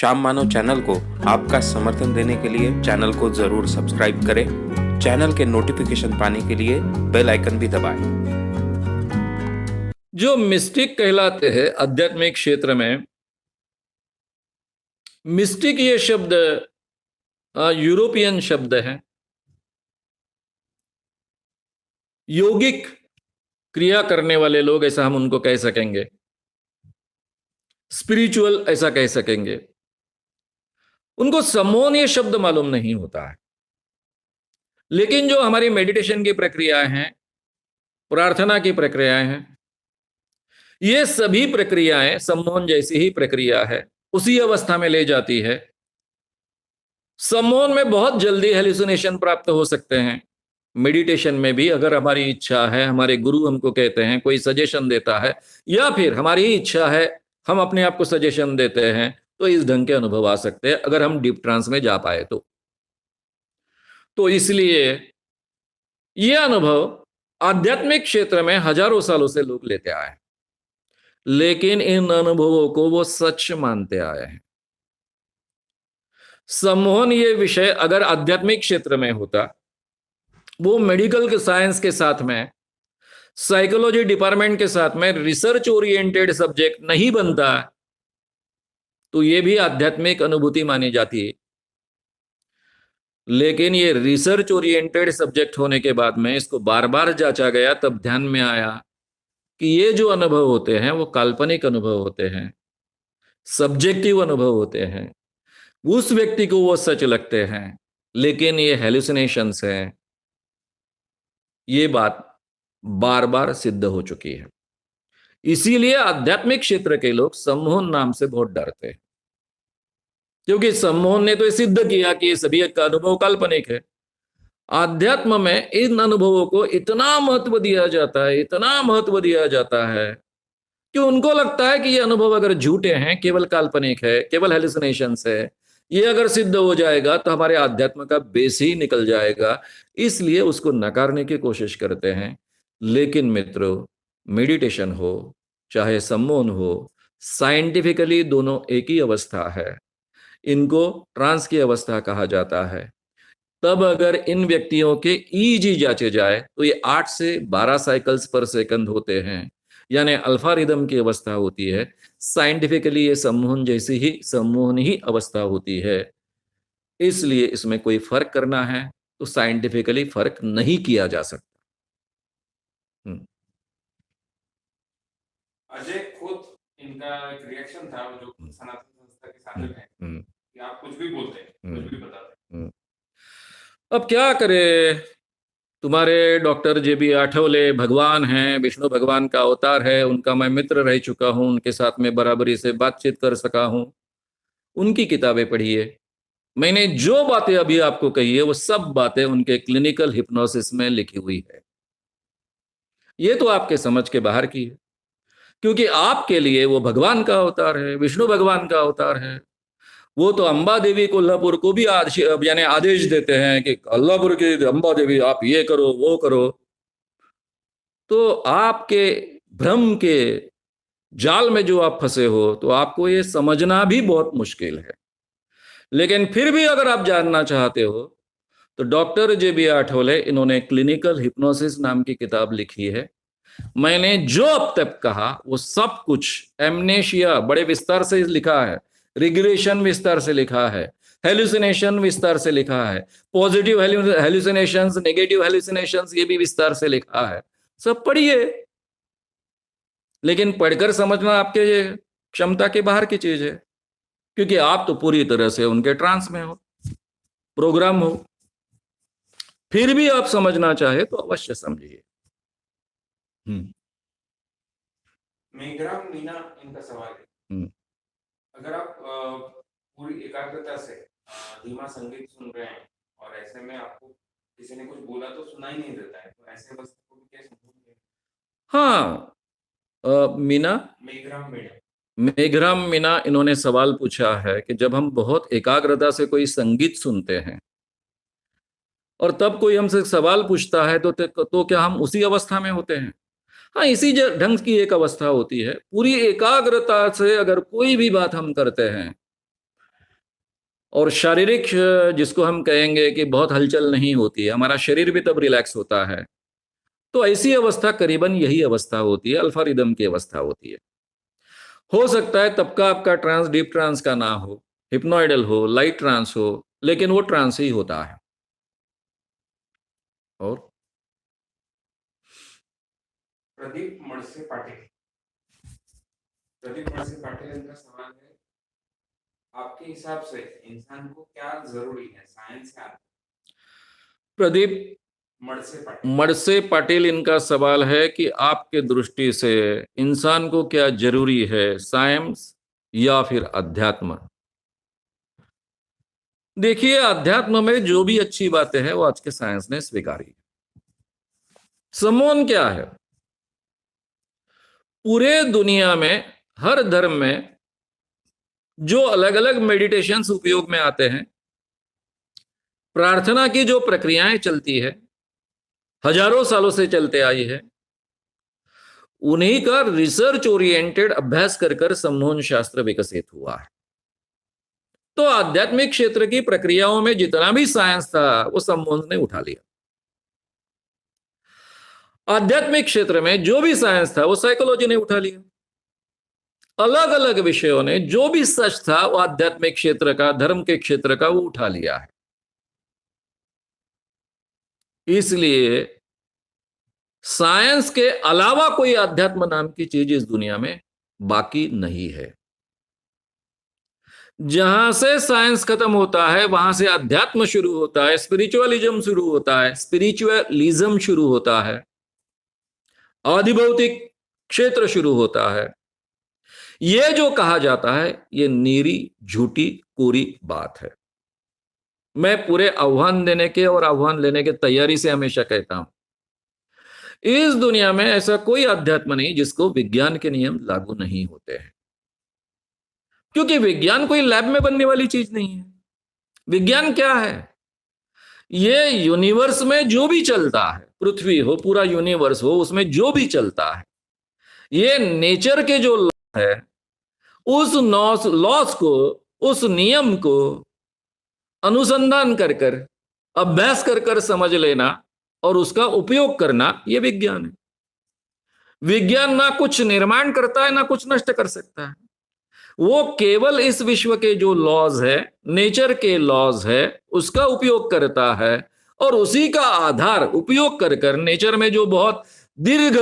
श्याम मानव channel को आपका समर्थन देने के लिए चैनल को जरूर सब्सक्राइब करें। चैनल के नोटिफिकेशन पाने के लिए बेल आइकन भी दबाएं। जो मिस्टिक कहलाते हैं आध्यात्मिक क्षेत्र में, मिस्टिक ये शब्द यूरोपियन शब्द है। योगिक क्रिया करने वाले लोग, ऐसा हम उनको कह सकेंगे। स्पिरिचुअल ऐसा कह सकेंगे। उनको सम्मोहन ये शब्द मालूम नहीं होता है, लेकिन जो हमारी मेडिटेशन की प्रक्रियाएं हैं, प्रार्थना की प्रक्रियाएं हैं, ये सभी प्रक्रियाएं सम्मोहन जैसी ही प्रक्रिया है, उसी अवस्था में ले जाती है। सम्मोहन में बहुत जल्दी हेलुसिनेशन प्राप्त हो सकते हैं। मेडिटेशन में भी अगर हमारी इच्छा है, हमारे गुरु हमको कहते हैं, कोई सजेशन देता है, या फिर हमारी ही इच्छा है, हम अपने आप को सजेशन देते हैं, तो इस ढंग के अनुभव आ सकते हैं अगर हम डीप ट्रांस में जा पाए तो इसलिए ये अनुभव आध्यात्मिक क्षेत्र में हजारों सालों से लोग लेते आए हैं, लेकिन इन अनुभवों को वो सच मानते आए हैं। सम्मोहन ये विषय अगर आध्यात्मिक क्षेत्र में होता, वो मेडिकल साइंस के साथ में, साइकोलॉजी डिपार्टमेंट के साथ में रिसर्च ओरिएंटेड सब्जेक्ट नहीं बनता, तो ये भी आध्यात्मिक अनुभूति मानी जाती है। लेकिन ये रिसर्च ओरिएंटेड सब्जेक्ट होने के बाद में इसको बार बार जांचा गया, तब ध्यान में आया कि ये जो अनुभव होते हैं वो काल्पनिक अनुभव होते हैं, सब्जेक्टिव अनुभव होते हैं। उस व्यक्ति को वो सच लगते हैं, लेकिन ये हेलुसिनेशंस हैं। ये बात बार बार सिद्ध हो चुकी है। इसीलिए आध्यात्मिक क्षेत्र के लोग सम्मोहन नाम से बहुत डरते हैं, क्योंकि सम्मोहन ने तो ये सिद्ध किया कि ये सभी का अनुभव काल्पनिक है। आध्यात्म में इन अनुभवों को इतना महत्व दिया जाता है, इतना महत्व दिया जाता है, कि उनको लगता है कि ये अनुभव अगर झूठे हैं, केवल काल्पनिक है, केवल हेलुसिनेशंस है, ये अगर सिद्ध हो जाएगा तो हमारे आध्यात्म का बेस ही निकल जाएगा। इसलिए उसको नकारने की कोशिश करते हैं। लेकिन मित्रों, मेडिटेशन हो चाहे सम्मोहन हो, साइंटिफिकली दोनों एक ही अवस्था है। इनको ट्रांस की अवस्था कहा जाता है। तब अगर इन व्यक्तियों के ईजी जांचे जाए तो ये 8 से 12 साइकिल्स पर सेकंड होते हैं, यानी अल्फा रिदम की अवस्था होती है। साइंटिफिकली ये सम्मोहन ही अवस्था होती है। इसलिए इसमें कोई फर्क करना है तो साइंटिफिकली फर्क नहीं किया जा सकता। अजय खुद इनका एक रिएक्शन था, जो सनातन संस्था के साधक हैं, कि आप कुछ भी बोलते हैं, कुछ भी बताते हैं। अब क्या करे, तुम्हारे डॉक्टर JB आठवले भगवान हैं, विष्णु भगवान का अवतार है, उनका मैं मित्र रह चुका हूं, उनके साथ में बराबरी से बातचीत कर सका हूं, उनकी किताबें पढ़िए। मैंने जो बातें अभी आपको कही है वो सब बातें उनके क्लिनिकल हिप्नोसिस में लिखी हुई है। ये तो आपके समझ के बाहर की है, क्योंकि आपके लिए वो भगवान का अवतार है, विष्णु भगवान का अवतार है। वो तो अंबा देवी कोल्हापुर को भी यानी आदेश देते हैं कि कोल्हापुर की अंबा देवी आप ये करो वो करो। तो आपके भ्रम के जाल में जो आप फंसे हो, तो आपको ये समझना भी बहुत मुश्किल है। लेकिन फिर भी अगर आप जानना चाहते हो तो डॉक्टर JB आठवले, इन्होंने क्लिनिकल हिप्नोसिस नाम की किताब लिखी है। मैंने जो अब तक कहा वो सब कुछ, एमनेशिया बड़े विस्तार से लिखा है, रिग्रेशन विस्तार से लिखा है, हेलुसिनेशन विस्तार से लिखा है, पॉजिटिव हेलुसिनेशंस, नेगेटिव हेलुसिनेशंस, ये भी विस्तार से लिखा है। सब पढ़िए। लेकिन पढ़कर समझना आपके क्षमता के बाहर की चीज है, क्योंकि आप तो पूरी तरह से उनके ट्रांस में हो, प्रोग्राम हो। फिर भी आप समझना चाहे तो अवश्य समझिए। मेघराम मीना इनका सवाल है, अगर आप पूरी एकाग्रता से धीमा संगीत सुन रहे हैं और ऐसे में आपको किसी ने कुछ बोला तो सुनाई नहीं देता है, तो ऐसे अवस्था को कैसे समझेंगे? हाँ, मेघराम मीना इन्होंने सवाल पूछा है कि जब हम बहुत एकाग्रता से कोई संगीत सुनते हैं और तब कोई हमसे सवाल पूछता है तो क्या हम उसी अवस्था में होते हैं? हाँ, इसी ढंग की एक अवस्था होती है। पूरी एकाग्रता से अगर कोई भी बात हम करते हैं और शारीरिक जिसको हम कहेंगे कि बहुत हलचल नहीं होती है, हमारा शरीर भी तब रिलैक्स होता है। तो ऐसी अवस्था करीबन यही अवस्था होती है, अल्फा रिदम की अवस्था होती है। हो सकता है तब का आपका ट्रांस डीप ट्रांस का ना हो, हिप्नोइडल हो, लाइट ट्रांस हो, लेकिन वो ट्रांस ही होता है। और प्रदीप मड़से पाटिल इनका सवाल है, आपके हिसाब से इंसान को क्या जरूरी है, साइंस या प्रदीप मड़से मड़से पाटिल इनका सवाल है कि आपके दृष्टि से इंसान को क्या जरूरी है, साइंस या फिर अध्यात्म। देखिए, अध्यात्म में जो भी अच्छी बातें हैं वो आज के साइंस ने स्वीकारी। सम्मोहन क्या है? पूरे दुनिया में हर धर्म में जो अलग अलग मेडिटेशंस उपयोग में आते हैं, प्रार्थना की जो प्रक्रियाएं चलती है, हजारों सालों से चलते आई है, उन्हीं का रिसर्च ओरिएंटेड अभ्यास कर कर सम्मोहन शास्त्र विकसित हुआ है। तो आध्यात्मिक क्षेत्र की प्रक्रियाओं में जितना भी साइंस था वो सम्मोहन ने उठा लिया। आध्यात्मिक क्षेत्र में जो भी साइंस था वो साइकोलॉजी ने उठा लिया। अलग अलग विषयों ने जो भी सच था वो आध्यात्मिक क्षेत्र का, धर्म के क्षेत्र का, वो उठा लिया है। इसलिए साइंस के अलावा कोई अध्यात्म नाम की चीज इस दुनिया में बाकी नहीं है। जहां से साइंस खत्म होता है वहां से अध्यात्म शुरू होता है, स्पिरिचुअलिज्म शुरू होता है, स्पिरिचुअलिज्म शुरू होता है, आधिभौतिक क्षेत्र शुरू होता है। यह जो कहा जाता है यह नीरी झूठी कोरी बात है। मैं पूरे आह्वान देने के और आह्वान लेने के तैयारी से हमेशा कहता हूं, इस दुनिया में ऐसा कोई अध्यात्म नहीं जिसको विज्ञान के नियम लागू नहीं होते हैं। क्योंकि विज्ञान कोई लैब में बनने वाली चीज नहीं है। विज्ञान क्या है? ये यूनिवर्स में जो भी चलता है, पृथ्वी हो, पूरा यूनिवर्स हो, उसमें जो भी चलता है, ये नेचर के जो लॉ है, उस लॉस को, उस नियम को अनुसंधान कर कर, अभ्यास कर कर समझ लेना और उसका उपयोग करना, यह विज्ञान है। विज्ञान ना कुछ निर्माण करता है ना कुछ नष्ट कर सकता है। वो केवल इस विश्व के जो लॉज है, नेचर के लॉज है, उसका उपयोग करता है और उसी का आधार उपयोग कर कर नेचर में जो बहुत दीर्घ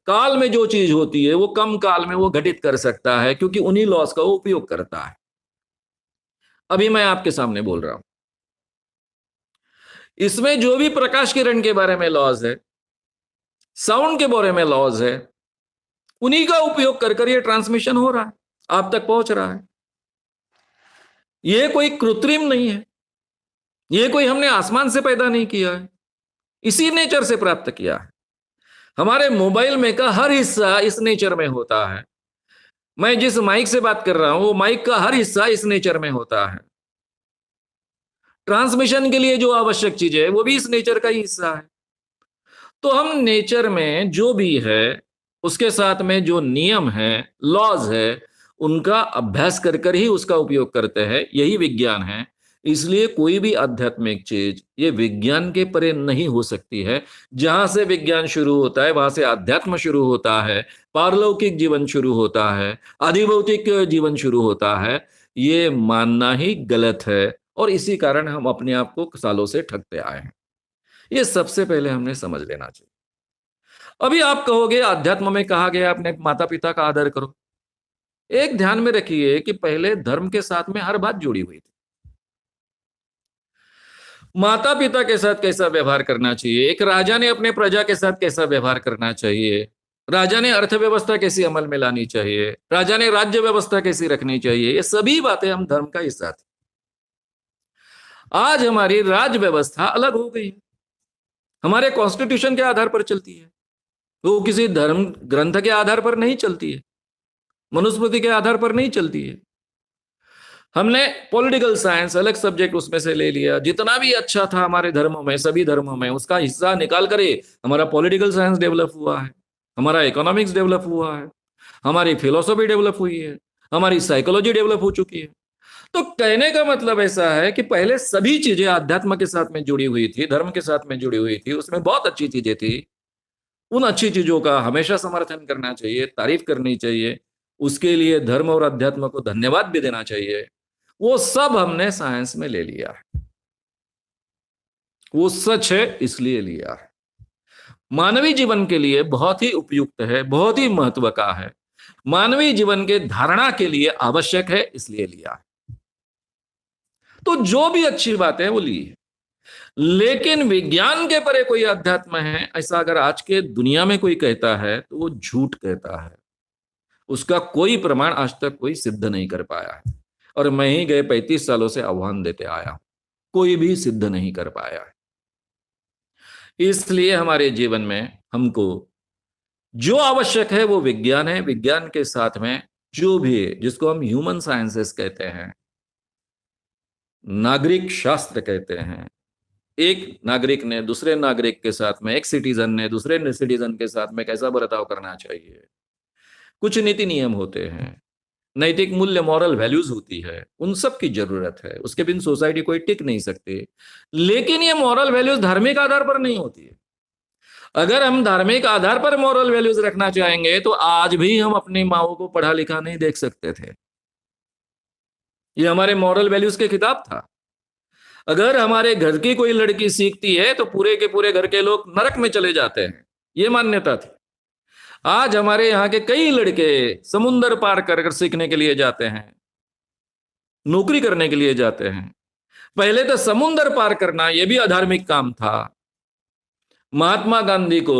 काल में जो चीज होती है वो कम काल में वो घटित कर सकता है, क्योंकि उन्हीं लॉज का वो उपयोग करता है। अभी मैं आपके सामने बोल रहा हूं, इसमें जो भी प्रकाश किरण के बारे में लॉज है, साउंड के बारे में लॉज है, उन्हीं का उपयोग कर कर ये ट्रांसमिशन हो रहा है, आप तक पहुंच रहा है। ये कोई कृत्रिम नहीं है, ये कोई हमने आसमान से पैदा नहीं किया है, इसी नेचर से प्राप्त किया है। हमारे मोबाइल में का हर हिस्सा इस नेचर में होता है। मैं जिस माइक से बात कर रहा हूं वो माइक का हर हिस्सा इस नेचर में होता है। ट्रांसमिशन के लिए जो आवश्यक चीज है वो भी इस नेचर का ही हिस्सा है। तो हम नेचर में जो भी है उसके साथ में जो नियम है, लॉज है, उनका अभ्यास कर कर ही उसका उपयोग करते हैं। यही विज्ञान है। इसलिए कोई भी आध्यात्मिक चीज ये विज्ञान के परे नहीं हो सकती है। जहां से विज्ञान शुरू होता है वहां से आध्यात्म शुरू होता है, पारलौकिक जीवन शुरू होता है, आधिभौतिक जीवन शुरू होता है। ये मानना ही गलत है और इसी कारण हम अपने आप को सालों से ठगते आए हैं। ये सबसे पहले हमने समझ लेना चाहिए। अभी आप कहोगे अध्यात्म में कहा गया अपने माता पिता का आदर करो। एक ध्यान में रखिए कि पहले धर्म के साथ में हर बात जुड़ी हुई थी। माता पिता के साथ कैसा व्यवहार करना चाहिए, एक राजा ने अपने प्रजा के साथ कैसा व्यवहार करना चाहिए, राजा ने अर्थव्यवस्था कैसी अमल में लानी चाहिए, राजा ने राज्य व्यवस्था कैसी रखनी चाहिए, ये सभी बातें हम धर्म का हिस्सा थी। आज हमारी राज्य व्यवस्था अलग हो गई है, हमारे कॉन्स्टिट्यूशन के आधार पर चलती है, वो किसी धर्म ग्रंथ के आधार पर नहीं चलती है, मनुस्मृति के आधार पर नहीं चलती है। हमने पॉलिटिकल साइंस अलग सब्जेक्ट उसमें से ले लिया, जितना भी अच्छा था हमारे धर्मों में, सभी धर्मों में उसका हिस्सा निकाल कर हमारा पॉलिटिकल साइंस डेवलप हुआ है, हमारा इकोनॉमिक्स डेवलप हुआ है, हमारी फिलोसॉफी डेवलप हुई है, हमारी साइकोलॉजी डेवलप हो चुकी है। तो कहने का मतलब ऐसा है कि पहले सभी चीजें आध्यात्म के साथ में जुड़ी हुई थी, धर्म के साथ में जुड़ी हुई थी, उसमें बहुत अच्छी चीजें थी। उन अच्छी चीजों का हमेशा समर्थन करना चाहिए, तारीफ करनी चाहिए, उसके लिए धर्म और अध्यात्म को धन्यवाद भी देना चाहिए। वो सब हमने साइंस में ले लिया है, वो सच है इसलिए लिया है, मानवीय जीवन के लिए बहुत ही उपयुक्त है, बहुत ही महत्व का है, मानवीय जीवन के धारणा के लिए आवश्यक है इसलिए लिया है। तो जो भी अच्छी बात है वो ली है। लेकिन विज्ञान के परे कोई अध्यात्म है, ऐसा अगर आज के दुनिया में कोई कहता है तो वो झूठ कहता है। उसका कोई प्रमाण आज तक कोई सिद्ध नहीं कर पाया है, और मैं ही गए 35 सालों से आह्वान देते आया हूं, कोई भी सिद्ध नहीं कर पाया है। इसलिए हमारे जीवन में हमको जो आवश्यक है वो विज्ञान है। विज्ञान के साथ में जो भी है, जिसको हम ह्यूमन साइंसेस कहते हैं, नागरिक शास्त्र कहते हैं, एक नागरिक ने दूसरे नागरिक के साथ में, एक सिटीजन ने दूसरे सिटीजन के साथ में कैसा बर्ताव करना चाहिए, कुछ नीति नियम होते हैं, नैतिक मूल्य, मॉरल वैल्यूज होती है, उन सब की जरूरत है। उसके बिन सोसाइटी कोई टिक नहीं सकती। लेकिन ये मॉरल वैल्यूज धार्मिक आधार पर नहीं होती है। अगर हम धार्मिक आधार पर मॉरल वैल्यूज रखना चाहेंगे तो आज भी हम अपनी माओ को पढ़ा लिखा नहीं देख सकते थे। ये हमारे मॉरल वैल्यूज के खिताब था। अगर हमारे घर की कोई लड़की सीखती है तो पूरे के पूरे घर के लोग नरक में चले जाते हैं, ये मान्यता थी। आज हमारे यहाँ के कई लड़के समुंदर पार कर सीखने के लिए जाते हैं, नौकरी करने के लिए जाते हैं। पहले तो समुंदर पार करना यह भी अधार्मिक काम था। महात्मा गांधी को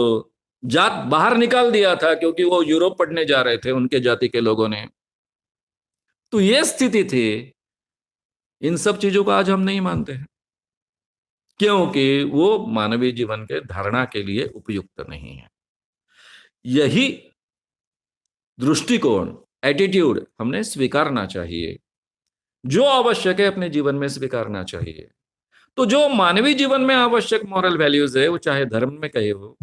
जात बाहर निकाल दिया था क्योंकि वो यूरोप पढ़ने जा रहे थे, उनके जाति के लोगों ने। तो ये स्थिति थी। इन सब चीजों को आज हम नहीं मानते हैं क्योंकि वो मानवीय जीवन के धारणा के लिए उपयुक्त नहीं है। यही दृष्टिकोण, एटीट्यूड हमने स्वीकारना चाहिए। जो आवश्यक है अपने जीवन में स्वीकारना चाहिए। तो जो मानवीय जीवन में आवश्यक मॉरल वैल्यूज है, वो चाहे धर्म में कहे हो,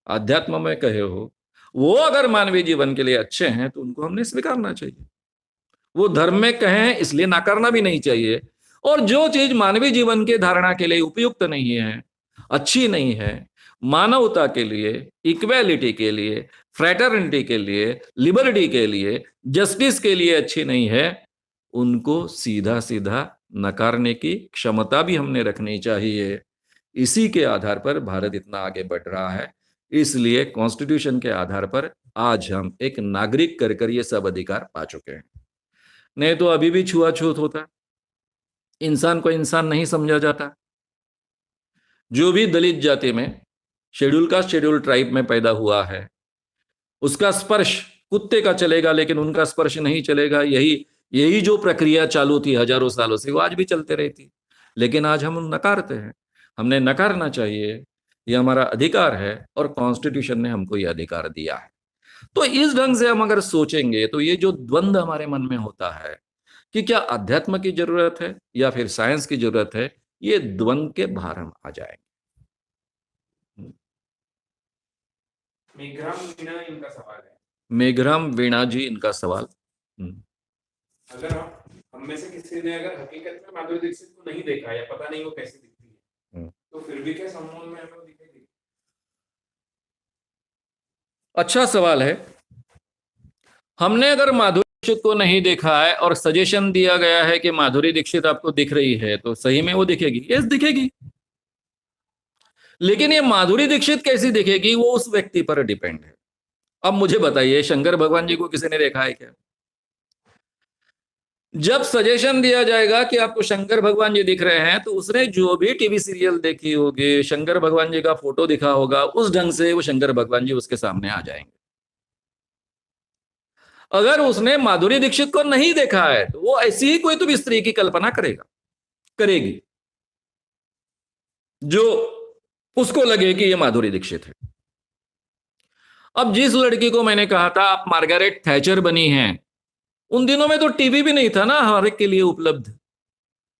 अध्यात्म में कहे हो, वो अगर मानवीय जीवन के लिए अच्छे हैं तो उनको हमने स्वीकारना चाहिए। वो धर्म में कहें इसलिए नाकारना भी नहीं चाहिए। और जो चीज मानवीय जीवन के धारणा के लिए उपयुक्त नहीं है, अच्छी नहीं है, मानवता के लिए, इक्वेलिटी के लिए, फ्रेटर्निटी के लिए, लिबर्टी के लिए, जस्टिस के लिए अच्छी नहीं है, उनको सीधा सीधा नकारने की क्षमता भी हमने रखनी चाहिए। इसी के आधार पर भारत इतना आगे बढ़ रहा है। इसलिए कॉन्स्टिट्यूशन के आधार पर आज हम एक नागरिक कर कर ये सब अधिकार पा चुके हैं। नहीं तो अभी भी छुआछूत होता, इंसान को इंसान नहीं समझा जाता। जो भी दलित जाति में शेड्यूल कास्ट शेड्यूल ट्राइब में पैदा हुआ है, उसका स्पर्श कुत्ते का चलेगा लेकिन उनका स्पर्श नहीं चलेगा। यही जो प्रक्रिया चालू थी हजारों सालों से, वो आज भी चलते रहती। लेकिन आज हम नकारते हैं। हमने नकारना चाहिए, ये हमारा अधिकार है और कॉन्स्टिट्यूशन ने हमको ये अधिकार दिया है। तो इस ढंग से हम अगर सोचेंगे तो ये जो द्वंद हमारे मन में होता है कि क्या अध्यात्म की जरूरत है या फिर साइंस की जरूरत है, ये द्वंद के बाहर हम आ जाएंगे। मेघराम मीणा इनका सवाल है। मेघराम वीणा जी इनका सवाल। अगर हम में से किसी ने अगर हकीकत में माधुरी दीक्षित को नहीं देखा या पता नहीं वो कैसी दिखती है, तो फिर भी क्या समूह में हमें दिखेगी? अच्छा सवाल है। हमने अगर माधुरी दीक्षित को नहीं देखा है और सजेशन दिया गया है कि माधुरी दीक्षित आपको दिख रही है, तो सही में वो दिखेगी? यस, दिखेगी। लेकिन ये माधुरी दीक्षित कैसी दिखेगी वो उस व्यक्ति पर डिपेंड है। अब मुझे बताइए, शंकर भगवान जी को किसी ने देखा है क्या? जब सजेशन दिया जाएगा कि आपको शंकर भगवान जी दिख रहे हैं, तो उसने जो भी टीवी सीरियल देखी होगी, शंकर भगवान जी का फोटो दिखा होगा, उस ढंग से वो शंकर भगवान जी उसके सामने आ जाएंगे। अगर उसने माधुरी दीक्षित को नहीं देखा है तो वो ऐसी ही कोई तो भी स्त्री की कल्पना करेगी जो उसको लगे कि ये माधुरी दीक्षित है। अब जिस लड़की को मैंने कहा था आप मार्गारेट थैचर बनी हैं, उन दिनों में तो टीवी भी नहीं था ना हर एक के लिए उपलब्ध।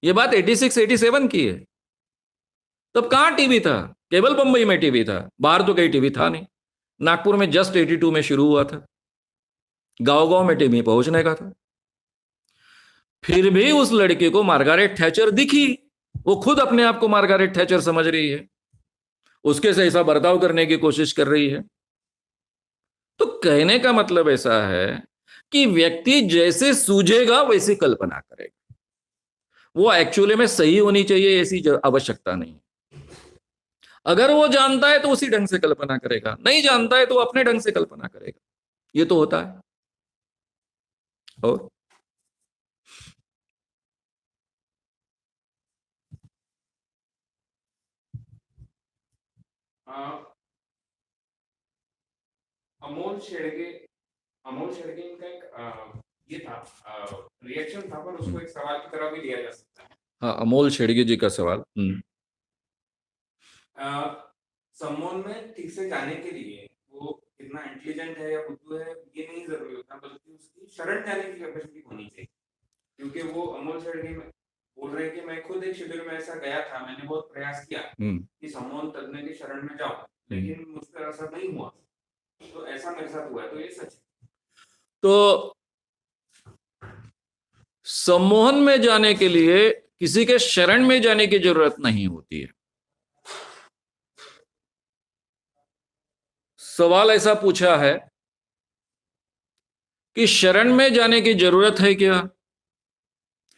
ये बात 86-87 की है। तब कहां टीवी था? केवल बंबई में टीवी था, बाहर तो कहीं टीवी था नहीं। नागपुर में जस्ट 82 में शुरू हुआ था, गांव गांव में टीवी पहुंचने का था। फिर भी उस लड़के को मार्गारेट थैचर दिखी, वो खुद अपने आप को मार्गारेट थैचर समझ रही है, उसके से ऐसा बर्ताव करने की कोशिश कर रही है। तो कहने का मतलब ऐसा है कि व्यक्ति जैसे सूझेगा वैसी कल्पना करेगा। वो एक्चुअली में सही होनी चाहिए ऐसी आवश्यकता नहीं। अगर वो जानता है तो उसी ढंग से कल्पना करेगा, नहीं जानता है तो अपने ढंग से कल्पना करेगा। ये तो होता है। और अमोल शेड़गे इनका एक ये था रिएक्शन था, पर उसको एक सवाल की तरह भी लिया जा सकता है। हाँ, अमोल शेड़गे जी का सवाल। सम्मोहन में ठीक से जाने के लिए वो कितना इंटेलिजेंट है या बुद्धू है ये नहीं जरूरी होता, बल्कि उसकी शरण जाने की कैपेसिटी होनी चाहिए। क्योंकि वो अमोल शेड़गे में बोल रहे हैं कि मैं खुद एक शिविर में ऐसा गया था, मैंने बहुत प्रयास किया कि सम्मोहन तज्ञ की शरण में जाऊं, लेकिन मुझसे ऐसा नहीं हुआ। तो ऐसा मेरे साथ हुआ है, तो ये सच है। तो सम्मोहन में जाने के लिए किसी के शरण में जाने की जरूरत नहीं होती है। सवाल ऐसा पूछा है कि शरण में जाने की जरूरत है क्या?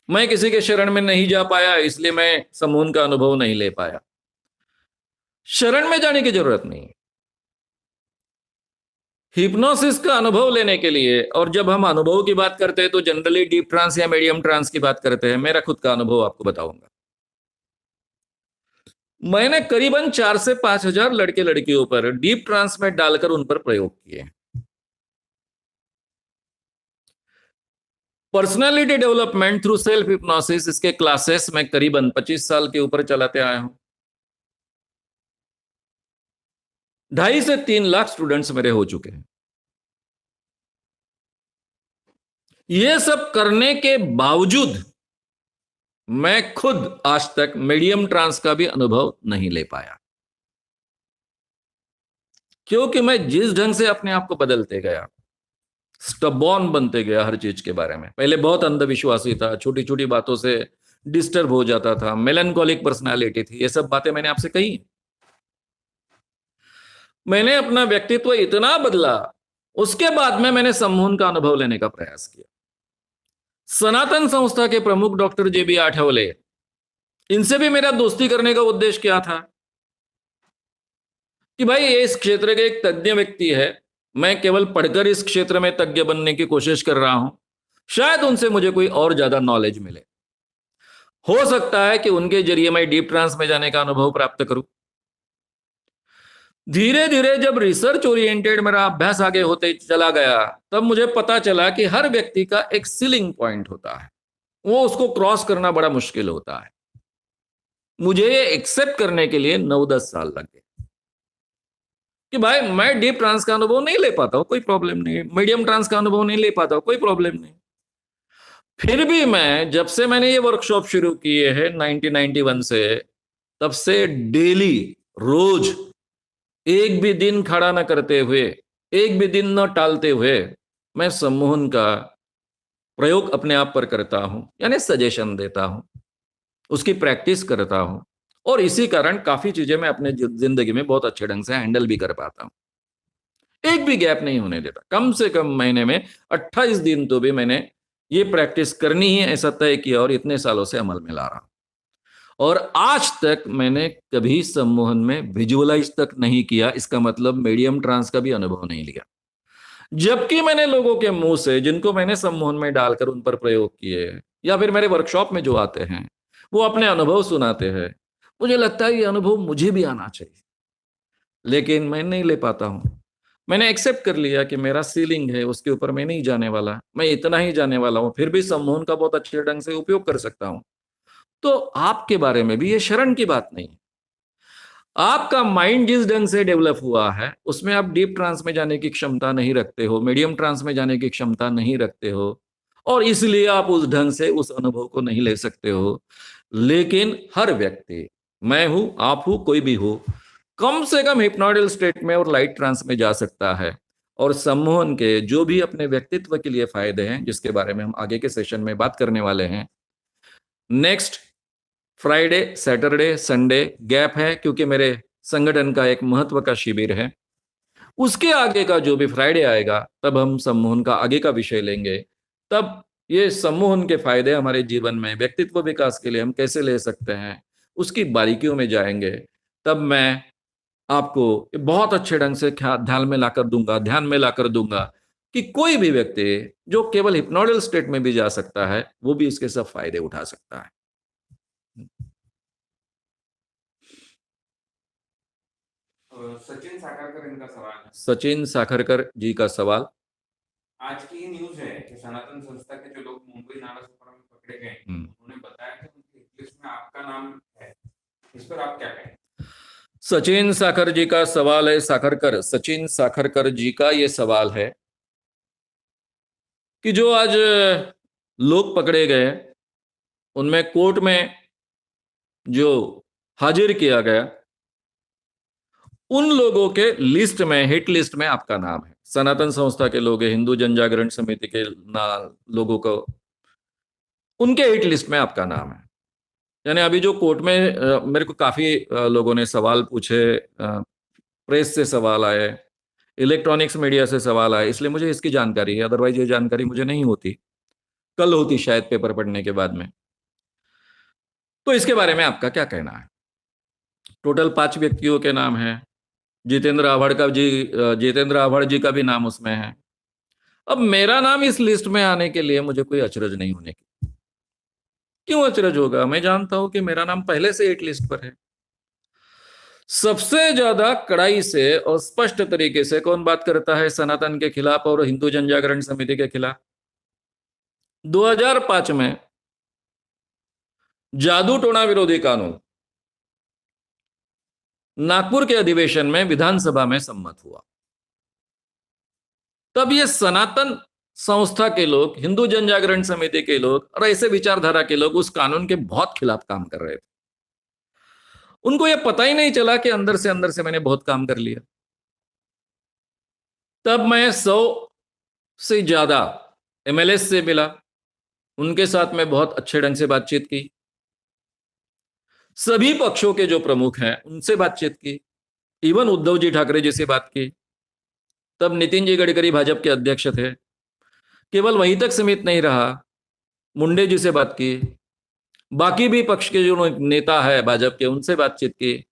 मैं किसी के शरण में नहीं जा पाया इसलिए मैं सम्मोहन का अनुभव नहीं ले पाया। शरण में जाने की जरूरत नहीं। हिप्नोसिस का अनुभव लेने के लिए, और जब हम अनुभव की बात करते हैं तो जनरली डीप ट्रांस या मीडियम ट्रांस की बात करते हैं। मेरा खुद का अनुभव आपको बताऊंगा। मैंने करीबन 4 से 5 हजार लड़के लड़कियों पर डीप ट्रांस में डालकर उन पर प्रयोग किए। Personality development through self hypnosis, इसके क्लासेस में करीबन 25 साल के ऊपर चलाते आया हूं। 2.5 से 3 लाख स्टूडेंट्स मेरे हो चुके हैं। ये सब करने के बावजूद मैं खुद आज तक मीडियम ट्रांस का भी अनुभव नहीं ले पाया, क्योंकि मैं जिस ढंग से अपने आप को बदलते गया, स्टबॉर्न बनते गया हर चीज के बारे में। पहले बहुत अंधविश्वासी था, छोटी छोटी बातों से डिस्टर्ब हो जाता था, मेलनकॉलिक पर्सनालिटी थी। ये सब बातें मैंने आपसे कही। मैंने अपना व्यक्तित्व इतना बदला, उसके बाद में मैंने सम्मोहन का अनुभव लेने का प्रयास किया। सनातन संस्था के प्रमुख डॉक्टर जेबी आठवले, इनसे भी मेरा दोस्ती करने का उद्देश्य क्या था कि भाई ये इस क्षेत्र के एक तज्ञ व्यक्ति है, मैं केवल पढ़कर इस क्षेत्र में तज्ञ बनने की कोशिश कर रहा हूं, शायद उनसे मुझे कोई और ज्यादा नॉलेज मिले। हो सकता है कि उनके जरिए मैं डीप ट्रांस में जाने का अनुभव प्राप्त करूं। धीरे धीरे जब रिसर्च ओरिएंटेड मेरा अभ्यास आगे होते चला गया, तब मुझे पता चला कि हर व्यक्ति का एक सीलिंग पॉइंट होता है, वो उसको क्रॉस करना बड़ा मुश्किल होता है। मुझे ये एक्सेप्ट करने के लिए 9-10 साल लगे कि भाई मैं डीप ट्रांस का अनुभव नहीं ले पाता हूं, कोई प्रॉब्लम नहीं। मीडियम ट्रांस का अनुभव नहीं ले पाता हूं, कोई प्रॉब्लम नहीं। फिर भी मैं, जब से मैंने ये वर्कशॉप शुरू किए हैं 1991 से, तब से डेली, रोज, एक भी दिन खड़ा न करते हुए, एक भी दिन न टालते हुए, मैं सम्मोहन का प्रयोग अपने आप पर करता हूं, यानी सजेशन देता हूं, उसकी प्रैक्टिस करता हूं, और इसी कारण काफी चीजें मैं अपने जिंदगी में बहुत अच्छे ढंग से हैंडल भी कर पाता हूं। एक भी गैप नहीं होने देता। कम से कम महीने में 28 दिन तो भी मैंने ये प्रैक्टिस करनी ही ऐसा तय किया, और इतने सालों से अमल में ला रहा हूं। और आज तक मैंने कभी सम्मोहन में विजुअलाइज तक नहीं किया, इसका मतलब मीडियम ट्रांस का भी अनुभव नहीं लिया। जबकि मैंने लोगों के मुंह से, जिनको मैंने सम्मोहन में डालकर उन पर प्रयोग किए, या फिर मेरे वर्कशॉप में जो आते हैं, वो अपने अनुभव सुनाते हैं, मुझे लगता है ये अनुभव मुझे भी आना चाहिए, लेकिन मैं नहीं ले पाता हूं। मैंने एक्सेप्ट कर लिया कि मेरा सीलिंग है, उसके ऊपर मैं नहीं जाने वाला, मैं इतना ही जाने वाला हूं। फिर भी सम्मोहन का बहुत अच्छे ढंग से उपयोग कर सकता हूं। तो आपके बारे में भी ये शरण की बात नहीं। आपका माइंड जिस ढंग से डेवलप हुआ है, उसमें आप डीप ट्रांस में जाने की क्षमता नहीं रखते हो, मीडियम ट्रांस में जाने की क्षमता नहीं रखते हो, और इसलिए आप उस ढंग से उस अनुभव को नहीं ले सकते हो। लेकिन हर व्यक्ति, मैं हूं, आप हूं, कोई भी हो, कम से कम हिप्नोइडल स्टेट में और लाइट ट्रांस में जा सकता है। और सम्मोहन के जो भी अपने व्यक्तित्व के लिए फायदे हैं, जिसके बारे में हम आगे के सेशन में बात करने वाले हैं, next Friday, Saturday, Sunday gap है क्योंकि मेरे संगठन का एक महत्व का शिविर है। उसके आगे का जो भी फ्राइडे आएगा तब हम सम्मोहन का आगे का विषय लेंगे। तब ये सम्मोहन के फायदे हमारे जीवन में व्यक्तित्व विकास के लिए हम कैसे ले सकते हैं, उसकी बारीकियों में जाएंगे। तब मैं आपको बहुत अच्छे ढंग से ध्यान में लाकर दूंगा कि कोई भी व्यक्ति जो केवल हिप्नोडियल स्टेट में भी जा सकता है, वो भी इसके सब फायदे उठा सकता है। सचिन साकारकर इनका सवाल है। सचिन साखरकर जी का सवाल, आज की न्यूज है कि सनातन संस्था के जो लोग मुंबई नालासोपारा में पकड़े गए, उन्होंने बताया कि उनकी लिस्ट में आपका नाम है। इस पर आप क्या कहें? सचिन साखर जी का सवाल है, सचिन साखरकर जी का ये सवाल है कि जो आज लोग पकड़े गए उनमें कोर्ट में जो हाजिर किया गया, उन लोगों के लिस्ट में, हिट लिस्ट में आपका नाम है। सनातन संस्था के लोग हैं, हिंदू जन जागरण समिति के लोगों को, उनके हिट लिस्ट में आपका नाम है। यानी अभी जो कोर्ट में मेरे को काफी लोगों ने सवाल पूछे, प्रेस से सवाल आए, इलेक्ट्रॉनिक्स मीडिया से सवाल आए, इसलिए मुझे इसकी जानकारी है, अदरवाइज ये जानकारी मुझे नहीं होती, कल होती शायद पेपर पढ़ने के बाद में। तो इसके बारे में आपका क्या कहना है? टोटल 5 व्यक्तियों के नाम है। जितेंद्र आभड़ जी का भी नाम उसमें है। अब मेरा नाम इस लिस्ट में आने के लिए मुझे कोई अचरज नहीं होने की। क्यों अचरज होगा? मैं जानता हूं कि मेरा नाम पहले से हिट लिस्ट पर है। सबसे ज्यादा कड़ाई से और स्पष्ट तरीके से कौन बात करता है सनातन के खिलाफ और हिंदू जन जागरण समिति के खिलाफ? 2005 में जादू टोना विरोधी कानून नागपुर के अधिवेशन में विधानसभा में सम्मत हुआ। तब ये सनातन संस्था के लोग, हिंदू जन जागरण समिति के लोग और ऐसे विचारधारा के लोग उस कानून के बहुत खिलाफ काम कर रहे थे। उनको यह पता ही नहीं चला कि अंदर से मैंने बहुत काम कर लिया। तब मैं 100 से ज्यादा एमएलए से मिला, उनके साथ में बहुत अच्छे ढंग से बातचीत की, सभी पक्षों के जो प्रमुख हैं उनसे बातचीत की, इवन उद्धव जी ठाकरे जी से बात की। तब नितिन जी गडकरी भाजपा के अध्यक्ष थे, केवल वहीं तक सीमित नहीं रहा, मुंडे जी से बात की, बाकी भी पक्ष के जो नेता है भाजपा के, उनसे बातचीत की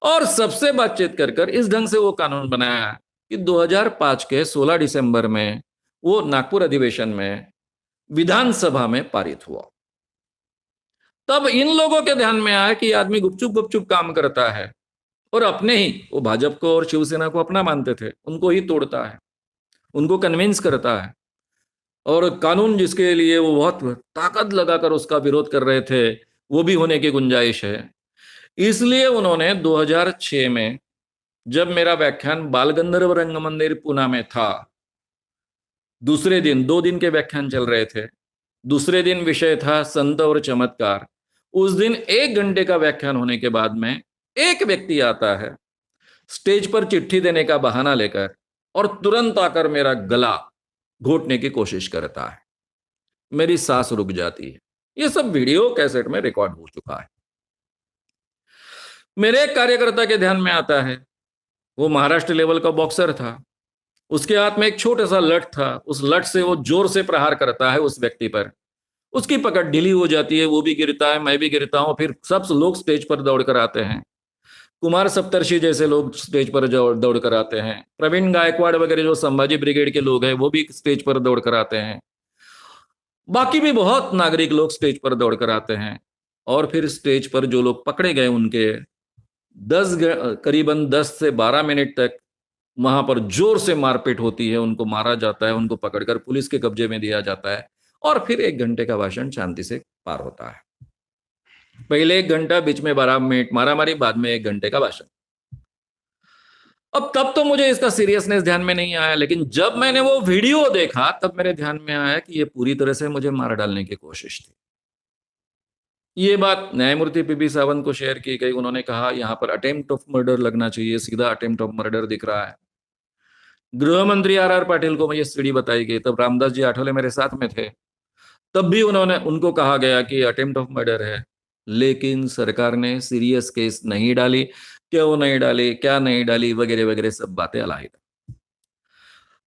और सबसे बातचीत कर कर इस ढंग से वो कानून बनाया कि 2005 के 16 दिसंबर में वो नागपुर अधिवेशन में विधानसभा में पारित हुआ। तब इन लोगों के ध्यान में आया कि आदमी गुपचुप गुपचुप काम करता है और अपने ही, वो भाजपा को और शिवसेना को अपना मानते थे, उनको ही तोड़ता है, उनको कन्विंस करता है और कानून जिसके लिए वो बहुत ताकत लगाकर उसका विरोध कर रहे थे वो भी होने की गुंजाइश है। इसलिए उन्होंने 2006 में, जब मेरा व्याख्यान बाल गंधर्व रंग मंदिर पुणे में था, दूसरे दिन, 2 दिन के व्याख्यान चल रहे थे, दूसरे दिन विषय था संत और चमत्कार। उस दिन 1 घंटे का व्याख्यान होने के बाद में एक व्यक्ति आता है स्टेज पर चिट्ठी देने का बहाना लेकर और तुरंत आकर मेरा गला घोटने की कोशिश करता है। मेरी सांस रुक जाती है। ये सब वीडियो कैसेट में रिकॉर्ड हो चुका है। मेरे एक कार्यकर्ता के ध्यान में आता है, वो महाराष्ट्र लेवल का बॉक्सर था, उसके हाथ में एक छोटा सा लठ था, उस लठ से वो जोर से प्रहार करता है उस व्यक्ति पर, उसकी पकड़ ढीली हो जाती है, वो भी गिरता है, मैं भी गिरता हूं, फिर सब लोग स्टेज पर दौड़कर आते हैं, कुमार सप्तर्षि जैसे लोग स्टेज पर दौड़ कर आते हैं, प्रवीण गायकवाड़ वगैरह जो संभाजी ब्रिगेड के लोग हैं वो भी स्टेज पर दौड़ कर आते हैं, बाकी भी बहुत नागरिक लोग स्टेज पर दौड़ कर आते हैं। और फिर स्टेज पर जो लोग पकड़े गए उनके करीबन 10 से 12 मिनट तक वहां पर जोर से मारपीट होती है, उनको मारा जाता है, उनको पकड़कर पुलिस के कब्जे में दिया जाता है और फिर 1 घंटे का भाषण शांति से पार होता है। पहले 1 घंटा, बीच में 12 मिनट मारामारी, बाद में 1 घंटे का भाषण। अब तब तो मुझे इसका सीरियसनेस ध्यान में नहीं आया, लेकिन जब मैंने वो वीडियो देखा तब मेरे ध्यान में आया कि ये पूरी तरह से मुझे मार डालने की कोशिश थी। ये बात न्यायमूर्ति पीबी सावंत को शेयर की गई। उन्होंने कहा यहां पर अटेम्प्ट ऑफ मर्डर लगना चाहिए, सीधा अटेम्प्ट ऑफ मर्डर दिख रहा है। गृह मंत्री आर पाटिल को ये सीढ़ी बताई गई, तब रामदास जी आठवले मेरे साथ में थे, तब भी उनको कहा गया कि अटेम्प्ट ऑफ मर्डर है, लेकिन सरकार ने सीरियस केस नहीं डाली। क्यों नहीं डाली, क्या नहीं डाली, वगैरह वगैरह सब बातें अलग।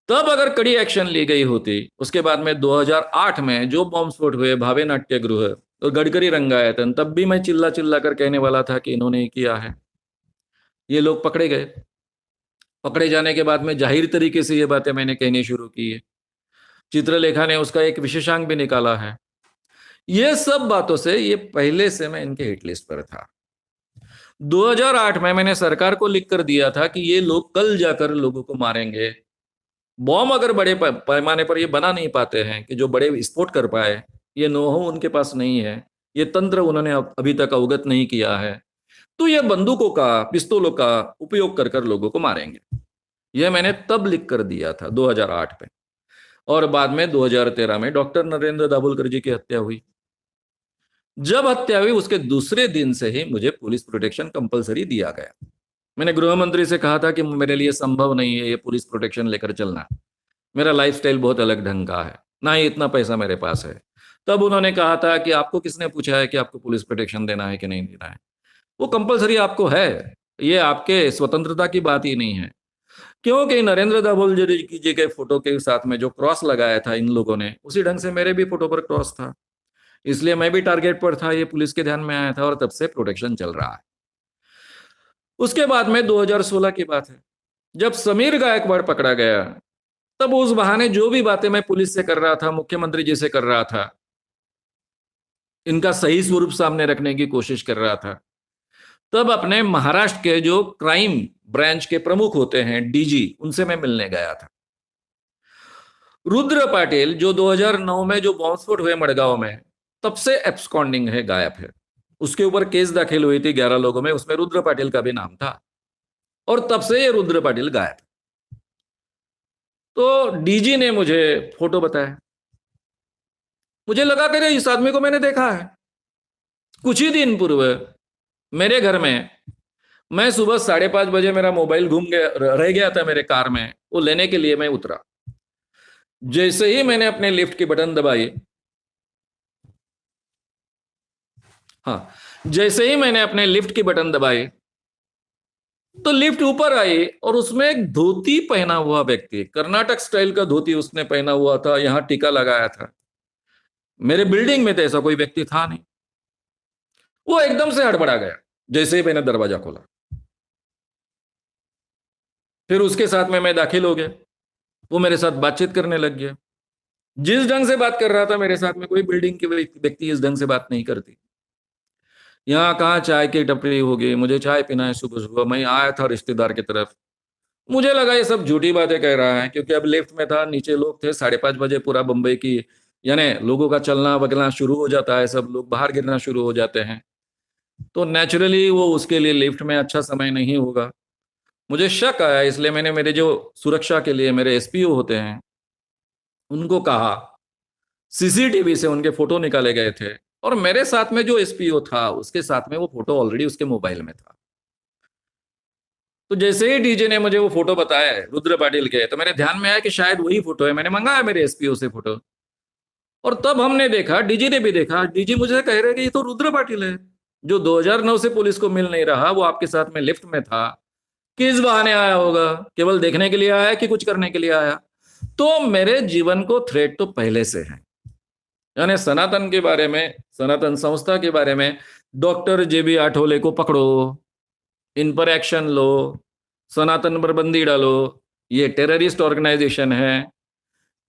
तब अगर कड़ी एक्शन ली गई होती, उसके बाद में 2008 में जो बॉम्ब स्फोट हुए भावे नाट्य गृह और गडकरी रंगायतन, तब भी मैं चिल्ला चिल्ला कर कहने वाला था कि इन्होंने किया है। ये लोग पकड़े गए, पकड़े जाने के बाद में जाहिर तरीके से ये बातें मैंने कहनी शुरू की है। चित्रलेखा ने उसका एक विशेषांक भी निकाला है। ये सब बातों से ये पहले से मैं इनके हिट लिस्ट पर था। 2008 में मैंने सरकार को लिख कर दिया था कि ये लोग कल जाकर लोगों को मारेंगे। बॉम्ब अगर बड़े पैमाने पर ये बना नहीं पाते हैं कि जो बड़े विस्फोट कर पाए, ये नोह उनके पास नहीं है, ये तंत्र उन्होंने अभी तक अवगत नहीं किया है, तो ये बंदूकों का, पिस्तौलों का उपयोग कर कर लोगों को मारेंगे। यह मैंने तब लिख कर दिया था 2008 में। और बाद में 2013 में डॉक्टर नरेंद्र दाभोलकर जी की हत्या हुई। जब हत्या हुई उसके दूसरे दिन से ही मुझे पुलिस प्रोटेक्शन कंपलसरी दिया गया। मैंने गृह मंत्री से कहा था कि मेरे लिए संभव नहीं है ये पुलिस प्रोटेक्शन लेकर चलना, मेरा लाइफस्टाइल बहुत अलग ढंग का है, ना ही इतना पैसा मेरे पास है। तब उन्होंने कहा था कि आपको किसने पूछा है कि आपको पुलिस प्रोटेक्शन देना है कि नहीं देना है, वो कंपलसरी आपको है, ये आपके स्वतंत्रता की बात ही नहीं है। क्योंकि नरेंद्र दाभोलकर जी के फोटो के साथ में जो क्रॉस लगाया था इन लोगों ने, उसी ढंग से मेरे भी फोटो पर क्रॉस था, इसलिए मैं भी टारगेट पर था। ये पुलिस के ध्यान में आया था और तब से प्रोटेक्शन चल रहा है। उसके बाद में 2016 की बात है, जब समीर गायकवाड़ पकड़ा गया, तब उस बहाने जो भी बातें मैं पुलिस से कर रहा था, मुख्यमंत्री जी से कर रहा था, इनका सही स्वरूप सामने रखने की कोशिश कर रहा था। तब अपने महाराष्ट्र के जो क्राइम ब्रांच के प्रमुख होते हैं, डीजी, उनसे मैं मिलने गया था। रुद्र पाटिल जो 2009 में जो बॉम्ब स्फोट हुए मड़गांव में, तब से एब्सकॉन्डिंग है, गायब है। उसके ऊपर केस दाखिल हुई थी 11 लोगों में, उसमें रुद्र पाटिल का भी नाम था, और तब से ये रुद्र पाटिल गायब। तो डीजी ने मुझे फोटो बताया, मुझे लगा कि इस आदमी को मैंने देखा है। कुछ ही दिन पूर्व मेरे घर में मैं सुबह 5:30 बजे, मेरा मोबाइल घूम गया, रह गया था मेरे कार में, वो लेने के लिए मैं उतरा। जैसे ही मैंने अपने लिफ्ट की बटन दबाई, हाँ, जैसे ही मैंने अपने लिफ्ट की बटन दबाई तो लिफ्ट ऊपर आई और उसमें एक धोती पहना हुआ व्यक्ति, कर्नाटक स्टाइल का धोती उसने पहना हुआ था, यहां टीका लगाया था। मेरे बिल्डिंग में तो ऐसा कोई व्यक्ति था नहीं। वो एकदम से हड़बड़ा गया जैसे ही मैंने दरवाजा खोला। फिर उसके साथ में मैं दाखिल हो गया, वो मेरे साथ बातचीत करने लग गया। जिस ढंग से बात कर रहा था मेरे साथ में, कोई बिल्डिंग की व्यक्ति इस ढंग से बात नहीं करती। यहाँ कहाँ चाय की टपरी होगी, मुझे चाय पीना है सुबह सुबह, मैं आया था रिश्तेदार की तरफ। मुझे लगा ये सब झूठी बातें कह रहा है, क्योंकि अब लिफ्ट में था, नीचे लोग थे, 5:30 बजे पूरा बंबई की, यानी लोगों का चलना वगलना शुरू हो जाता है, सब लोग बाहर गिरना शुरू हो जाते हैं, तो नेचुरली वो उसके लिए लिफ्ट में अच्छा समय नहीं होगा। मुझे शक आया, इसलिए मैंने मेरे जो सुरक्षा के लिए मेरे एसपीओ होते हैं उनको कहा, सीसीटीवी से उनके फोटो निकाले गए थे, और मेरे साथ में जो एसपीओ था उसके साथ में वो फोटो ऑलरेडी उसके मोबाइल में था। तो जैसे ही डीजे ने मुझे वो फोटो बताया रुद्र पाटिल के, तो मेरे ध्यान में आया कि शायद वही फोटो है। मैंने मंगाया मेरे एसपीओ से फोटो, और तब हमने देखा, डीजी ने भी देखा, डीजी मुझे कह रहे कि ये तो रुद्र पाटिल है जो 2009 से पुलिस को मिल नहीं रहा, वो आपके साथ में लिफ्ट में था। किस बहाने आया होगा, केवल देखने के लिए आया कि कुछ करने के लिए आया? तो मेरे जीवन को थ्रेट तो पहले से है, यानी सनातन के बारे में, सनातन संस्था के बारे में, डॉक्टर जेबी आठवले को पकड़ो, इन पर एक्शन लो, सनातन पर बंदी डालो, ये टेररिस्ट ऑर्गेनाइजेशन है।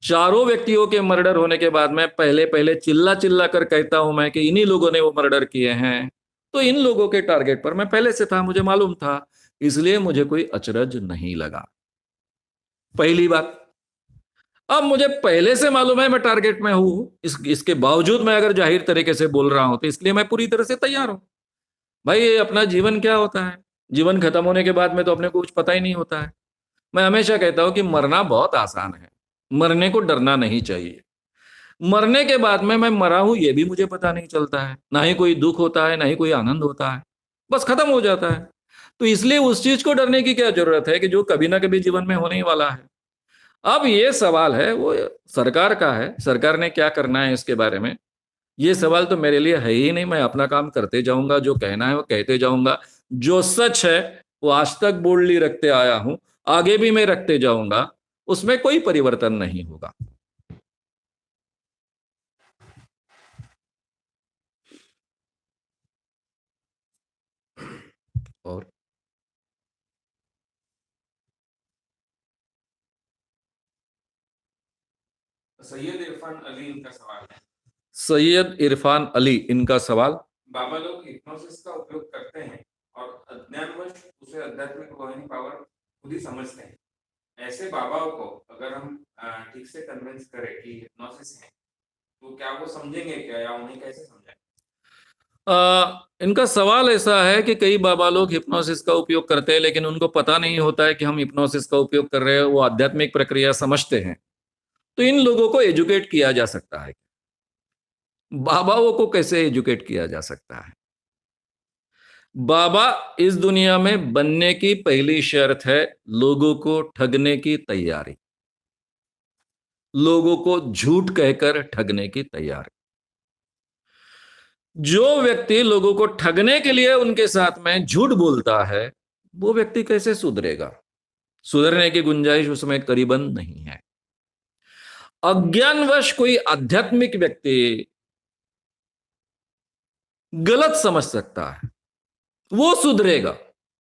चारों व्यक्तियों के मर्डर होने के बाद में पहले पहले चिल्ला चिल्ला कर कहता हूं मैं कि इन्हीं लोगों ने वो मर्डर किए हैं, तो इन लोगों के टारगेट पर मैं पहले से था, मुझे मालूम था, इसलिए मुझे कोई अचरज नहीं लगा। पहली बात। अब मुझे पहले से मालूम है मैं टारगेट में हूं, इसके बावजूद मैं अगर जाहिर तरीके से बोल रहा हूं तो इसलिए मैं पूरी तरह से तैयार हूं। भाई ये अपना जीवन क्या होता है, जीवन खत्म होने के बाद में तो अपने को कुछ पता ही नहीं होता है। मैं हमेशा कहता हूं कि मरना बहुत आसान है, मरने को डरना नहीं चाहिए। मरने के बाद में मैं मरा हूं ये भी मुझे पता नहीं चलता है, ना ही कोई दुख होता है, ना ही कोई आनंद होता है, बस खत्म हो जाता है। तो इसलिए उस चीज को डरने की क्या जरूरत है कि जो कभी ना कभी जीवन में होने ही वाला है। अब ये सवाल है वो सरकार का है, सरकार ने क्या करना है इसके बारे में, ये सवाल तो मेरे लिए है ही नहीं। मैं अपना काम करते जाऊंगा, जो कहना है वो कहते जाऊंगा। जो सच है वो आज तक बोल्डली रखते आया हूं, आगे भी मैं रखते जाऊंगा, उसमें कोई परिवर्तन नहीं होगा। और सैयद इरफान अली इनका सवाल है। सैयद इरफान अली इनका सवाल, बाबा लोग हिप्नोसिस का उपयोग करते हैं और अज्ञानवश उसे आध्यात्मिक रूहानी पावर खुद ही समझते हैं। ऐसे बाबाओं को अगर हम ठीक से कन्विंस करें कि हिप्नोसिस है, तो क्या वो समझेंगे क्या, या उन्हें कैसे समझाएं? इनका सवाल ऐसा है कि कई बाबा लोग हिप्नोसिस का उपयोग करते हैं, लेकिन उनको पता नहीं होता है कि हम हिप्नोसिस का उपयोग कर रहे हैं, वो आध्यात्मिक प्रक्रिया समझते हैं। तो इन लोगों को एजुकेट किया जा सकता है। बाबाओं को कैसे एजुकेट किया जा सकता है? बाबा इस दुनिया में बनने की पहली शर्त है लोगों को ठगने की तैयारी, लोगों को झूठ कहकर ठगने की तैयारी। जो व्यक्ति लोगों को ठगने के लिए उनके साथ में झूठ बोलता है, वो व्यक्ति कैसे सुधरेगा? सुधरने की गुंजाइश उसमें करीबन नहीं है। अज्ञानवश कोई आध्यात्मिक व्यक्ति गलत समझ सकता है, वो सुधरेगा।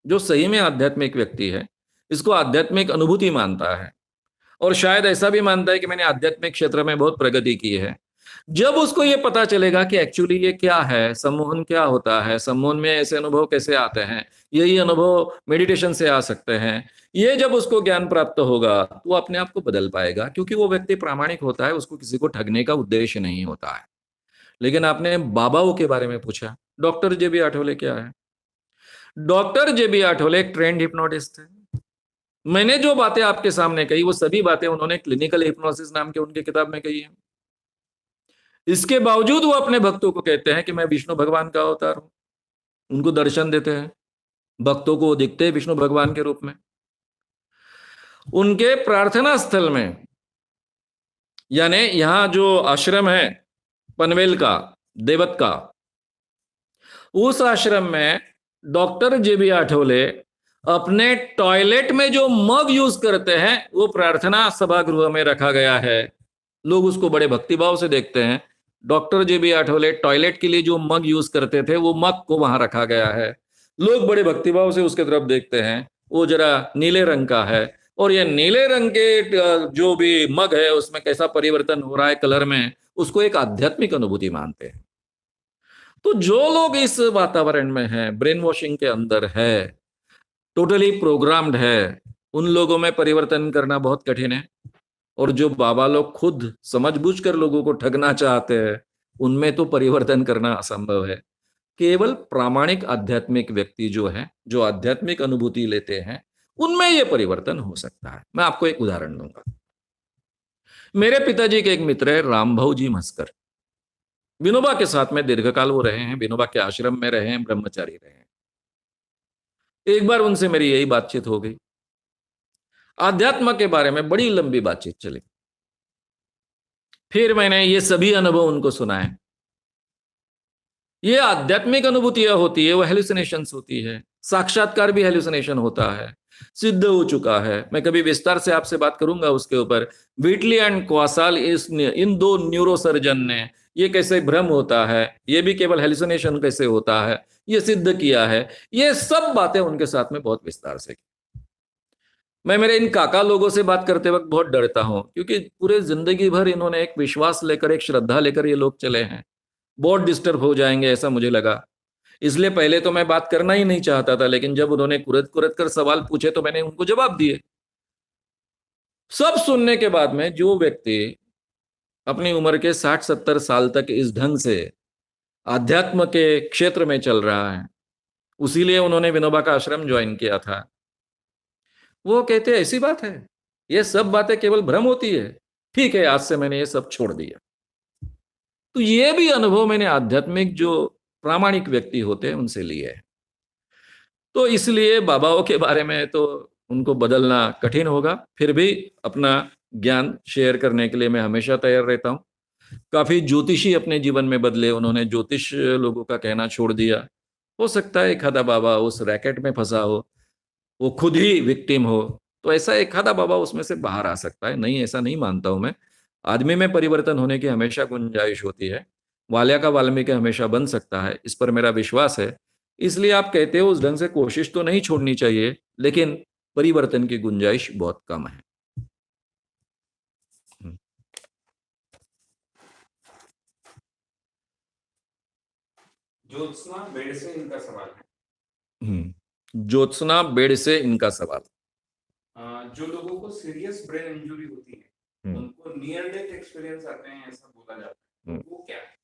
जो सही में आध्यात्मिक व्यक्ति है, इसको आध्यात्मिक अनुभूति मानता है, और शायद ऐसा भी मानता है कि मैंने आध्यात्मिक क्षेत्र में बहुत प्रगति की है। जब उसको ये पता चलेगा कि एक्चुअली ये क्या है, सम्मोहन क्या होता है, सम्मोहन में ऐसे अनुभव कैसे आते हैं, यही अनुभव मेडिटेशन से आ सकते हैं, ये जब उसको ज्ञान प्राप्त होगा तो वो अपने आप को बदल पाएगा, क्योंकि वो व्यक्ति प्रामाणिक होता है, उसको किसी को ठगने का उद्देश्य नहीं होता है। लेकिन आपने बाबाओं के बारे में पूछा, डॉक्टर जेबी आठवले क्या है? डॉक्टर जेबी आठवले एक ट्रेंड हिप्नोटिस्ट थे। मैंने जो बातें आपके सामने कही, वो सभी बातें उन्होंने क्लिनिकल हिप्नोसिस नाम के उनकी किताब में कही है। इसके बावजूद वो अपने भक्तों को कहते हैं कि मैं विष्णु भगवान का अवतार हूं, उनको दर्शन देते हैं, भक्तों को दिखते हैं विष्णु भगवान के रूप में। उनके प्रार्थना स्थल में, यानी यहां जो आश्रम है पनवेल का, देवत का, उस आश्रम में डॉक्टर जेबी आठवले अपने टॉयलेट में जो मग यूज करते हैं, वो प्रार्थना सभागृह में रखा गया है। लोग उसको बड़े भक्तिभाव से देखते हैं। डॉक्टर जेबी आठवले टॉयलेट के लिए जो मग यूज करते थे, वो मग को वहां रखा गया है। लोग बड़े भक्तिभाव से उसके तरफ देखते हैं। वो जरा नीले रंग का है, और ये नीले रंग के जो भी मग है, उसमें कैसा परिवर्तन हो रहा है कलर में, उसको एक आध्यात्मिक अनुभूति मानते हैं। तो जो लोग इस वातावरण में हैं, ब्रेन वॉशिंग के अंदर है, टोटली प्रोग्राम्ड है, उन लोगों में परिवर्तन करना बहुत कठिन है। और जो बाबा लोग खुद समझबूझकर लोगों को ठगना चाहते हैं, उनमें तो परिवर्तन करना असंभव है। केवल प्रामाणिक आध्यात्मिक व्यक्ति जो है, जो आध्यात्मिक अनुभूति लेते हैं, उनमें यह परिवर्तन हो सकता है। मैं आपको एक उदाहरण दूंगा। मेरे पिताजी के एक मित्र है रामभाऊ जी मस्कर। विनोबा के साथ में दीर्घकाल वो रहे हैं, विनोबा के आश्रम में रहे हैं, ब्रह्मचारी रहे हैं। एक बार उनसे मेरी यही बातचीत हो गई, आध्यात्म के बारे में बड़ी लंबी बातचीत चली। फिर मैंने ये सभी अनुभव उनको सुनाए। ये आध्यात्मिक अनुभूतियां होती है, वो हेलुसिनेशंस होती है, साक्षात्कार भी हेलुसिनेशन होता है, सिद्ध हो चुका है। मैं कभी विस्तार से आपसे बात करूंगा उसके ऊपर। व्हिटली एंड क्वासाल, इन दो न्यूरोसर्जन ने ये कैसे भ्रम होता है, ये भी केवल हेलुसिनेशन कैसे होता है, ये सिद्ध किया है। ये सब बातें उनके साथ में बहुत विस्तार से की। मैं मेरे इन काका लोगों से बात करते वक्त बहुत डरता हूं, क्योंकि पूरे जिंदगी भर इन्होंने एक विश्वास लेकर, एक श्रद्धा लेकर ये लोग चले हैं। बहुत डिस्टर्ब हो जाएंगे ऐसा मुझे लगा, इसलिए पहले तो मैं बात करना ही नहीं चाहता था। लेकिन जब उन्होंने कुरत कुरत कर सवाल पूछे, तो मैंने उनको जवाब दिए। सब सुनने के बाद में जो व्यक्ति अपनी उम्र के 60-70 साल तक इस ढंग से आध्यात्म के क्षेत्र में चल रहा है, उसीलिए उन्होंने विनोबा का आश्रम ज्वाइन किया था, वो कहते ऐसी बात है, ये सब बातें केवल भ्रम होती है। ठीक है, आज से मैंने ये सब छोड़ दिया। तो ये भी अनुभव मैंने आध्यात्मिक जो प्रामाणिक व्यक्ति होते हैं उनसे लिए है। तो इसलिए बाबाओं के बारे में तो उनको बदलना कठिन होगा, फिर भी अपना ज्ञान शेयर करने के लिए मैं हमेशा तैयार रहता हूँ। काफी ज्योतिषी अपने जीवन में बदले, उन्होंने ज्योतिष लोगों का कहना छोड़ दिया। हो सकता है एक आधा बाबा उस रैकेट में फंसा हो, वो खुद ही विक्टिम हो, तो ऐसा एक आधा बाबा उसमें से बाहर आ सकता है। नहीं, ऐसा नहीं मानता हूं मैं। आदमी में परिवर्तन होने की हमेशा गुंजाइश होती है। वालिया का वाल्मीकि हमेशा बन सकता है, इस पर मेरा विश्वास है। इसलिए आप कहते हो उस ढंग से कोशिश तो नहीं छोड़नी चाहिए, लेकिन परिवर्तन की गुंजाइश बहुत कम है। हम्म। ज्योत्सना बेड से इनका सवाल है। ज्योत्सना बेड से इनका सवाल। जो लोगों को सीरियस ब्रेन इंजरी होती है, हम्म, उनको नियर डेथ एक्सपीरियंस आते हैं, ऐसा बोला जाता है, हम्म। तो वो क्या है?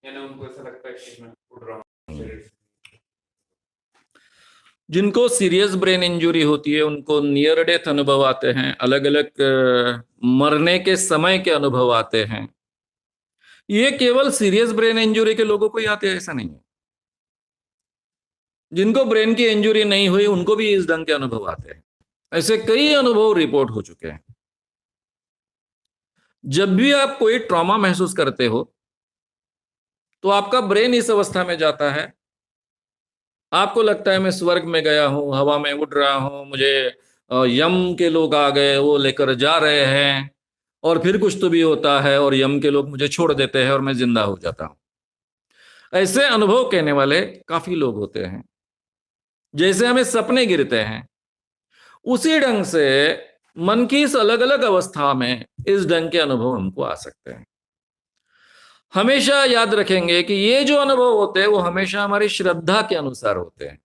यानी उनको ऐसा लगता है कि मैं उड़ रहा हूँ शरीर से। जिनको सीरियस ब्रेन इंजरी होती है उनको नियर डेथ अनुभव आते हैं, अलग अलग मरने के समय के अनुभव आते हैं। ये केवल सीरियस ब्रेन इंजरी के लोगों को ही आते हैं ऐसा नहीं है। जिनको ब्रेन की इंजरी नहीं हुई उनको भी इस ढंग के अनुभव आते हैं। ऐसे कई अनुभव रिपोर्ट हो चुके हैं। जब भी आप कोई ट्रॉमा महसूस करते हो तो आपका ब्रेन इस अवस्था में जाता है, आपको लगता है मैं स्वर्ग में गया हूं, हवा में उड़ रहा हूं, मुझे यम के लोग आ गए, वो लेकर जा रहे हैं, और फिर कुछ तो भी होता है और यम के लोग मुझे छोड़ देते हैं और मैं जिंदा हो जाता हूं। ऐसे अनुभव कहने वाले काफी लोग होते हैं। जैसे हमें सपने गिरते हैं, उसी ढंग से मन की इस अलग अलग अवस्था में इस ढंग के अनुभव हमको आ सकते हैं। हमेशा याद रखेंगे कि ये जो अनुभव होते हैं वो हमेशा हमारी श्रद्धा के अनुसार होते हैं।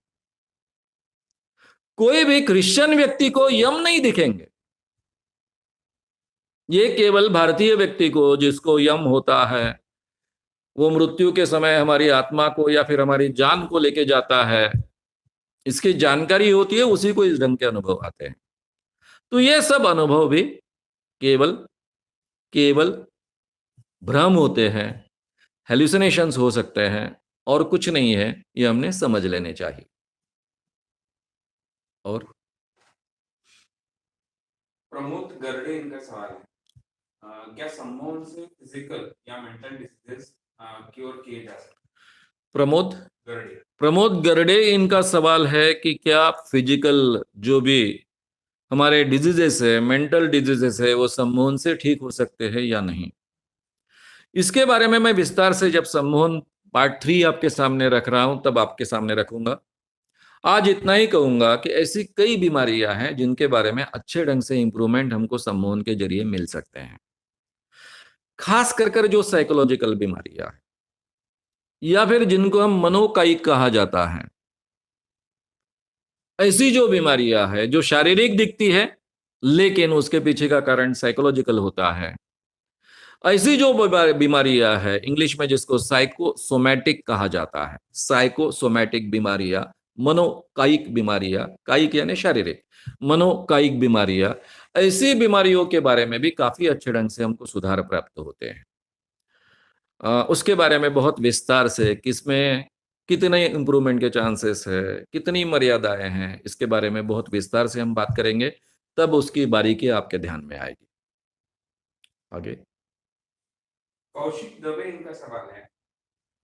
कोई भी क्रिश्चियन व्यक्ति को यम नहीं दिखेंगे। ये केवल भारतीय व्यक्ति को, जिसको यम होता है, वो मृत्यु के समय हमारी आत्मा को या फिर हमारी जान को लेके जाता है, इसकी जानकारी होती है, उसी को इस ढंग के अनुभव आते हैं। तो ये सब अनुभव भी केवल केवल भ्रम होते हैं, हेल्यूसिनेशंस हो सकते हैं, और कुछ नहीं है। ये हमने समझ लेने चाहिए। और प्रमोद गरडे इनका सवाल है। क्या सम्मोहन से फिजिकल या मेंटल डिसीजेस क्योर किए जा सकते प्रमोद हैं? गरडे। प्रमोद गरडे इनका सवाल है कि क्या फिजिकल जो भी हमारे डिजीजेस है, मेंटल डिजीजेस है, वो सम्मोहन से ठीक हो सकते हैं या नहीं। इसके बारे में मैं विस्तार से जब सम्मोहन पार्ट 3 आपके सामने रख रहा हूं तब आपके सामने रखूंगा। आज इतना ही कहूंगा कि ऐसी कई बीमारियां हैं जिनके बारे में अच्छे ढंग से इंप्रूवमेंट हमको सम्मोहन के जरिए मिल सकते हैं। खास कर जो साइकोलॉजिकल बीमारियां हैं, या फिर जिनको हम मनोकायिक कहा जाता है, ऐसी जो बीमारियां हैं जो शारीरिक दिखती है लेकिन उसके पीछे का कारण साइकोलॉजिकल होता है, ऐसी जो बीमारियां है, इंग्लिश में जिसको साइकोसोमैटिक कहा जाता है, साइकोसोमैटिक बीमारियां, मनोकायिक बीमारियां, कायिक यानी शारीरिक, मनोकायिक बीमारियां, ऐसी बीमारियों के बारे में भी काफी अच्छे ढंग से हमको सुधार प्राप्त होते हैं। उसके बारे में बहुत विस्तार से, किसमें कितने इम्प्रूवमेंट के चांसेस है, कितनी मर्यादाएं हैं, इसके बारे में बहुत विस्तार से हम बात करेंगे। तब उसकी बारीकी आपके ध्यान में आएगी। आगे कौशिक दवे इनका सवाल है।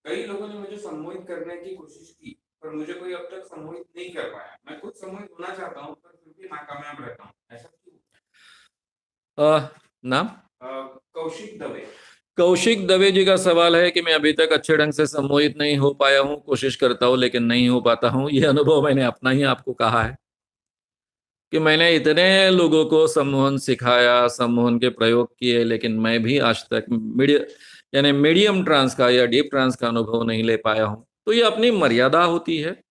कई लोगों ने मुझे सम्मोहित करने की कोशिश की, पर मुझे कोई अब तक सम्मोहित नहीं कर पाया। मैं खुद सम्मोहित होना चाहता हूँ, पर फिर भी नाकामयाब रहता हूँ। ऐसा क्यों? नाम कौशिक दवे। कौशिक दवे जी का सवाल है कि मैं अभी तक अच्छे ढंग से सम्मोहित नहीं हो पाया हूं, कोशिश करता हूं लेकिन नहीं हो पाता हूं। यह अनुभव मैंने अपना ही आपको कहा है कि मैंने इतने लोगों को सम्मोहन सिखाया, सम्मोहन के प्रयोग किए, लेकिन मैं भी आज तक मीडियम ट्रांस का या डीप ट्रांस का अनुभव नहीं ले पाया हूं। तो ये अपनी मर्यादा होती है,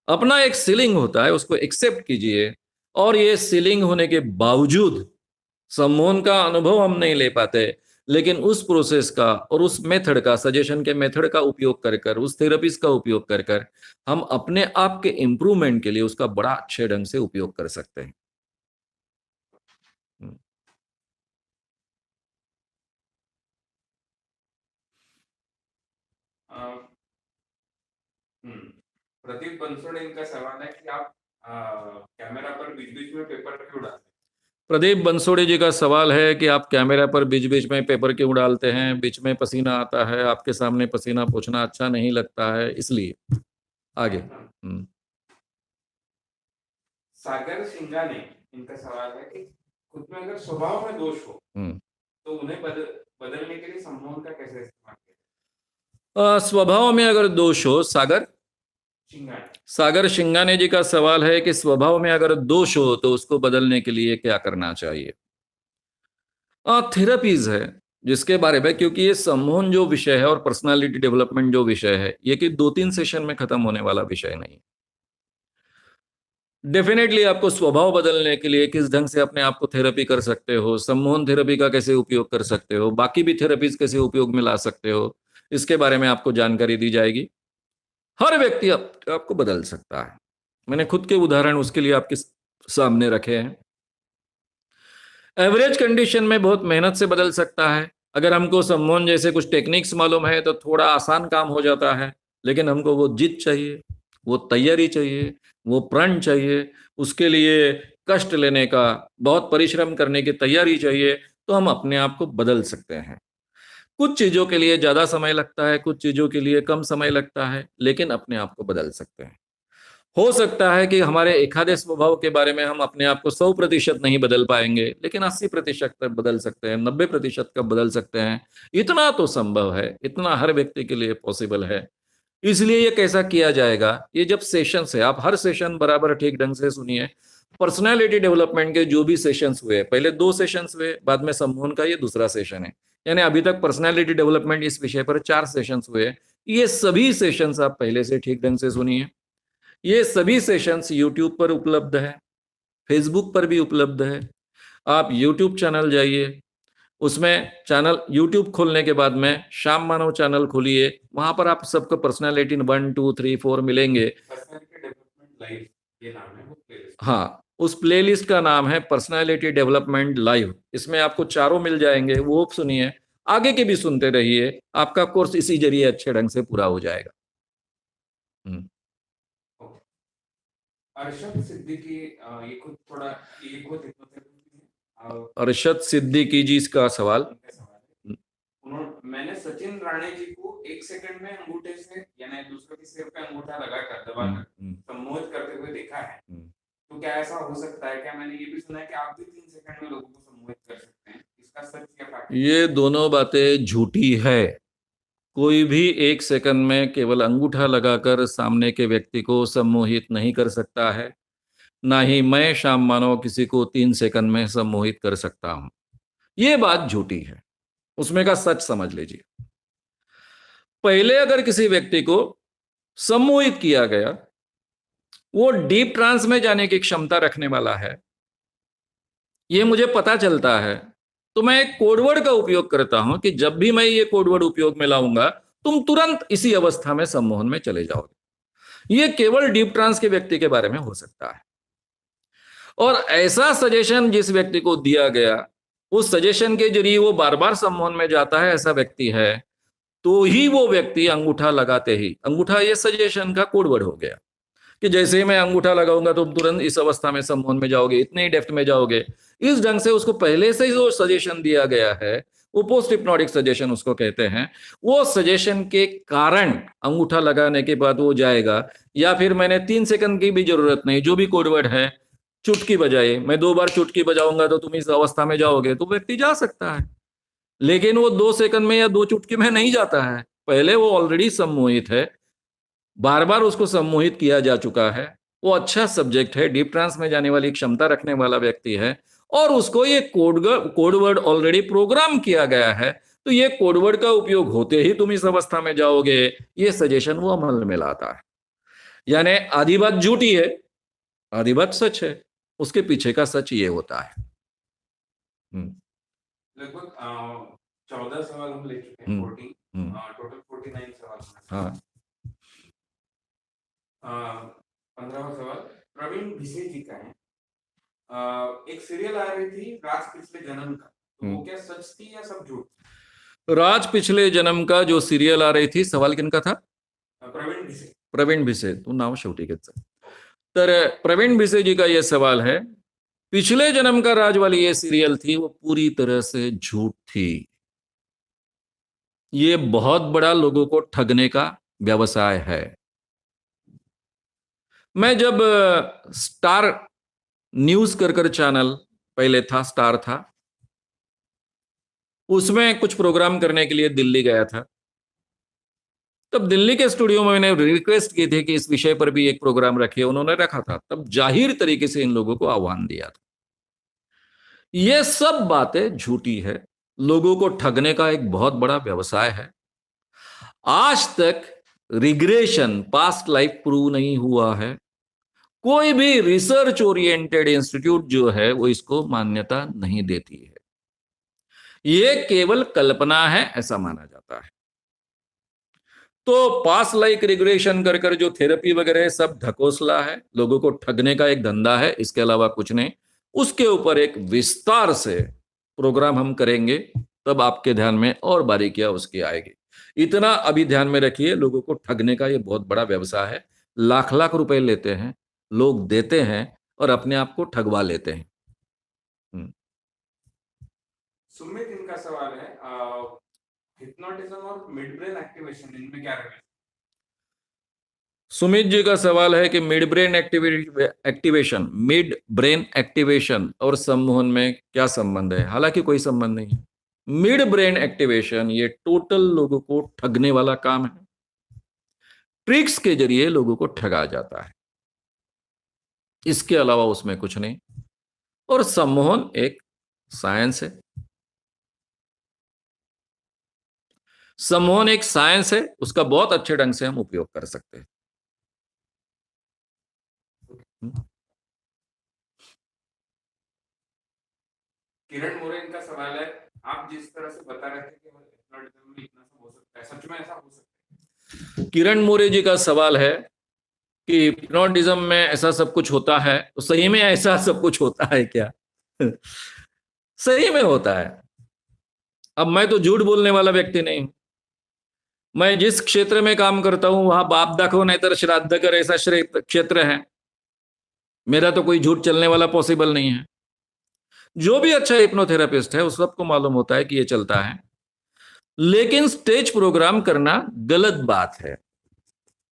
अपना एक सीलिंग होता है, उसको एक्सेप्ट कीजिए। और ये सीलिंग होने के बावजूद सम्मोहन का अनुभव हम नहीं ले पाते, लेकिन उस प्रोसेस का और उस मेथड का, सजेशन के मेथड का उपयोग कर कर, उस थेरेपीज का उपयोग कर कर हम अपने आप के इम्प्रूवमेंट के लिए उसका बड़ा अच्छे ढंग से उपयोग कर सकते हैं। हम्म। प्रदीप बंसोड़े इनका सवाल है कि आप कैमरा पर बीच बीच में पेपर क्यों डालते हैं? प्रदीप बंसोड़े जी का सवाल है कि आप कैमरा पर बीच बीच में पेपर क्यों डालते हैं, बीच में पसीना आता है, आपके सामने पसीना पोंछना अच्छा नहीं लगता है, इसलिए। आगे। सागर सिंगाने, इनका सवाल है कि खुद में अगर स्वभाव में दोष हो तो उन्हें बदलने के लिए सम्मोहन का कैसे इस्तेमाल किया? स्वभाव में अगर दोष हो, सागर शिंगाने जी का सवाल है कि स्वभाव में अगर दोष हो तो उसको बदलने के लिए क्या करना चाहिए। थेरेपीज है जिसके बारे में, क्योंकि ये सम्मोहन जो विषय है और पर्सनालिटी डेवलपमेंट जो विषय है, ये कि 2-3 सेशन में खत्म होने वाला विषय नहीं। डेफिनेटली आपको स्वभाव बदलने के लिए किस ढंग से अपने आप को थेरेपी कर सकते हो, सम्मोहन थेरेपी का कैसे उपयोग कर सकते हो, बाकी भी थेरेपीज कैसे उपयोग में ला सकते हो, इसके बारे में आपको जानकारी दी जाएगी। हर व्यक्ति आपको बदल सकता है। मैंने खुद के उदाहरण उसके लिए आपके सामने रखे हैं। एवरेज कंडीशन में बहुत मेहनत से बदल सकता है। अगर हमको सम्मोहन जैसे कुछ टेक्निक्स मालूम है तो थोड़ा आसान काम हो जाता है, लेकिन हमको वो जिद चाहिए, वो तैयारी चाहिए, वो प्रण चाहिए, उसके लिए कष्ट लेने का, बहुत परिश्रम करने की तैयारी चाहिए, तो हम अपने आप को बदल सकते हैं। कुछ चीजों के लिए ज्यादा समय लगता है, कुछ चीजों के लिए कम समय लगता है, लेकिन अपने आप को बदल सकते हैं। हो सकता है कि हमारे एखादे स्वभाव के बारे में हम अपने आप को 100% नहीं बदल पाएंगे, लेकिन 80% तक बदल सकते हैं, 90% का बदल सकते हैं। इतना तो संभव है, इतना हर व्यक्ति के लिए पॉसिबल है। इसलिए ये कैसा किया जाएगा, ये जब सेशन है, आप हर सेशन बराबर ठीक ढंग से सुनिए। पर्सनैलिटी डेवलपमेंट के जो भी सेशंस हुए, पहले 2 सेशंस हुए, बाद में सम्मोहन का ये दूसरा सेशन है, यानी अभी तक पर्सनैलिटी डेवलपमेंट इस विषय पर 4 सेशंस हुए। ये सभी सेशंस आप पहले से ठीक ढंग से सुनिए। ये सभी सेशंस यूट्यूब पर उपलब्ध है, फेसबुक पर भी उपलब्ध है। आप यूट्यूब चैनल जाइए, उसमें चैनल यूट्यूब खोलने के बाद में श्याम मानव चैनल खोलिए, वहां पर आप सबको पर्सनैलिटी 1, 2, 3, 4 मिलेंगे। पर्सनैलिटी डेवलपमेंट लाइव ये नाम है वो प्लेलिस्ट। हाँ, उस प्लेलिस्ट का नाम है पर्सनैलिटी डेवलपमेंट लाइव। इसमें आपको चारों मिल जाएंगे, वो सुनिए, आगे के भी सुनते रहिए, आपका कोर्स इसी जरिए अच्छे ढंग से पूरा हो जाएगा। अरशद सिद्दीकी, ये खुद थोड़ा ये बहुत अरशद सिद्दीकी जी का सवाल, मैंने सचिन राणे जी को 1 सेकंड में अंगूठे से यानी दूसरे के सिर पे अंगूठा लगाकर दबाकर सम्मोहित करते हुए देखा है, तो क्या ऐसा हो सकता है? क्या मैंने ये भी सुना है कि आप भी 3 सेकंड में लोगों को सम्मोहित कर सकते हैं, इसका सच या फैक्ट? ये दोनों बातें झूठी है। कोई भी 1 सेकंड में केवल अंगूठा लगाकर सामने के व्यक्ति को सम्मोहित नहीं कर सकता है, ना ही मैं श्याम मानव किसी को 3 सेकंड में सम्मोहित कर सकता हूं। ये बात झूठी है, उसमें का सच समझ लीजिए। पहले अगर किसी व्यक्ति को सम्मोहित किया गया, वो डीप ट्रांस में जाने की क्षमता रखने वाला है, ये मुझे पता चलता है, तो मैं एक कोडवर्ड का उपयोग करता हूं कि जब भी मैं ये कोडवर्ड उपयोग में लाऊंगा, तुम तुरंत इसी अवस्था में सम्मोहन में चले जाओगे। ये केवल डीप ट्रांस के व्यक्ति के बारे में हो सकता है। और ऐसा सजेशन जिस व्यक्ति को दिया गया, उस सजेशन के जरिए वो बार बार सम्मोहन में जाता है, ऐसा व्यक्ति है, तो ही वो व्यक्ति अंगूठा लगाते ही, अंगूठा ये सजेशन का कोडवर्ड हो गया कि जैसे ही मैं अंगूठा लगाऊंगा तो तुरंत इस अवस्था में सम्मोहन में जाओगे, इतने ही डेप्थ में जाओगे। इस ढंग से उसको पहले से ही जो सजेशन दिया गया है, वो पोस्ट हिप्नोटिक सजेशन उसको कहते हैं, वो सजेशन के कारण अंगूठा लगाने के बाद वो जाएगा। या फिर मैंने 3 सेकंड की भी जरूरत नहीं, जो भी कोडवर्ड है, चुटकी बजाए, मैं 2 बार चुटकी बजाऊंगा तो तुम इस अवस्था में जाओगे, तो व्यक्ति जा सकता है। लेकिन वो 2 सेकंड में या 2 चुटकी में नहीं जाता है, पहले वो ऑलरेडी सम्मोहित है, बार बार उसको सम्मोहित किया जा चुका है, वो अच्छा सब्जेक्ट है, डीप ट्रांस में जाने वाली क्षमता रखने वाला व्यक्ति है, और उसको ये कोडवर्ड ऑलरेडी प्रोग्राम किया गया है, तो ये कोडवर्ड का उपयोग होते ही तुम इस अवस्था में जाओगे, ये सजेशन वो अमल में लाता है। यानी आधी बात झूठी है, आधी बात सच है, उसके पीछे का सच ये होता है। लगभग 14 सवाल हम ले चुके हैं, 14 टोटल 49 सवाल। हाँ, 15वां सवाल प्रवीण भिसे जी का है। एक सीरियल आ रही थी राज पिछले जन्म का, तो वो क्या सच थी या सब झूठ? राज पिछले जन्म का जो सीरियल आ रही थी, सवाल किनका था? प्रवीण भिसे। प्रवीण भिसे, तू नाव शेवटी घेत जा. प्रवीण भिसे जी का यह सवाल है, पिछले जन्म का राज वाली ये सीरियल थी, वो पूरी तरह से झूठ थी। ये बहुत बड़ा लोगों को ठगने का व्यवसाय है। मैं जब स्टार न्यूज कर चैनल पहले था, स्टार था, उसमें कुछ प्रोग्राम करने के लिए दिल्ली गया था। तब दिल्ली के स्टूडियो में मैंने रिक्वेस्ट की थी कि इस विषय पर भी एक प्रोग्राम रखिए, उन्होंने रखा था। तब जाहिर तरीके से इन लोगों को आह्वान दिया था। ये सब बातें झूठी है, लोगों को ठगने का एक बहुत बड़ा व्यवसाय है। आज तक रिग्रेशन, पास्ट लाइफ प्रूव नहीं हुआ है। कोई भी रिसर्च ओरिएंटेड इंस्टीट्यूट जो है वो इसको मान्यता नहीं देती है। ये केवल कल्पना है, ऐसा माना जाता है। तो पास्ट लाइफ रिग्रेशन कर कर जो थेरेपी वगैरह है, सब ढकोसला है, लोगों को ठगने का एक धंधा है, इसके अलावा कुछ नहीं। उसके ऊपर एक विस्तार से प्रोग्राम हम करेंगे, तब आपके ध्यान में और बारीकियां उसकी आएगी। इतना अभी ध्यान में रखिए, लोगों को ठगने का ये बहुत बड़ा व्यवसाय है। लाख लाख रुपए लेते हैं लोग, देते हैं और अपने आप को ठगवा लेते हैं। सुमित, इनका सवाल है, हिप्नोटिज्म और मिड ब्रेन एक्टिवेशन, इनमें क्या रिलेशन? सुमित जी का सवाल है कि मिड ब्रेन एक्टिवेशन और सम्मोहन में क्या संबंध है। हालांकि कोई संबंध नहीं है। मिड ब्रेन एक्टिवेशन ये टोटल लोगों को ठगने वाला काम है। ट्रिक्स के जरिए लोगों को ठगा जाता है, इसके अलावा उसमें कुछ नहीं। और सम्मोहन एक साइंस है। सम्मोहन एक साइंस है, उसका बहुत अच्छे ढंग से हम उपयोग कर सकते हैं। किरण मोरे, इनका सवाल है, आप जिस तरह से बता रहे थे कि हिप्नोटिज्म में इतना सब हो सकता है, सच में ऐसा हो सकता है? किरण मोरे जी का सवाल है कि हिप्नोटिज्म में ऐसा सब कुछ होता है, तो सही में ऐसा सब कुछ होता है क्या? सही में होता है। अब मैं तो झूठ बोलने वाला व्यक्ति नहीं हूं। मैं जिस क्षेत्र में काम करता हूं वहां बाप दाखो नहीं तर श्राद्ध कर, ऐसा क्षेत्र है। मेरा तो कोई झूठ चलने वाला पॉसिबल नहीं है। जो भी अच्छा हिप्नोथेरेपिस्ट है उस सबको मालूम होता है कि ये चलता है। लेकिन स्टेज प्रोग्राम करना गलत बात है,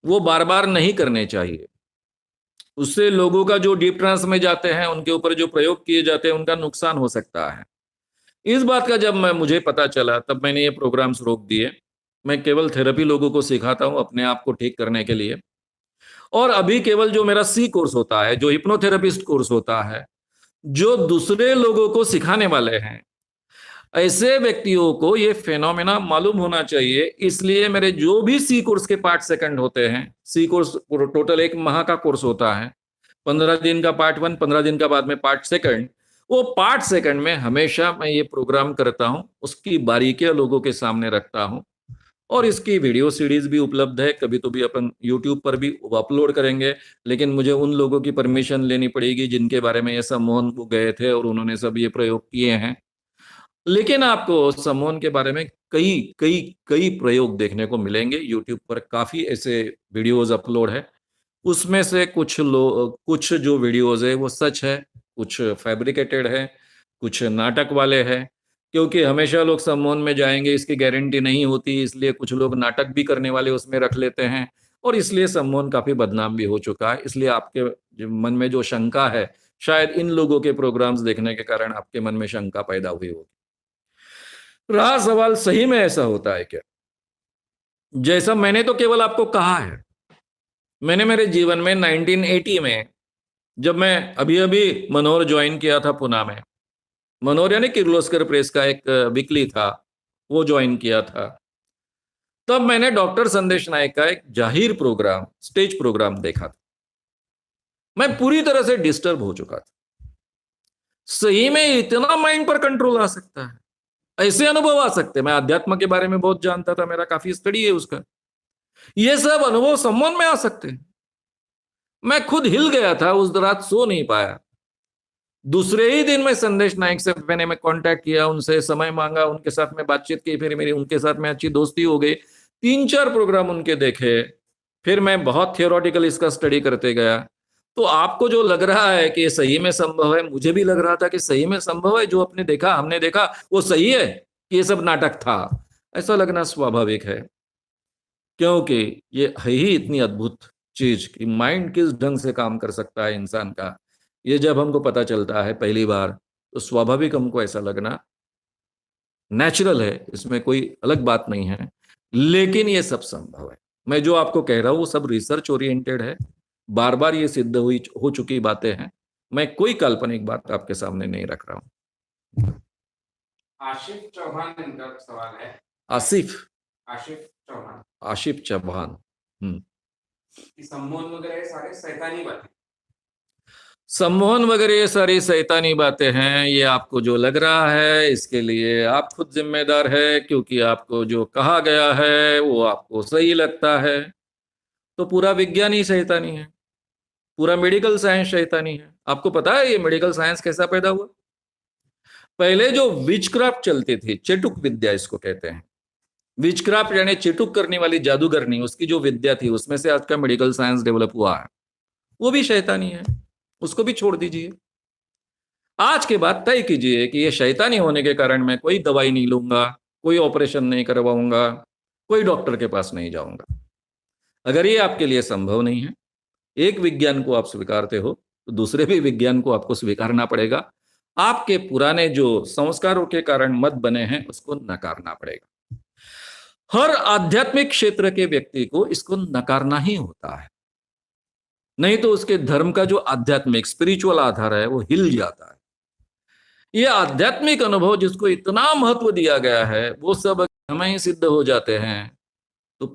वो बार बार नहीं करने चाहिए। उससे लोगों का जो डीप ट्रांस में जाते हैं, उनके ऊपर जो प्रयोग किए जाते हैं, उनका नुकसान हो सकता है। इस बात का जब मुझे पता चला, तब मैंने ये प्रोग्राम्स रोक दिए। मैं केवल थेरेपी लोगों को सिखाता हूं अपने आप को ठीक करने के लिए। और अभी केवल जो मेरा सी कोर्स होता है, जो हिप्नोथेरेपिस्ट कोर्स होता है, जो दूसरे लोगों को सिखाने वाले हैं, ऐसे व्यक्तियों को ये फेनोमेना मालूम होना चाहिए। इसलिए मेरे जो भी सी कोर्स के पार्ट सेकंड होते हैं, सी कोर्स टोटल 1 माह का कोर्स होता है, 15 दिन का पार्ट 1, 15 दिन का बाद में पार्ट सेकंड। वो पार्ट सेकंड में हमेशा मैं ये प्रोग्राम करता हूं, उसकी बारीकियां लोगों के सामने रखता हूं। और इसकी वीडियो सीरीज भी उपलब्ध है। कभी तो भी अपन यूट्यूब पर भी अपलोड करेंगे, लेकिन मुझे उन लोगों की परमिशन लेनी पड़ेगी जिनके बारे में ये सम्मोहन को गए थे और उन्होंने सब ये प्रयोग किए हैं। लेकिन आपको सम्मोहन के बारे में कई कई कई प्रयोग देखने को मिलेंगे। यूट्यूब पर काफी ऐसे वीडियोस अपलोड है। उसमें से कुछ जो वीडियोस है वो सच है, कुछ फैब्रिकेटेड है, कुछ नाटक वाले हैं। क्योंकि हमेशा लोग सम्मोहन में जाएंगे इसकी गारंटी नहीं होती, इसलिए कुछ लोग नाटक भी करने वाले उसमें रख लेते हैं। और इसलिए सम्मोहन काफी बदनाम भी हो चुका है। इसलिए आपके मन में जो शंका है, शायद इन लोगों के प्रोग्राम्स देखने के कारण आपके मन में शंका पैदा हुई होगी। रहा सवाल, सही में ऐसा होता है क्या? जैसा मैंने तो केवल आपको कहा है। मैंने मेरे जीवन में 1980 में, जब मैं अभी अभी मनोर ज्वाइन किया था पुणे में, मनोर यानी किर्लोस्कर प्रेस का एक वीकली था, वो ज्वाइन किया था। तब मैंने डॉक्टर संदेश नायक का एक जाहिर प्रोग्राम, स्टेज प्रोग्राम देखा था। मैं पूरी तरह से डिस्टर्ब हो चुका था। सही में इतना माइंड पर कंट्रोल आ सकता है, ऐसे अनुभव आ सकते हैं। मैं अध्यात्म के बारे में बहुत जानता था, मेरा काफी स्टडी है उसका। ये सब अनुभव सम्मोहन में आ सकते हैं। मैं खुद हिल गया था, उस रात सो नहीं पाया। दूसरे ही दिन में संदेश नायक से मैंने कांटेक्ट किया, उनसे समय मांगा, उनके साथ में बातचीत की, फिर मेरी उनके साथ में अच्छी दोस्ती हो गई। 3-4 प्रोग्राम उनके देखे। फिर मैं बहुत थियोरेटिकल इसका स्टडी करते गया तो आपको जो लग रहा है कि ये सही में संभव है, मुझे भी लग रहा था कि सही में संभव है, जो हमने देखा वो सही है कि ये सब नाटक था, ऐसा लगना स्वाभाविक है। क्योंकि ये है ही इतनी अद्भुत चीज कि माइंड किस ढंग से काम कर सकता है इंसान का, ये जब हमको पता चलता है पहली बार, तो स्वाभाविक हमको ऐसा लगना नेचुरल है, इसमें कोई अलग बात नहीं है। लेकिन ये सब संभव है। मैं जो आपको कह रहा हूं वो सब रिसर्च ओरिएंटेड है, बार बार ये सिद्ध हो चुकी बातें हैं। मैं कोई काल्पनिक बात आपके सामने नहीं रख रहा हूं। आशिफ चौहान इनका सवाल है। आसिफ आशिफ चौहान। आशिफ चौहान। कि सम्मोहन वगैरह ये सारे शैतानी बातें। सम्मोहन वगैरह ये सारी शैतानी बातें हैं, ये आपको जो लग रहा है इसके लिए आप खुद जिम्मेदार है, क्योंकि आपको जो कहा गया है वो आपको सही लगता है। तो पूरा विज्ञान ही शैतानी है, पूरा मेडिकल साइंस शैतानी है। आपको पता है ये मेडिकल साइंस कैसा पैदा हुआ? पहले जो विचक्राफ्ट चलती थी, चेटुक विद्या इसको कहते हैं, विचक्राफ्ट यानी चेटुक करने वाली जादूगरनी, उसकी जो विद्या थी उसमें से आज का मेडिकल साइंस डेवलप हुआ है, वो भी शैतानी है। उसको भी छोड़ दीजिए। आज के बाद तय कीजिए कि ये शैतानी होने के कारण मैं कोई दवाई नहीं लूंगा, कोई ऑपरेशन नहीं करवाऊंगा, कोई डॉक्टर के पास नहीं जाऊंगा। अगर ये आपके लिए संभव नहीं है, एक विज्ञान को आप स्वीकारते हो तो दूसरे भी विज्ञान को आपको स्वीकारना पड़ेगा। आपके पुराने जो संस्कारों के कारण मत बने हैं उसको नकारना पड़ेगा। हर आध्यात्मिक क्षेत्र के व्यक्ति को इसको नकारना ही होता है, नहीं तो उसके धर्म का जो आध्यात्मिक स्पिरिचुअल आधार है वो हिल जाता है। ये आध्यात्मिक अनुभव जिसको इतना महत्व दिया गया है वो सब हमें ही सिद्ध हो जाते हैं तो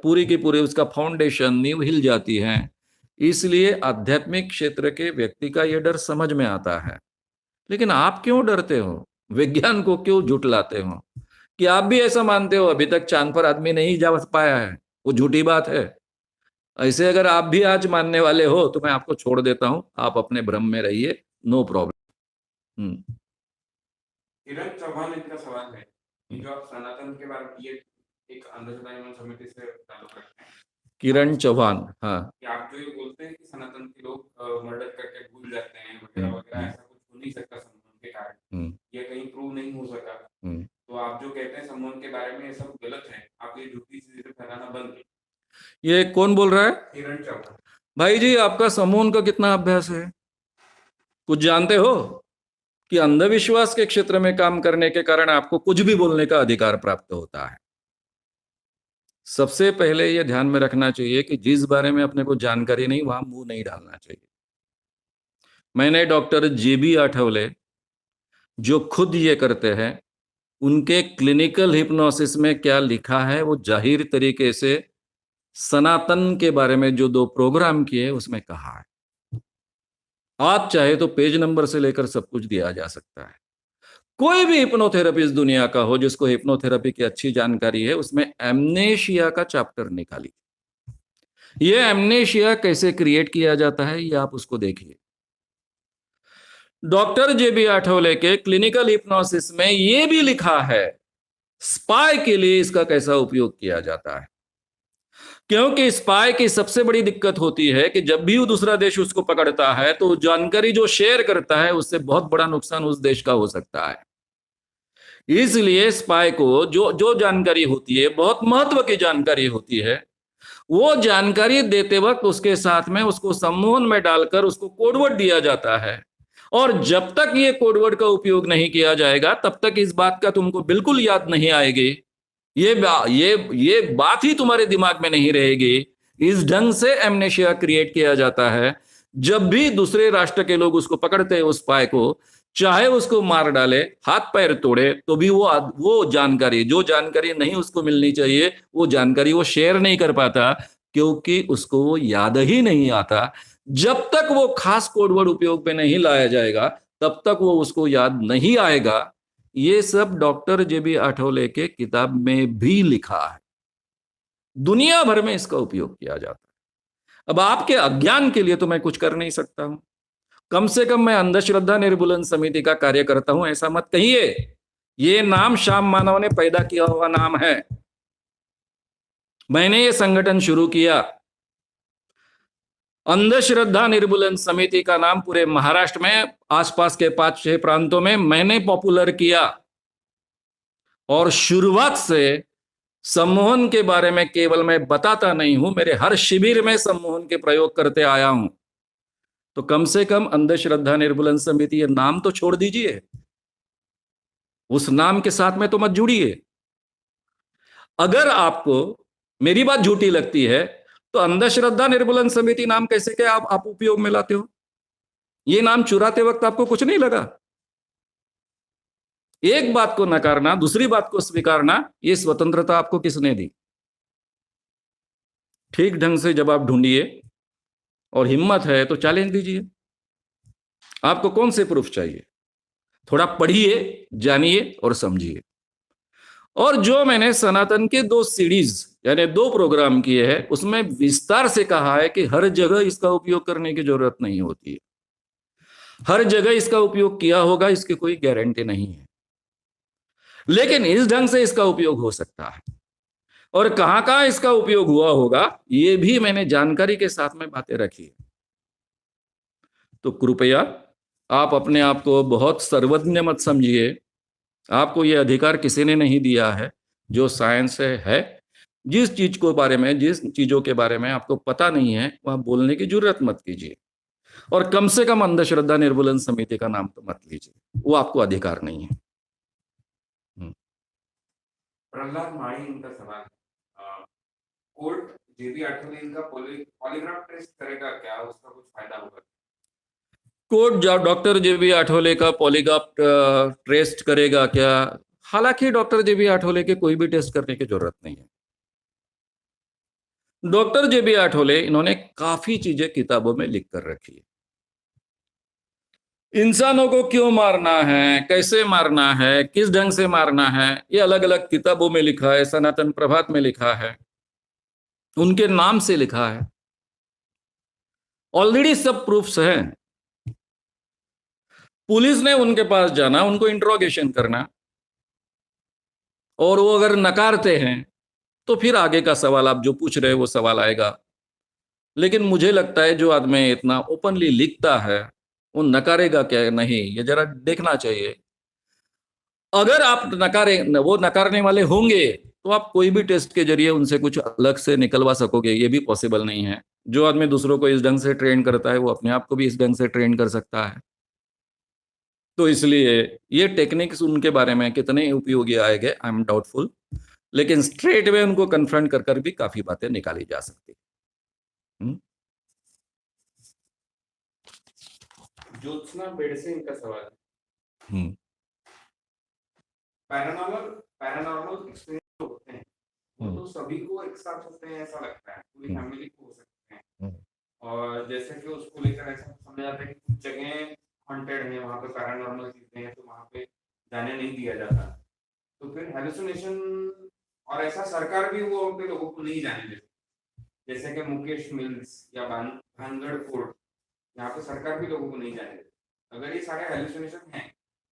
पूरी की पूरी उसका फाउंडेशन नींव हिल जाती है। इसलिए आध्यात्मिक क्षेत्र के व्यक्ति का ये डर समझ में आता है। लेकिन आप क्यों डरते हो? विज्ञान को क्यों झुटलाते हो? कि आप भी ऐसा मानते हो अभी तक चांद पर आदमी नहीं जा पाया है, वो झूठी बात है। ऐसे अगर आप भी आज मानने वाले हो तो मैं आपको छोड़ देता हूं, आप अपने भ्रम में रहिए, नो प्रॉब्लम। किरण चौहान इनका सवाल है कि जो आप सनातन के बारे में ये एक अंधश्रद्धा निवारण समिति से ताल्लुक रखते हैं, किरण चौहान, हाँ, कि आप जो ये बोलते हैं कि सनातन के लोग मर्डर करके भूल जाते हैं वगैरह वगैरह, ऐसा कुछ हो नहीं सकता सम्मोहन के कारण, ये कहीं प्रूव नहीं हो सका। तो आप जो कहते हैं सम्मोहन के बारे में ये सब गलत है, आप ये झूठी चीजें फैलाना बंद कीजिए। ये कौन बोल रहा है? किरण चौहान। भाई जी, आपका सम्मोहन का कितना अभ्यास है? कुछ जानते हो कि अंधविश्वास के क्षेत्र में काम करने के कारण आपको कुछ भी बोलने का अधिकार प्राप्त होता है। सबसे पहले यह ध्यान में रखना चाहिए कि जिस बारे में अपने को जानकारी नहीं वहां मुंह नहीं डालना चाहिए। मैंने डॉक्टर जेबी आठवले जो खुद ये करते हैं, उनके क्लिनिकल हिप्नोसिस में क्या लिखा है वो जाहिर तरीके से सनातन के बारे में जो 2 प्रोग्राम किए उसमें कहा है। आप चाहे तो पेज नंबर से लेकर सब कुछ दिया जा सकता है। कोई भी हिप्नोथेरेपिस्ट दुनिया का हो जिसको हिप्नोथेरेपी की अच्छी जानकारी है, उसमें एमनेशिया का चैप्टर निकालिए। ये एमनेशिया कैसे क्रिएट किया जाता है ये आप उसको देखिए। डॉक्टर जेबी आठवले के क्लिनिकल हिप्नोसिस में ये भी लिखा है स्पाई के लिए इसका कैसा उपयोग किया जाता है। क्योंकि स्पाई की सबसे बड़ी दिक्कत होती है कि जब भी वो दूसरा देश उसको पकड़ता है तो जानकारी जो शेयर करता है उससे बहुत बड़ा नुकसान उस देश का हो सकता है। इसलिए स्पाई को जो जो जानकारी होती है, बहुत महत्व की जानकारी होती है, वो जानकारी देते वक्त उसके साथ में उसको सम्मोहन में डालकर उसको कोडवर्ड दिया जाता है। और जब तक ये कोडवर्ड का उपयोग नहीं किया जाएगा तब तक इस बात का तुमको बिल्कुल याद नहीं आएगी, ये बात ही तुम्हारे दिमाग में नहीं रहेगी। इस ढंग से एमनेशिया क्रिएट किया जाता है। जब भी दूसरे राष्ट्र के लोग उसको पकड़ते हैं उस स्पाई को, चाहे उसको मार डाले, हाथ पैर तोड़े, तो भी वो जानकारी, जो जानकारी नहीं उसको मिलनी चाहिए, वो जानकारी वो शेयर नहीं कर पाता, क्योंकि उसको वो याद ही नहीं आता। जब तक वो खास कोडवर्ड उपयोग में नहीं लाया जाएगा तब तक वो उसको याद नहीं आएगा। ये सब डॉक्टर जेबी आठवले के किताब में भी लिखा है। दुनिया भर में इसका उपयोग किया जाता है। अब आपके अज्ञान के लिए तो मैं कुछ कर नहीं सकता हूं। कम से कम मैं अंधश्रद्धा निर्मूलन समिति का कार्य करता हूं ऐसा मत कहिए। ये नाम श्याम मानव ने पैदा किया हुआ नाम है। मैंने ये संगठन शुरू किया अंधश्रद्धा निर्मूलन समिति का नाम पूरे महाराष्ट्र में आसपास के 5-6 प्रांतों में मैंने पॉपुलर किया, और शुरुआत से सम्मोहन के बारे में केवल मैं बताता नहीं हूं, मेरे हर शिविर में सम्मोहन के प्रयोग करते आया हूं। तो कम से कम अंधश्रद्धा निर्मूलन समिति, ये नाम तो छोड़ दीजिए, उस नाम के साथ में तो मत जुड़िए। अगर आपको मेरी बात झूठी लगती है तो अंधश्रद्धा निर्मूलन समिति नाम कैसे क्या आप उपयोग में लाते हो? ये नाम चुराते वक्त आपको कुछ नहीं लगा? एक बात को नकारना, दूसरी बात को स्वीकारना, ये स्वतंत्रता आपको किसने दी? ठीक ढंग से जब आप ढूंढिए और हिम्मत है तो चैलेंज दीजिए। आपको कौन से प्रूफ चाहिए? थोड़ा पढ़िए, जानिए और समझिए। और जो मैंने सनातन के 2 सीरीज यानी 2 प्रोग्राम किए हैं, उसमें विस्तार से कहा है कि हर जगह इसका उपयोग करने की जरूरत नहीं होती है। हर जगह इसका उपयोग किया होगा इसकी कोई गारंटी नहीं है, लेकिन इस ढंग से इसका उपयोग हो सकता है। और कहां कहां इसका उपयोग हुआ होगा ये भी मैंने जानकारी के साथ में बातें रखी है। तो कृपया आप अपने आप को बहुत सर्वज्ञ मत समझिए। आपको यह अधिकार किसी ने नहीं दिया है। जो साइंस है, जिस चीज को बारे में, जिस चीजों के बारे में आपको पता नहीं है वहां बोलने की जरूरत मत कीजिए, और कम से कम अंधश्रद्धा निर्मूलन समिति का नाम तो मत लीजिए, वो आपको अधिकार नहीं है। प्रहलाद माड़ी इनका सवाल है, कोर्ट जेबी आठवले इनका पॉलीग्राफ टेस्ट करेगा क्या? उसका कुछ फायदा होगा? कोर्ट डॉक्टर जेबी आठवले का पॉलीग्राफ टेस्ट करेगा क्या? हालांकि डॉक्टर जेबी आठवले के कोई भी टेस्ट करने की जरूरत नहीं है। डॉक्टर जेबी आठवले इन्होंने काफी चीजें किताबों में लिख कर रखी है। इंसानों को क्यों मारना है, कैसे मारना है, किस ढंग से मारना है, ये अलग अलग किताबों में लिखा है। सनातन प्रभात में लिखा है, उनके नाम से लिखा है। ऑलरेडी सब प्रूफ्स हैं। पुलिस ने उनके पास जाना, उनको इंट्रोगेशन करना, और वो अगर नकारते हैं तो फिर आगे का सवाल आप जो पूछ रहे हैं वो सवाल आएगा। लेकिन मुझे लगता है जो आदमी इतना ओपनली लिखता है वो नकारेगा क्या नहीं, ये जरा देखना चाहिए। अगर आप वो नकारने वाले होंगे तो आप कोई भी टेस्ट के जरिए उनसे कुछ अलग से निकलवा सकोगे, ये भी पॉसिबल नहीं है। जो आदमी दूसरों को इस ढंग से ट्रेन करता है वो अपने आप को भी इस ढंग से ट्रेन कर सकता है। तो इसलिए ये टेक्निक्स उनके बारे में कितने उपयोगी आएंगे आई एम डाउटफुल, लेकिन स्ट्रेट वे उनको कन्फ्रंट कर भी काफी बातें निकाली जा सकती। ज्योत्सना बेड़से इनका सवाल है, पैरानॉर्मल एक्सपीरियंस होते हैं वो तो सभी को एक साथ होते हैं ऐसा लगता है, पूरी फैमिली को हो सकते हैं। और जैसे कि उसको लेकर ऐसा समझ आता है कि कुछ जगह हॉन्टेड है, वहां पे पैरानॉर्मल चीजें हैं तो वहां पे जाने नहीं दिया जाता। तो फिर हेलुसिनेशन, और ऐसा सरकार भी वो पे लोगों को नहीं जाने देती, जैसे कि मुकेश मिल्स या भानगढ़ फोर्ट, यहाँ पे सरकार भी लोगों को नहीं जाने देती। अगर ये सारे हेलुसिनेशन हैं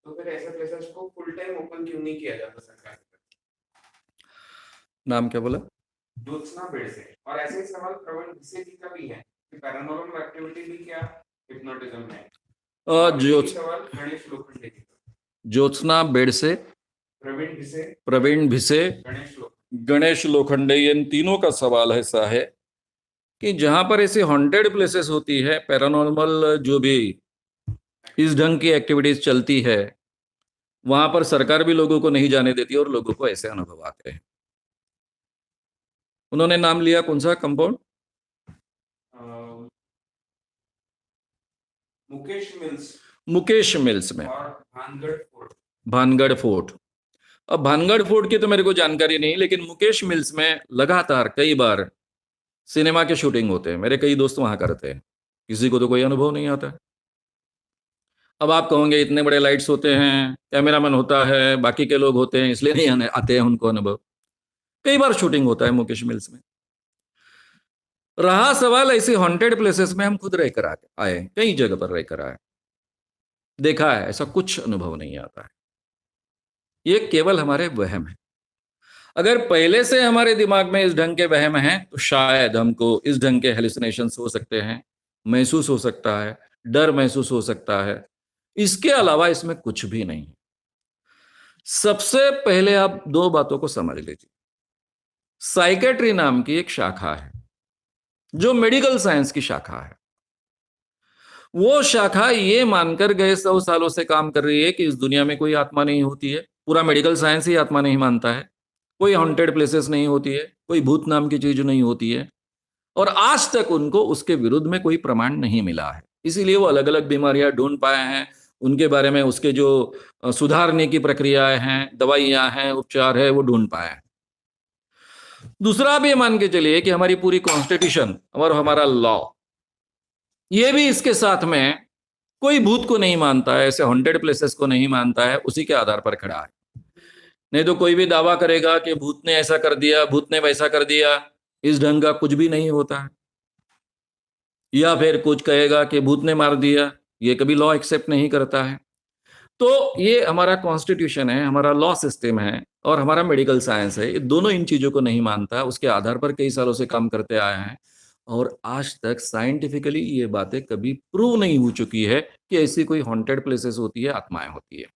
तो फिर ऐसे प्लेसेस को फुल टाइम ओपन क्यों नहीं किया जाता सरकार की तरफ? नाम क्या बोला? ज्योत्सना बेड़से। और ऐसे सवाल प्रवीण भिसे जी का भी है कि पैरानॉर्मल एक्टिविटी भी क्या हिप्नोटिज्म है? ज्योत्सना बेड़से, प्रवीण भिसे, गणेश लोखंडे, इन तीनों का सवाल ऐसा है कि जहां पर ऐसी हॉन्टेड प्लेसेस होती है, पैरानॉर्मल जो भी इस ढंग की एक्टिविटीज चलती है, वहां पर सरकार भी लोगों को नहीं जाने देती और लोगों को ऐसे अनुभव आते हैं। उन्होंने नाम लिया कौन सा कंपाउंड? मुकेश मिल्स में और भानगढ़ फोर्ट। अब भानगढ़ फोर्ट की तो मेरे को जानकारी नहीं, लेकिन मुकेश मिल्स में लगातार कई बार सिनेमा के शूटिंग होते हैं। मेरे कई दोस्त वहां करते हैं, किसी को तो कोई अनुभव नहीं आता। अब आप कहोगे इतने बड़े लाइट्स होते हैं, कैमरामैन होता है, बाकी के लोग होते हैं, इसलिए नहीं आते हैं उनको अनुभव। कई बार शूटिंग होता है मुकेश मिल्स में। रहा सवाल ऐसी हॉन्टेड प्लेसेस में, हम खुद रहकर आए, कई जगह पर रहकर आए, देखा है, ऐसा कुछ अनुभव नहीं आता है। ये केवल हमारे वहम है। अगर पहले से हमारे दिमाग में इस ढंग के वहम हैं तो शायद हमको इस ढंग के हेलुसिनेशंस हो सकते हैं, महसूस हो सकता है, डर महसूस हो सकता है। इसके अलावा इसमें कुछ भी नहीं है। सबसे पहले आप 2 बातों को समझ लीजिए। साइकियाट्री नाम की एक शाखा है, जो मेडिकल साइंस की शाखा है। वो शाखा ये मानकर गए 100 सालों से काम कर रही है कि इस दुनिया में कोई आत्मा नहीं होती है। पूरा मेडिकल साइंस ही आत्मा नहीं मानता है। कोई हॉन्टेड प्लेसेस नहीं होती है, कोई भूत नाम की चीज नहीं होती है। और आज तक उनको उसके विरुद्ध में कोई प्रमाण नहीं मिला है। इसीलिए वो अलग-अलग बीमारियां ढूंढ पाए हैं। उनके बारे में उसके जो सुधारने की प्रक्रियाएं हैं, दवाइयां हैं, उपचार है, वो ढूंढ पाए हैं। दूसरा आप ये मान के चलिए कि हमारी पूरी कॉन्स्टिट्यूशन और हमारा लॉ, ये भी इसके साथ में कोई भूत को नहीं मानता है, ऐसे हॉन्टेड प्लेसेस को नहीं मानता है, उसी के आधार पर खड़ा है। नहीं तो कोई भी दावा करेगा कि भूत ने ऐसा कर दिया, भूत ने वैसा कर दिया, इस ढंग का कुछ भी नहीं होता है। या फिर कुछ कहेगा कि भूत ने मार दिया, ये कभी लॉ एक्सेप्ट नहीं करता है। तो ये हमारा कॉन्स्टिट्यूशन है, हमारा लॉ सिस्टम है और हमारा मेडिकल साइंस है, ये दोनों इन चीज़ों को नहीं मानता, उसके आधार पर कई सालों से काम करते आए हैं और आज तक साइंटिफिकली ये बातें कभी प्रूव नहीं हो चुकी है कि ऐसी कोई हॉन्टेड प्लेसेस होती है, आत्माएँ होती है।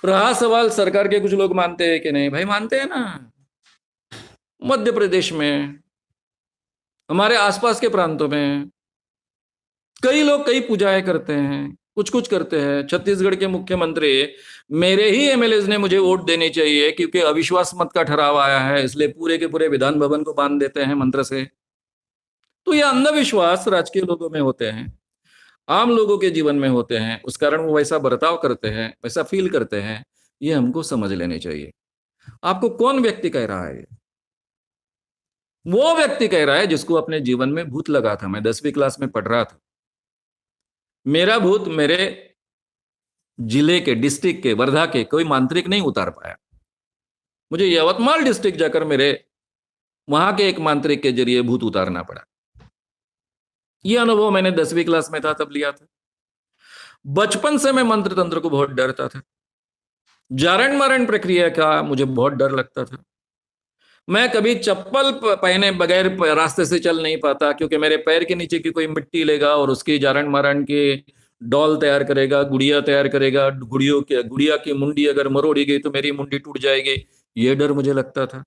रहा सवाल सरकार के कुछ लोग मानते हैं कि नहीं, भाई मानते हैं ना। मध्य प्रदेश में, हमारे आसपास के प्रांतों में कई लोग कई पूजाएं करते हैं, कुछ-कुछ करते हैं। छत्तीसगढ़ के मुख्यमंत्री, मेरे ही एमएलएज़ ने मुझे वोट देनी चाहिए क्योंकि अविश्वास मत का ठराव आया है, इसलिए पूरे के पूरे विधान भवन को बांध देते हैं मंत्र से। तो ये अंधविश्वास राजकीय लोगों में होते हैं, आम लोगों के जीवन में होते हैं, उस कारण वो वैसा बर्ताव करते हैं, वैसा फ़ील करते हैं, ये हमको समझ लेने चाहिए। आपको कौन व्यक्ति कह रहा है ये? वो व्यक्ति कह रहा है जिसको अपने जीवन में भूत लगा था। मैं 10वीं क्लास में पढ़ रहा था। मेरा भूत मेरे जिले के, डिस्ट्रिक्ट के, वर्धा के कोई मांत्रिक नहीं उतार पाया। मुझे यवतमाल डिस्ट्रिक्ट जाकर मेरे वहां के एक मांत्रिक के जरिए भूत उतारना पड़ा। यह अनुभव मैंने 10वीं क्लास में था तब लिया था। बचपन से मैं मंत्र तंत्र को बहुत डरता था। जारण मारण प्रक्रिया का मुझे बहुत डर लगता था। मैं कभी चप्पल पहने बगैर रास्ते से चल नहीं पाता क्योंकि मेरे पैर के नीचे की कोई मिट्टी लेगा और उसकी जारण मारण के डॉल तैयार करेगा, गुड़िया तैयार करेगा। गुड़िया की मुंडी अगर मरोड़ी गई तो मेरी मुंडी टूट जाएगी। ये डर मुझे लगता था।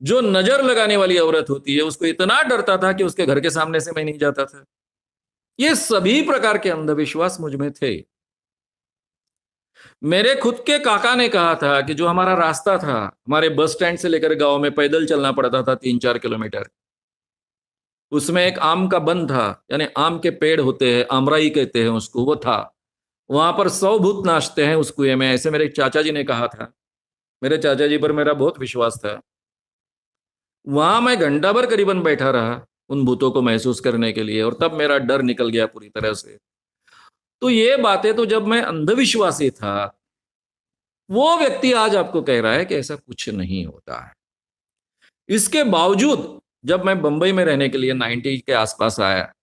जो नजर लगाने वाली औरत होती है उसको इतना डरता था कि उसके घर के सामने से मैं नहीं जाता था। ये सभी प्रकार के अंधविश्वास मुझ में थे। मेरे खुद के काका ने कहा था कि जो हमारा रास्ता था, हमारे बस स्टैंड से लेकर गांव में पैदल चलना पड़ता था 3-4 किलोमीटर। उसमें एक आम का वन था, यानी आम के पेड़ होते हैं, आमराई कहते हैं उसको, वो था। वहां पर 100 भूत नाचते हैं उस कुएं में, ऐसे मेरे चाचा जी ने कहा था। मेरे चाचा जी पर मेरा बहुत विश्वास था। वहां मैं घंटा भर करीबन बैठा रहा उन भूतों को महसूस करने के लिए और तब मेरा डर निकल गया पूरी तरह से। तो ये बातें तो जब मैं अंधविश्वासी था, वो व्यक्ति आज आपको कह रहा है कि ऐसा कुछ नहीं होता है। इसके बावजूद जब मैं बंबई में रहने के लिए 90 के आसपास आया,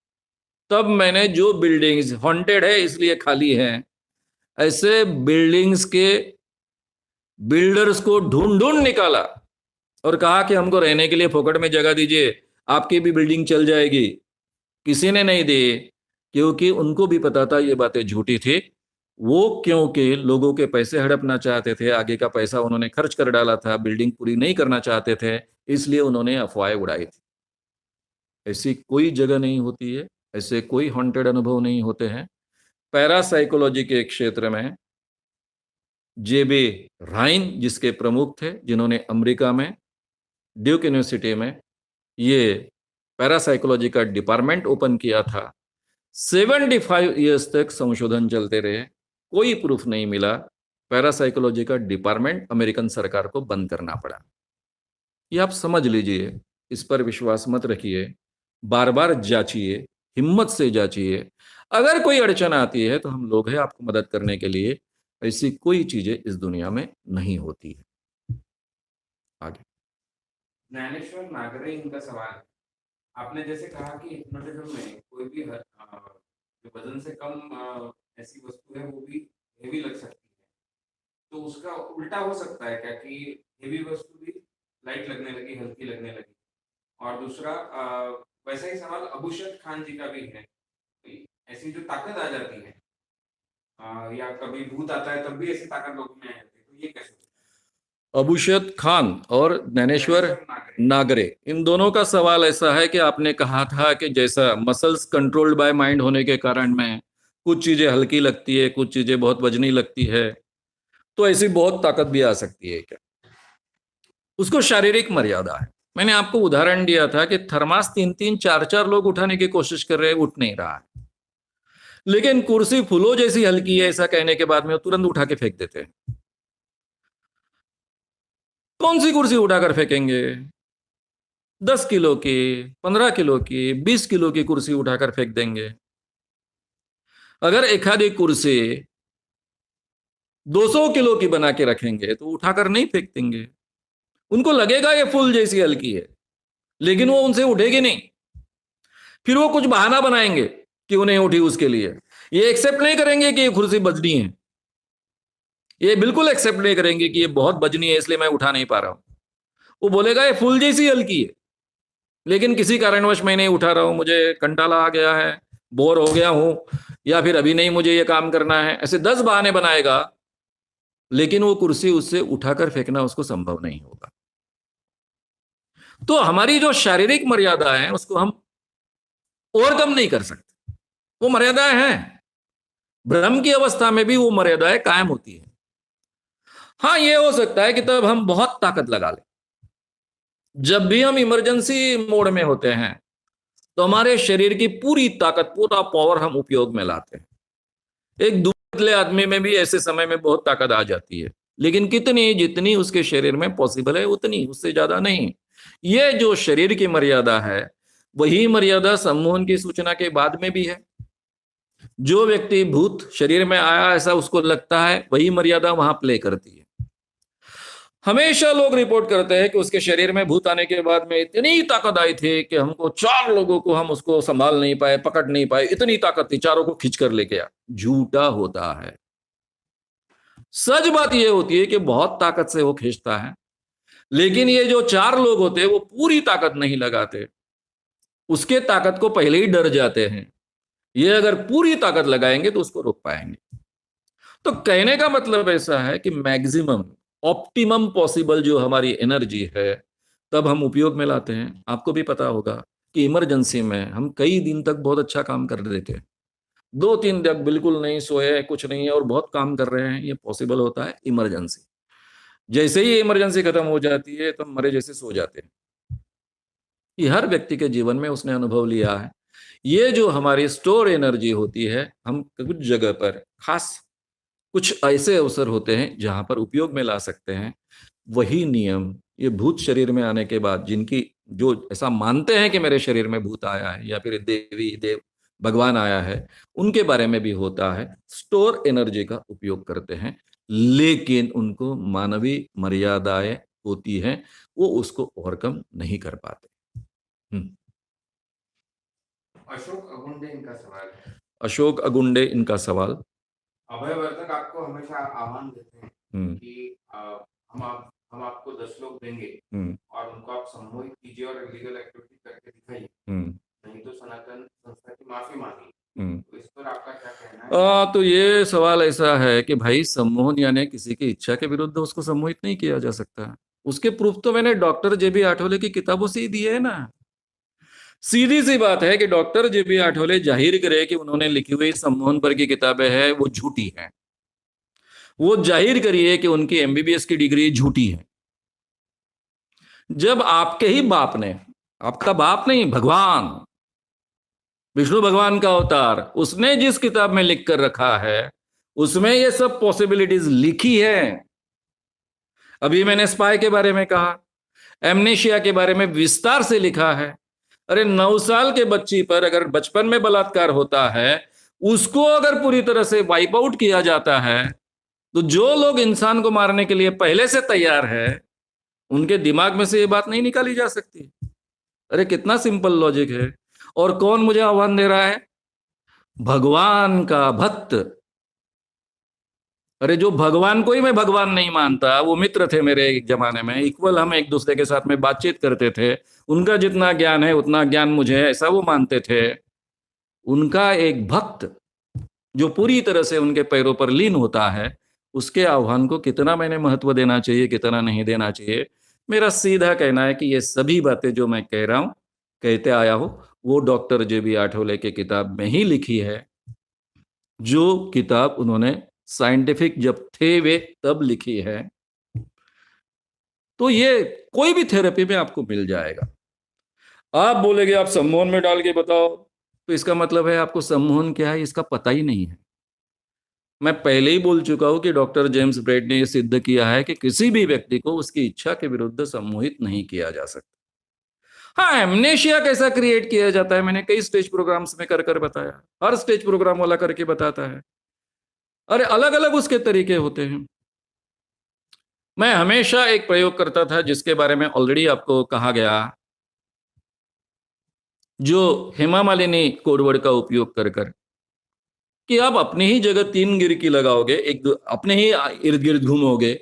तब मैंने जो बिल्डिंग्स हॉन्टेड है इसलिए खाली है, ऐसे बिल्डिंग्स के बिल्डर्स को ढूंढ ढूंढ निकाला और कहा कि हमको रहने के लिए फोकट में जगह दीजिए, आपकी भी बिल्डिंग चल जाएगी। किसी ने नहीं दी, क्योंकि उनको भी पता था ये बातें झूठी थी। वो क्योंकि लोगों के पैसे हड़पना चाहते थे, आगे का पैसा उन्होंने खर्च कर डाला था, बिल्डिंग पूरी नहीं करना चाहते थे, इसलिए उन्होंने अफवाहें उड़ाई थी। ऐसी कोई जगह नहीं होती है, ऐसे कोई हॉन्टेड अनुभव नहीं होते हैं। पैरासाइकोलॉजी के क्षेत्र में जेबी राइन जिसके प्रमुख थे, जिन्होंने अमेरिका में ड्यूक यूनिवर्सिटी में ये पैरासाइकोलॉजी का डिपार्टमेंट ओपन किया था। 75 ईयर्स तक संशोधन चलते रहे, कोई प्रूफ नहीं मिला। पैरासाइकोलॉजी का डिपार्टमेंट अमेरिकन सरकार को बंद करना पड़ा। ये आप समझ लीजिए, इस पर विश्वास मत रखिए, बार-बार जाँचिए, हिम्मत से जाँचिए। अगर कोई अड़चन आती है तो हम लोग हैं आपको मदद करने के लिए। ऐसी कोई चीज़ें इस दुनिया में नहीं होती है। आगे। ज्ञानेश्वर नागरे इनका सवाल है। आपने जैसे कहा कि हिप्नोटिज्म में कोई भी जो वजन से कम ऐसी वस्तु है वो भी हेवी लग सकती है। तो उसका उल्टा हो सकता है क्या कि हेवी वस्तु भी लाइट लगने लगी, हल्की लगने लगी? और दूसरा वैसा ही सवाल अबुशत खान जी का भी है। ऐसी जो ताकत आ जाती है, या कभी भूत आता है तब भी ऐसी ताकत लोगों में आ जाती है, तो ये कैसे? अबुशत खान और ज्ञानेश्वर नागरे। नागरे, इन दोनों का सवाल ऐसा है कि आपने कहा था कि जैसा मसल्स कंट्रोल्ड बाय माइंड होने के कारण में कुछ चीजें हल्की लगती है, कुछ चीजें बहुत वजनी लगती है, तो ऐसी बहुत ताकत भी आ सकती है क्या? उसको शारीरिक मर्यादा है। मैंने आपको उदाहरण दिया था कि थर्मास 3-3 4-4 लोग उठाने की कोशिश कर रहे हैं, उठ नहीं रहा है, लेकिन कुर्सी फूलों जैसी हल्की है ऐसा कहने के बाद में वो तुरंत उठा के फेंक देते हैं। कौन सी कुर्सी उठाकर फेंकेंगे? 10 किलो की, 15 किलो की, 20 किलो की कुर्सी उठाकर फेंक देंगे। अगर एक आधी कुर्सी 200 किलो की बना के रखेंगे तो उठाकर नहीं फेंक देंगे। उनको लगेगा ये फूल जैसी हल्की है, लेकिन वो उनसे उठेगी नहीं। फिर वो कुछ बहाना बनाएंगे कि उन्हें उठी उसके लिए। ये एक्सेप्ट नहीं करेंगे कि ये कुर्सी बजनी है, ये बिल्कुल एक्सेप्ट नहीं करेंगे कि ये बहुत बजनी है इसलिए मैं उठा नहीं पा रहा हूं। वो बोलेगा ये फूल जैसी हल्की है, लेकिन किसी कारणवश मैं नहीं उठा रहा हूं, मुझे कंटाला आ गया है, बोर हो गया हूं, या फिर अभी नहीं मुझे ये काम करना है। ऐसे 10 बहाने बनाएगा, लेकिन वो कुर्सी उससे उठाकर फेंकना उसको संभव नहीं होगा। तो हमारी जो शारीरिक मर्यादा है उसको हम ओवरकम नहीं कर सकते। वो मर्यादाएं हैं, भ्रम की अवस्था में भी वो मर्यादाएं कायम होती है। हाँ, ये हो सकता है कि तब हम बहुत ताकत लगा लें। जब भी हम इमरजेंसी मोड में होते हैं तो हमारे शरीर की पूरी ताकत, पूरा पावर हम उपयोग में लाते हैं। एक दुबले आदमी में भी ऐसे समय में बहुत ताकत आ जाती है, लेकिन कितनी, जितनी उसके शरीर में पॉसिबल है उतनी, उससे ज्यादा नहीं। ये जो शरीर की मर्यादा है, वही मर्यादा सम्मोहन की सूचना के बाद में भी है। जो व्यक्ति भूत शरीर में आया ऐसा उसको लगता है, वही मर्यादा वहां प्ले करती है। हमेशा लोग रिपोर्ट करते हैं कि उसके शरीर में भूत आने के बाद में इतनी ताकत आई थी कि हमको 4 लोगों को हम उसको संभाल नहीं पाए, पकड़ नहीं पाए, इतनी ताकत थी, चारों को खींच कर लेके आया। झूठा होता है। सच बात यह होती है कि बहुत ताकत से वो खींचता है, लेकिन ये जो 4 लोग होते हैं वो पूरी ताकत नहीं लगाते, उसके ताकत को पहले ही डर जाते हैं। ये अगर पूरी ताकत लगाएंगे तो उसको रोक पाएंगे। तो कहने का मतलब ऐसा है कि मैक्सिमम, ऑप्टिमम पॉसिबल जो हमारी एनर्जी है तब हम उपयोग में लाते हैं। आपको भी पता होगा कि इमरजेंसी में हम कई दिन तक बहुत अच्छा काम कर रहे थे, 2-3 दिन बिल्कुल नहीं सोए, कुछ नहीं है और बहुत काम कर रहे हैं, ये पॉसिबल होता है इमरजेंसी। जैसे ही इमरजेंसी खत्म हो जाती है तो मरे जैसे सो जाते हैं। ये हर व्यक्ति के जीवन में उसने अनुभव लिया है। ये जो हमारी स्टोर एनर्जी होती है, हम कुछ जगह पर खास कुछ ऐसे अवसर होते हैं जहां पर उपयोग में ला सकते हैं। वही नियम ये भूत शरीर में आने के बाद, जिनकी जो ऐसा मानते हैं कि मेरे शरीर में भूत आया है या फिर देवी देव भगवान आया है, उनके बारे में भी होता है। स्टोर एनर्जी का उपयोग करते हैं, लेकिन उनको मानवीय मर्यादाएं होती हैं, वो उसको ओवरकम नहीं कर पाते। अशोक अगुंडे इनका सवाल है। अशोक अगुंडे इनका सवाल। अभयवर्धक आपको हमेशा आह्वान देते हैं कि हम आपको 10 लोग देंगे और उनको आप सम्मोहित कीजिए और इलीगल एक्टिविटी करके दिखाइए, नहीं तो सनातन संस्था की माफी मांगी। तो इस पर आपका क्या कहना है? तो ये सवाल ऐसा है कि भाई, सम्मोहन यानी किसी की इच्छा के विरुद्ध उसको सम्मोहित नहीं किया जा सकता। उसके प्रूफ तो मैंने डॉक्टर जेबी आठवले की किताबों से ही दिए है ना। सीधी सी बात है कि डॉक्टर जेबी आठवले जाहिर करे कि उन्होंने लिखी हुई सम्मोहन पर की किताबें हैं वो झूठी हैं। वो जाहिर करिए कि उनकी एमबीबीएस की डिग्री झूठी है। जब आपके ही बाप ने, आपका बाप नहीं, भगवान विष्णु भगवान का अवतार, उसने जिस किताब में लिख कर रखा है उसमें ये सब पॉसिबिलिटीज लिखी है। अभी मैंने स्पाई के बारे में कहा, एमनेशिया के बारे में विस्तार से लिखा है। अरे 9 साल के बच्ची पर अगर बचपन में बलात्कार होता है, उसको अगर पूरी तरह से वाइप आउट किया जाता है, तो जो लोग इंसान को मारने के लिए पहले से तैयार है, उनके दिमाग में से ये बात नहीं निकाली जा सकती। अरे कितना सिंपल लॉजिक है। और कौन मुझे आह्वान दे रहा है? भगवान का भक्त, अरे जो भगवान को ही मैं भगवान नहीं मानता, वो मित्र थे मेरे एक जमाने में, इक्वल हम एक दूसरे के साथ में बातचीत करते थे, उनका जितना ज्ञान है उतना ज्ञान मुझे है, ऐसा वो मानते थे। उनका एक भक्त जो पूरी तरह से उनके पैरों पर लीन होता है, उसके आह्वान को कितना मैंने महत्व देना चाहिए, कितना नहीं देना चाहिए, मेरा सीधा कहना है कि ये सभी बातें जो मैं कह रहा हूं, कहते आया हूं, वो डॉक्टर जे.बी. आठवले की किताब में ही लिखी है, जो किताब उन्होंने साइंटिफिक जब थे वे तब लिखी है। तो ये कोई भी थेरेपी में आपको मिल जाएगा। आप बोलेगे आप सम्मोहन में डाल के बताओ, तो इसका मतलब है आपको सम्मोहन क्या है इसका पता ही नहीं है। मैं पहले ही बोल चुका हूं कि डॉक्टर जेम्स ब्रेड ने यह सिद्ध किया है कि किसी भी व्यक्ति को उसकी इच्छा के विरुद्ध सम्मोहित नहीं किया जा सकता। हाँ, एमनेशिया कैसा क्रिएट किया जाता है मैंने कई स्टेज प्रोग्राम्स में कर कर बताया, हर स्टेज प्रोग्राम वाला करके बताता है। अरे अलग अलग उसके तरीके होते हैं। मैं हमेशा एक प्रयोग करता था जिसके बारे में ऑलरेडी आपको कहा गया, जो हेमा मालिनी कोडवर्ड का उपयोग कर कर, कि आप अपनी ही जगह 3 गिरकी लगाओगे, अपने ही इर्द गिर्द घूमोगे,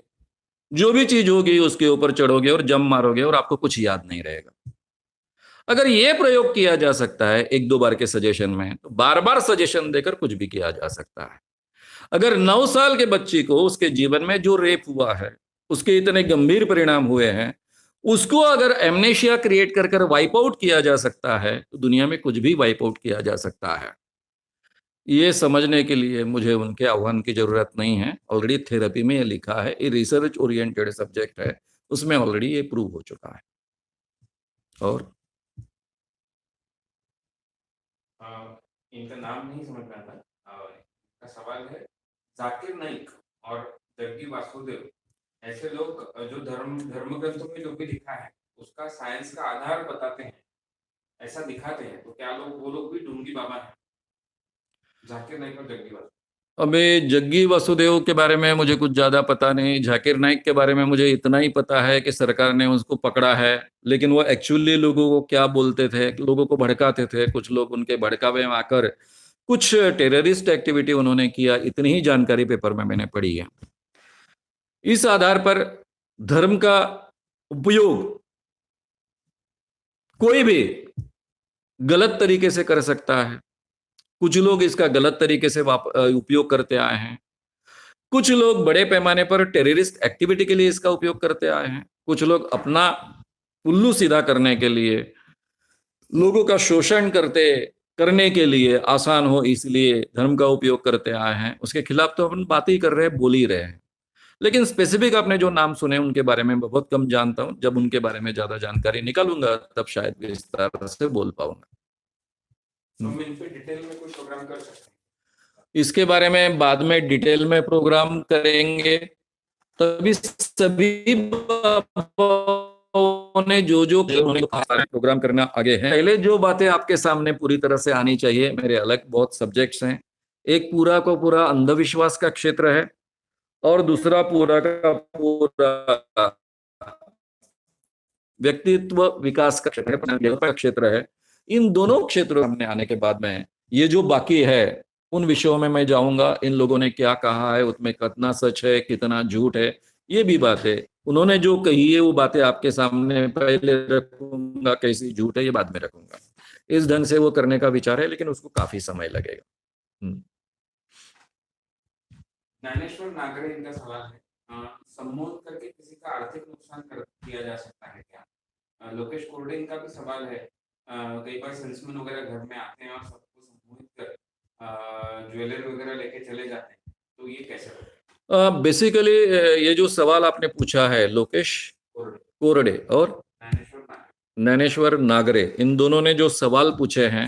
जो भी चीज होगी उसके ऊपर चढ़ोगे और जंप मारोगे और आपको कुछ याद नहीं रहेगा। अगर ये प्रयोग किया जा सकता है 1-2 बार के सजेशन में, तो बार बार सजेशन देकर कुछ भी किया जा सकता है। अगर 9 साल के बच्ची को उसके जीवन में जो रेप हुआ है, उसके इतने गंभीर परिणाम हुए हैं, उसको अगर एमनेशिया क्रिएट कर कर वाइप आउट किया जा सकता है, तो दुनिया में कुछ भी वाइप आउट किया जा सकता है। ये समझने के लिए मुझे उनके आह्वान की जरूरत नहीं है, ऑलरेडी थेरेपी में ये लिखा है, ये रिसर्च ओरिएंटेड सब्जेक्ट है, उसमें ऑलरेडी ये प्रूव हो चुका है। और इनका नाम नहीं समझ में आता। इनका सवाल है, जाकिर नाइक और जग्गी वासुदेव ऐसे लोग जो धर्म ग्रंथों में जो भी लिखा है उसका साइंस का आधार बताते हैं, ऐसा दिखाते हैं, तो क्या वो लोग भी ढोंगी बाबा हैं? जाकिर नाइक और जग्गी वासुदेव। अबे जग्गी वासुदेव के बारे में मुझे कुछ ज्यादा पता नहीं। जाकिर नाइक के बारे में मुझे इतना ही पता है कि सरकार ने उसको पकड़ा है, लेकिन वो एक्चुअली लोगों को क्या बोलते थे, लोगों को भड़काते थे, कुछ लोग उनके भड़कावे में आकर कुछ टेररिस्ट एक्टिविटी उन्होंने किया, इतनी ही जानकारी पेपर में मैंने पढ़ी है। इस आधार पर धर्म का उपयोग कोई भी गलत तरीके से कर सकता है। कुछ लोग इसका गलत तरीके से उपयोग करते आए हैं, कुछ लोग बड़े पैमाने पर टेररिस्ट एक्टिविटी के लिए इसका उपयोग करते आए हैं, कुछ लोग अपना उल्लू सीधा करने के लिए, लोगों का शोषण करने के लिए, आसान हो इसलिए धर्म का उपयोग करते आए हैं। उसके खिलाफ तो अपन बात ही कर रहे हैं, बोल ही रहे हैं। लेकिन स्पेसिफिक आपने जो नाम सुने उनके बारे में बहुत कम जानता हूं। जब उनके बारे में ज्यादा जानकारी निकालूंगा तब शायद विस्तार से बोल पाऊंगा। हम इन पे डिटेल में कोई प्रोग्राम कर सकते हैं? इसके बारे में बाद में डिटेल में प्रोग्राम करेंगे, तभी सभी ने जो प्रोग्राम करना आगे है। पहले जो बातें आपके सामने पूरी तरह से आनी चाहिए, मेरे अलग बहुत सब्जेक्ट्स हैं। एक पूरा को पूरा अंधविश्वास का क्षेत्र है और दूसरा पूरा का पूरा व्यक्तित्व विकास का क्षेत्र है। इन दोनों क्षेत्रों सामने आने के बाद में ये जो बाकी है उन विषयों में मैं जाऊंगा। इन लोगों ने क्या कहा है, उसमें कितना सच है, कितना झूठ है, ये भी बातें उन्होंने जो कही है वो बातें आपके सामने पहले रखूंगा, कैसी झूठ है ये बाद में रखूंगा। इस ढंग से वो करने का विचार है, लेकिन उसको काफी समय लगेगा। ज्ञानेश्वर नागरे इनका सवाल है, सम्मोहन करके किसी का आर्थिक नुकसान किया जा सकता है क्या? लोकेश कोरडे इनका भी सवाल है, कई बार सेल्समैन वगैरह घर में आते हैं और सबको सम्मोहित कर ज्वेलरी वगैरह लेके चले जाते हैं, तो ये कैसे होता है? बेसिकली ये जो सवाल आपने पूछा है, लोकेश कोरडे और ज्ञानेश्वर नागरे, इन दोनों ने जो सवाल पूछे हैं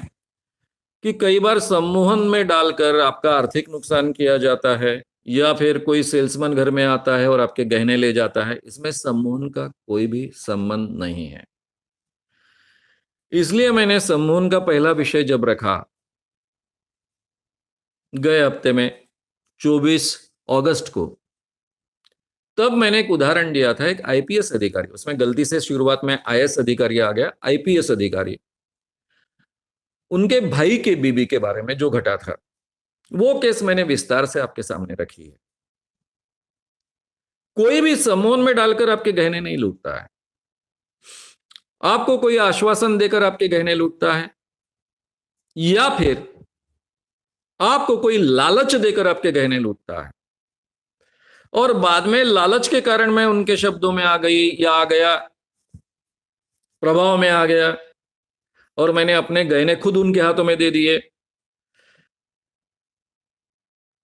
कि कई बार सम्मोहन में डालकर आपका आर्थिक नुकसान किया जाता है या फिर कोई सेल्समैन घर में आता है और आपके गहने ले जाता है, इसमें सम्मोहन का कोई भी संबंध नहीं है। इसलिए मैंने सम्मोहन का पहला विषय जब रखा गए हफ्ते में 24 अगस्त को, तब मैंने एक उदाहरण दिया था, एक आईपीएस अधिकारी, उसमें गलती से शुरुआत में आईएएस अधिकारी आ गया, आईपीएस अधिकारी, उनके भाई के बीबी के बारे में जो घटा था, वो केस मैंने विस्तार से आपके सामने रखी है। कोई भी सम्मोहन में डालकर आपके गहने नहीं लूटता है। आपको कोई आश्वासन देकर आपके गहने लूटता है, या फिर आपको कोई लालच देकर आपके गहने लूटता है, और बाद में लालच के कारण मैं उनके शब्दों में आ गई या आ गया, प्रभाव में आ गया, और मैंने अपने गहने खुद उनके हाथों में दे दिए।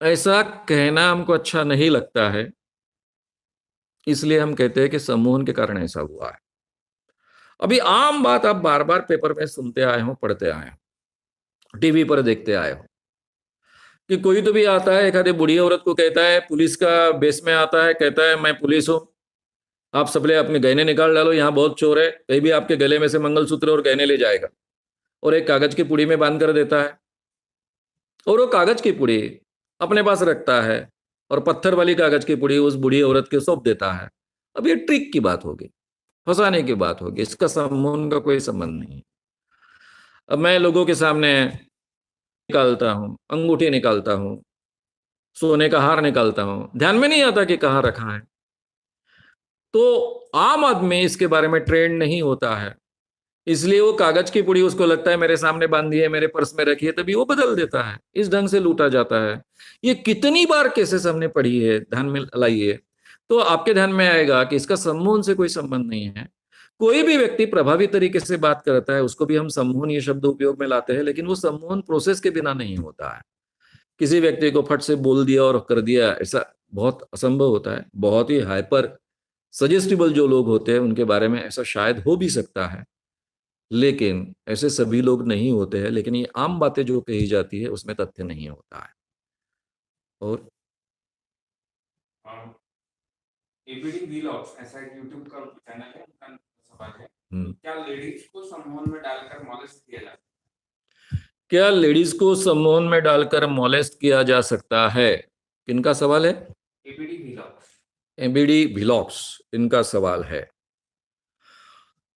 ऐसा कहना हमको अच्छा नहीं लगता है, इसलिए हम कहते हैं कि सम्मोहन के कारण ऐसा हुआ है। अभी आम बात आप बार बार पेपर में सुनते आए हो, पढ़ते आए हो, टीवी पर देखते आए हो कि कोई तो भी आता है, एक आधी बुढ़ी औरत को कहता है, पुलिस का बेस में आता है, कहता है मैं पुलिस हूं, आप सबले अपने गहने निकाल डालो, यहाँ बहुत चोर है, कहीं भी आपके गले में से मंगलसूत्र और गहने ले जाएगा, और एक कागज की पुड़ी में बांध कर देता है, और वो कागज की पुड़ी अपने पास रखता है और पत्थर वाली कागज की पुड़ी उस बूढ़ी औरत के सौंप देता है। अब ये ट्रिक की बात होगी, फंसाने की बात होगी, इसका सम्मोहन का कोई संबंध नहीं। अब मैं लोगों के सामने निकालता हूं, अंगूठी निकालता हूं, सोने का हार निकालता हूं, ध्यान में नहीं आता कि कहाँ रखा है। तो आम आदमी इसके बारे में ट्रेंड नहीं होता है, इसलिए वो कागज की पुड़ी उसको लगता है मेरे सामने बांधी है, मेरे पर्स में रखी है, तभी वो बदल देता है। इस ढंग से लूटा जाता है। ये कितनी बार केसेस हमने पढ़ी है, ध्यान में लाइए, तो आपके ध्यान में आएगा कि इसका सम्मोहन से कोई संबंध नहीं है। कोई भी व्यक्ति प्रभावी तरीके से बात करता है, उसको भी हम सम्मोहन ये शब्द उपयोग में लाते हैं, लेकिन वो सम्मोहन प्रोसेस के बिना नहीं होता है। किसी व्यक्ति को फट से बोल दिया और कर दिया, ऐसा बहुत असंभव होता है। बहुत ही हाइपर सजेस्टिबल जो लोग होते हैं उनके बारे में ऐसा शायद हो भी सकता है, लेकिन ऐसे सभी लोग नहीं होते हैं। लेकिन ये आम बातें जो कही जाती है उसमें तथ्य नहीं होता है। और एबीडी व्लॉग्स ऐसा एक यूट्यूब का चैनल है, उनका सवाल है, हम्म, क्या लेडीज को सम्मोहन में डालकर मॉलेस्ट किया जाता क्या लेडीज को सम्मोहन में डालकर मॉलेस्ट किया जा सकता है? किनका सवाल है? है? ABD vlogs. एबीडी भिलॉक्स इनका सवाल है।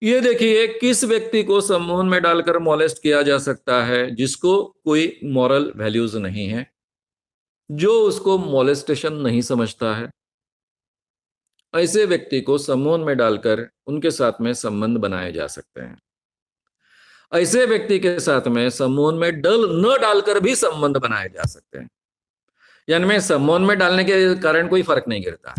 ये देखिए, किस व्यक्ति को सम्मोहन में डालकर मॉलेस्ट किया जा सकता है? जिसको कोई मॉरल वैल्यूज नहीं है, जो उसको मॉलेस्टेशन नहीं समझता है, ऐसे व्यक्ति को सम्मोहन में डालकर उनके साथ में संबंध बनाए जा सकते हैं। ऐसे व्यक्ति के साथ में सम्मोहन में न डालकर भी संबंध बनाए जा सकते हैं। यानी में सम्मोहन में डालने के कारण कोई फर्क नहीं गिरता।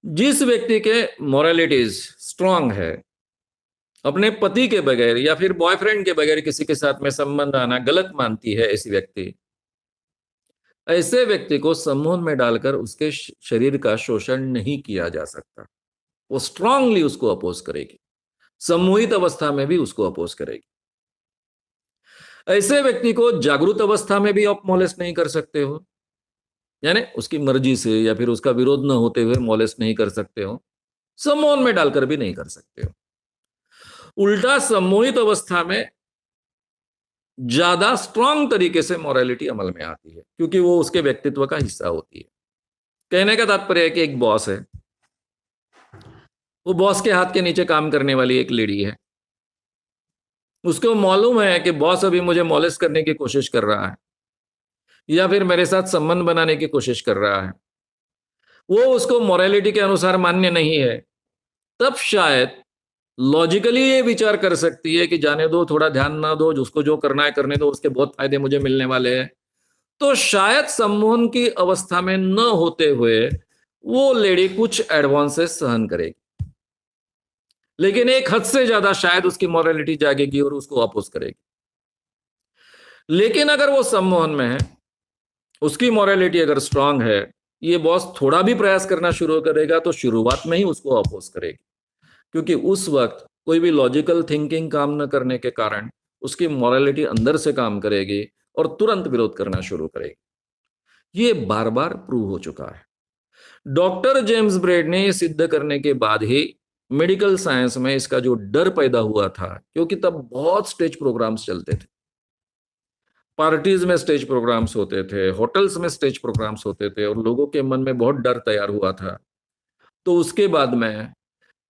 जिस व्यक्ति के मोरालिटीज स्ट्रांग है, अपने पति के बगैर या फिर बॉयफ्रेंड के बगैर किसी के साथ में संबंध आना गलत मानती है ऐसी व्यक्ति, ऐसे व्यक्ति को सम्मोहन में डालकर उसके शरीर का शोषण नहीं किया जा सकता। वो स्ट्रांगली उसको अपोज करेगी, सम्मोहित अवस्था में भी उसको अपोज करेगी। ऐसे व्यक्ति को जागरूक अवस्था में भी आप मॉलेस्ट नहीं कर सकते हो, यानी उसकी मर्जी से या फिर उसका विरोध न होते हुए मॉलेस्ट नहीं कर सकते हो, सम्मोहन में डालकर भी नहीं कर सकते हो। उल्टा सम्मोहित अवस्था में ज्यादा स्ट्रांग तरीके से मॉरलिटी अमल में आती है, क्योंकि वो उसके व्यक्तित्व का हिस्सा होती है। कहने का तात्पर्य है कि एक बॉस है, वो बॉस के हाथ के नीचे काम करने वाली एक लेडी है, उसको मालूम है कि बॉस अभी मुझे मॉलेस्ट करने की कोशिश कर रहा है या फिर मेरे साथ संबंध बनाने की कोशिश कर रहा है, वो उसको मॉरलिटी के अनुसार मान्य नहीं है, तब शायद लॉजिकली ये विचार कर सकती है कि जाने दो, थोड़ा ध्यान ना दो, उसको जो करना है करने दो, उसके बहुत फायदे मुझे मिलने वाले हैं। तो शायद सम्मोहन की अवस्था में न होते हुए वो लेडी कुछ एडवांसेस सहन करेगी, लेकिन एक हद से ज्यादा शायद उसकी मॉरलिटी जागेगी और उसको अपोज करेगी। लेकिन अगर वो सम्मोहन में है, उसकी मॉरलिटी अगर स्ट्रांग है, ये बॉस थोड़ा भी प्रयास करना शुरू करेगा तो शुरुआत में ही उसको अपोज करेगी, क्योंकि उस वक्त कोई भी लॉजिकल थिंकिंग काम न करने के कारण उसकी मॉरलिटी अंदर से काम करेगी और तुरंत विरोध करना शुरू करेगी। ये बार बार प्रूव हो चुका है। डॉक्टर जेम्स ब्रेड ने सिद्ध करने के बाद ही मेडिकल साइंस में इसका जो डर पैदा हुआ था, क्योंकि तब बहुत स्टेज प्रोग्राम्स चलते थे, पार्टीज में स्टेज प्रोग्राम्स होते थे, होटल्स में स्टेज प्रोग्राम्स होते थे, और लोगों के मन में बहुत डर तैयार हुआ था। तो उसके बाद में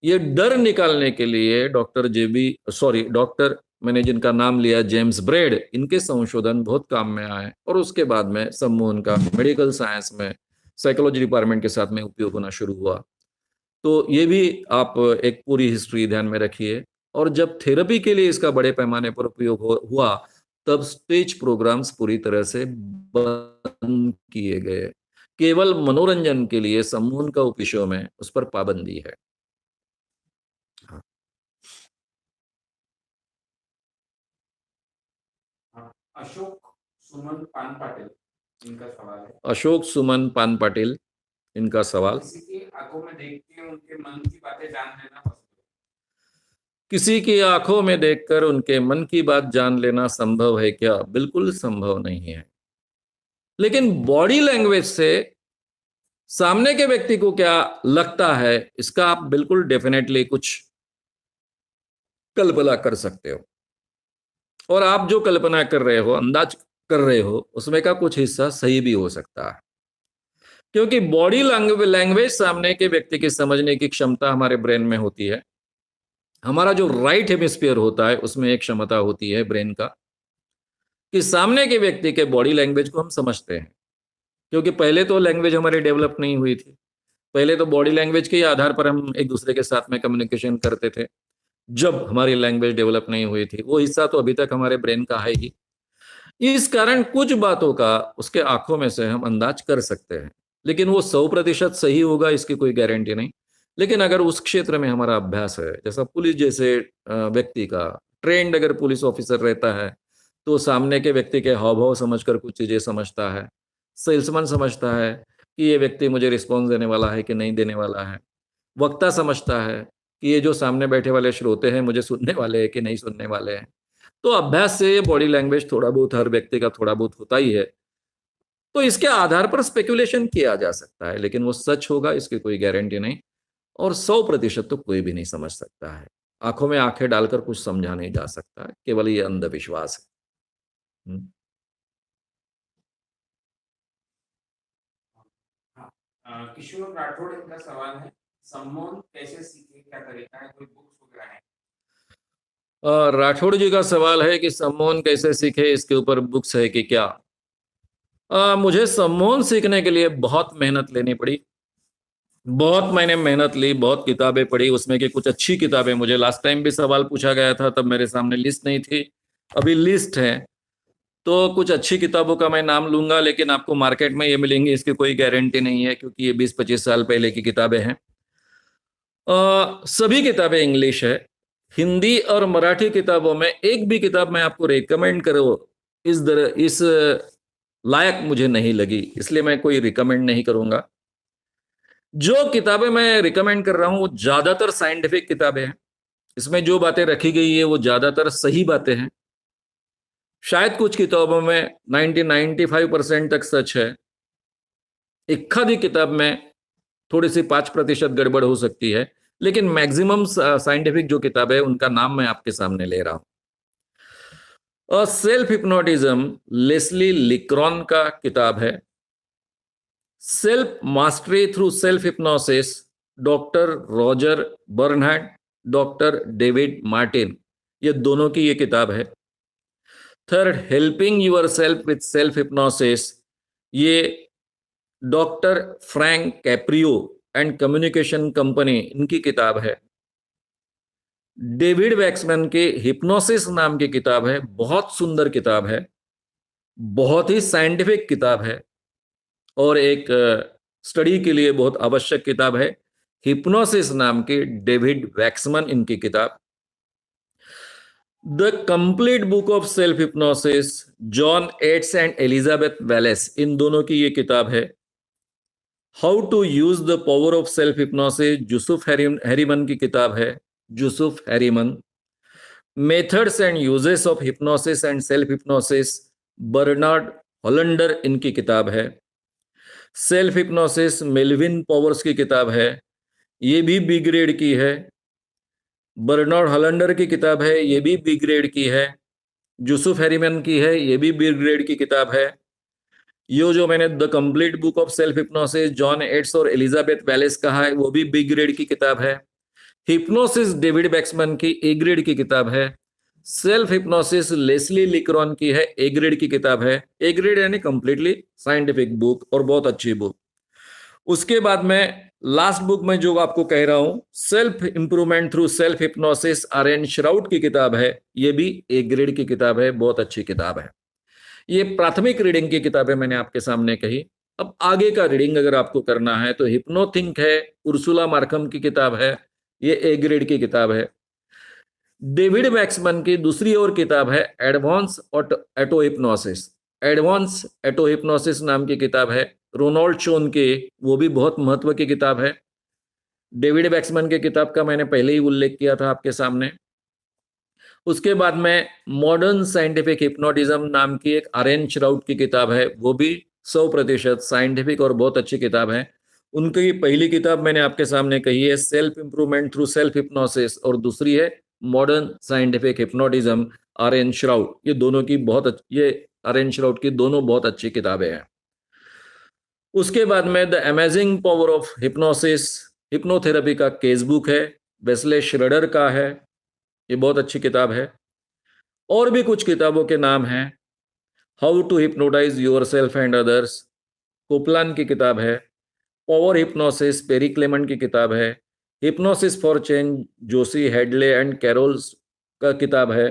ये डर निकालने के लिए डॉक्टर मैंने जिनका नाम लिया जेम्स ब्रेड, इनके संशोधन बहुत काम में आए और उसके बाद में सम्मोहन का मेडिकल साइंस में साइकोलॉजी डिपार्टमेंट के साथ में उपयोग होना शुरू हुआ। तो ये भी आप एक पूरी हिस्ट्री ध्यान में रखिए। और जब थेरेपी के लिए इसका बड़े पैमाने पर उपयोग हुआ, तब स्टेज प्रोग्राम्स पूरी तरह से बंद किए गए। केवल मनोरंजन के लिए सम्मोहन का उपविषयों में उस पर पाबंदी है। हाँ। अशोक सुमन पान पाटिल, इनका सवाल है। अशोक सुमन पान पाटिल, इनका सवाल। किसी की आंखों में देख के उनके मन की बातें जान लेना पसंद है? किसी की आंखों में देखकर उनके मन की बात जान लेना संभव है क्या? बिल्कुल संभव नहीं है। लेकिन बॉडी लैंग्वेज से सामने के व्यक्ति को क्या लगता है, इसका आप बिल्कुल डेफिनेटली कुछ कल्पना कर सकते हो। और आप जो कल्पना कर रहे हो, अंदाज कर रहे हो, उसमें का कुछ हिस्सा सही भी हो सकता है। क्योंकि बॉडी लैंग्वेज सामने के व्यक्ति की समझने की क्षमता हमारे ब्रेन में होती है। हमारा जो राइट हेमिस्फीयर होता है, उसमें एक क्षमता होती है ब्रेन का कि सामने के व्यक्ति के बॉडी लैंग्वेज को हम समझते हैं। क्योंकि पहले तो लैंग्वेज हमारी डेवलप नहीं हुई थी। पहले तो बॉडी लैंग्वेज के ही आधार पर हम एक दूसरे के साथ में कम्युनिकेशन करते थे। जब हमारी लैंग्वेज डेवलप नहीं हुई थी, वो हिस्सा तो अभी तक हमारे ब्रेन का है ही। इस कारण कुछ बातों का उसके आंखों में से हम अंदाज कर सकते हैं, लेकिन वो 100% सही होगा इसकी कोई गारंटी नहीं। लेकिन अगर उस क्षेत्र में हमारा अभ्यास है, जैसा पुलिस जैसे व्यक्ति का ट्रेंड अगर पुलिस ऑफिसर रहता है, तो सामने के व्यक्ति के हाव भाव समझकर कुछ चीजें समझता है। सेल्समैन समझता है कि ये व्यक्ति मुझे रिस्पॉन्स देने वाला है कि नहीं देने वाला है। वक्ता समझता है कि ये जो सामने बैठे वाले श्रोते हैं मुझे सुनने वाले हैं कि नहीं सुनने वाले हैं। तो अभ्यास से ये बॉडी लैंग्वेज थोड़ा बहुत हर व्यक्ति का थोड़ा बहुत होता ही है। तो इसके आधार पर स्पेकुलेशन किया जा सकता है, लेकिन वो सच होगा इसकी कोई गारंटी नहीं। और 100% तो कोई भी नहीं समझ सकता है। आंखों में आंखें डालकर कुछ समझा नहीं जा सकता है, केवल ये अंधविश्वास है। किशोर राठौड़, इनका सवाल है, सम्मोहन कैसे सीखे, क्या तरीका है, कोई बुक्स वगैरह है? राठौड़ जी का सवाल है कि सम्मोहन कैसे सीखे, इसके ऊपर बुक्स है कि क्या? मुझे सम्मोहन सीखने के लिए बहुत मेहनत लेनी पड़ी। बहुत मैंने मेहनत ली, बहुत किताबें पढ़ी, उसमें की कुछ अच्छी किताबें, मुझे लास्ट टाइम भी सवाल पूछा गया था, तब मेरे सामने लिस्ट नहीं थी, अभी लिस्ट है। तो कुछ अच्छी किताबों का मैं नाम लूंगा, लेकिन आपको मार्केट में ये मिलेंगी इसकी कोई गारंटी नहीं है, क्योंकि ये 20-25 साल पहले की किताबें हैं। सभी किताबें इंग्लिश है। हिंदी और मराठी किताबों में एक भी किताब मैं आपको रेकमेंड करो इस लायक मुझे नहीं लगी, इसलिए मैं कोई रिकमेंड नहीं करूंगा। जो किताबें मैं रिकमेंड कर रहा हूं वो ज्यादातर साइंटिफिक किताबें हैं। इसमें जो बातें रखी गई है वो ज्यादातर सही बातें हैं। शायद कुछ किताबों में 95% तक सच है। एक आधी किताब में थोड़ी सी 5% गड़बड़ हो सकती है, लेकिन मैक्सिमम साइंटिफिक जो किताब है उनका नाम मैं आपके सामने ले रहा हूं। सेल्फ हिप्नोटिज्म लेस्ली लिक्रॉन का किताब है। Self mastery through self hypnosis doctor Roger Bernhard, doctor David Martin, ये दोनों की ये किताब है। Third, helping yourself with self hypnosis, ये doctor Frank Caprio and communication company, इनकी किताब है। डेविड वैक्समैन की हिप्नोसिस नाम की किताब है, बहुत सुंदर किताब है, बहुत ही साइंटिफिक किताब है और एक स्टडी के लिए बहुत आवश्यक किताब है। हिप्नोसिस नाम की डेविड वैक्समैन इनकी किताब। The complete book of self hypnosis, John Yates and Elizabeth Wallace, इन दोनों की ये किताब है। How to use the power of self hypnosis, Yusuf Harriman की किताब है, Yusuf Harriman. Methods and uses of hypnosis and self hypnosis, Bernard Hollander इनकी किताब है। सेल्फ हिप्नोसिस मेल्विन पॉवर्स की किताब है, ये भी बी ग्रेड की है। बर्नार्ड हॉलंडर की किताब है, ये भी बी ग्रेड की है। यूसुफ हैरीमन की है, ये भी बी ग्रेड की किताब है। ये जो मैंने the complete book of self hypnosis John Yates और एलिजाबेथ वेलेस कहा है, वो भी बी ग्रेड की किताब है। हिप्नोसिस डेविड वैक्समैन की ए ग्रेड की किताब है। सेल्फ हिप्नोसिस लेस्ली लिक्रॉन की है, ए ग्रेड की किताब है। ए ग्रेड यानी कंप्लीटली साइंटिफिक बुक और बहुत अच्छी बुक। उसके बाद में लास्ट बुक में जो आपको कह रहा हूं, self improvement through self hypnosis, RN. Shroud की किताब है। ये भी ए ग्रेड की किताब है, बहुत अच्छी किताब है। ये प्राथमिक रीडिंग की किताबें मैंने आपके सामने कही। अब आगे का रीडिंग अगर आपको करना है तो हिप्नोथिंक है, उर्सुला मार्कम की किताब है, ये ए ग्रेड की किताब है। डेविड मैक्समन की दूसरी और किताब है advance auto hypnosis, advance auto hypnosis नाम की किताब है, रोनाल्ड चोन की, वो भी बहुत महत्व की किताब है। डेविड मैक्समन की किताब का मैंने पहले ही उल्लेख किया था आपके सामने। उसके बाद में मॉडर्न साइंटिफिक हिप्नोटिज्म नाम की एक आर.एन. श्राउड की किताब है, वो भी 100% साइंटिफिक और बहुत अच्छी किताब है। उनकी पहली किताब मैंने आपके सामने कही है self improvement through self hypnosis, और दूसरी है modern scientific hypnotism, RN. Shroud. ये दोनों की ये आर.एन. श्राउड की दोनों बहुत अच्छी किताबें हैं। उसके बाद में the amazing power of hypnosis, hypnotherapy का केस बुक है, वेस्ले श्रेडर का है, ये बहुत अच्छी किताब है। और भी कुछ किताबों के नाम हैं, how to hypnotize yourself and others, Copelan की किताब है। पावर हिप्नोसिस, पेरी क्लेमेंट की किताब है। Hypnosis for change, Josie Hadley and Carols का किताब है।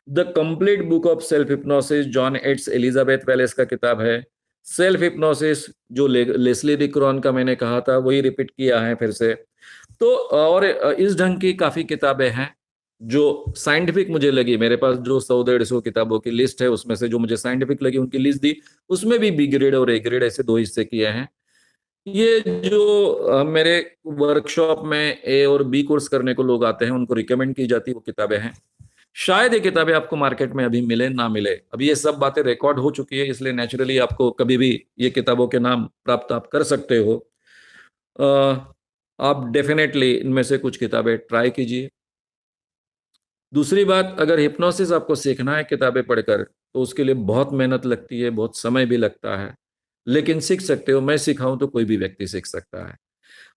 The complete book of self hypnosis, John Yates Elizabeth Wallace का किताब है। सेल्फ हिप्नोसिस जो लेस्ली डिक्रॉन का मैंने कहा था वही रिपीट किया है फिर से। तो और इस ढंग की काफी किताबें हैं जो साइंटिफिक मुझे लगी। मेरे पास जो 100-150 किताबों की लिस्ट है उसमें से जो मुझे साइंटिफिक लगी उनकी लिस्ट दी, उसमें भी बी ग्रेड और ए ग्रेड ऐसे 2 हिस्से किए हैं। ये जो मेरे वर्कशॉप में ए और बी कोर्स करने को लोग आते हैं उनको रिकमेंड की जाती वो किताबें हैं। शायद ये किताबें आपको मार्केट में अभी मिले ना मिले, अभी ये सब बातें रिकॉर्ड हो चुकी है, इसलिए नेचुरली आपको कभी भी ये किताबों के नाम प्राप्त आप कर सकते हो। आप डेफिनेटली इनमें से कुछ किताबें ट्राई कीजिए। दूसरी बात, अगर हिप्नोसिस आपको सीखना है किताबें पढ़कर तो उसके लिए बहुत मेहनत लगती है, बहुत समय भी लगता है, लेकिन सीख सकते हो। मैं सिखाऊं तो कोई भी व्यक्ति सीख सकता है।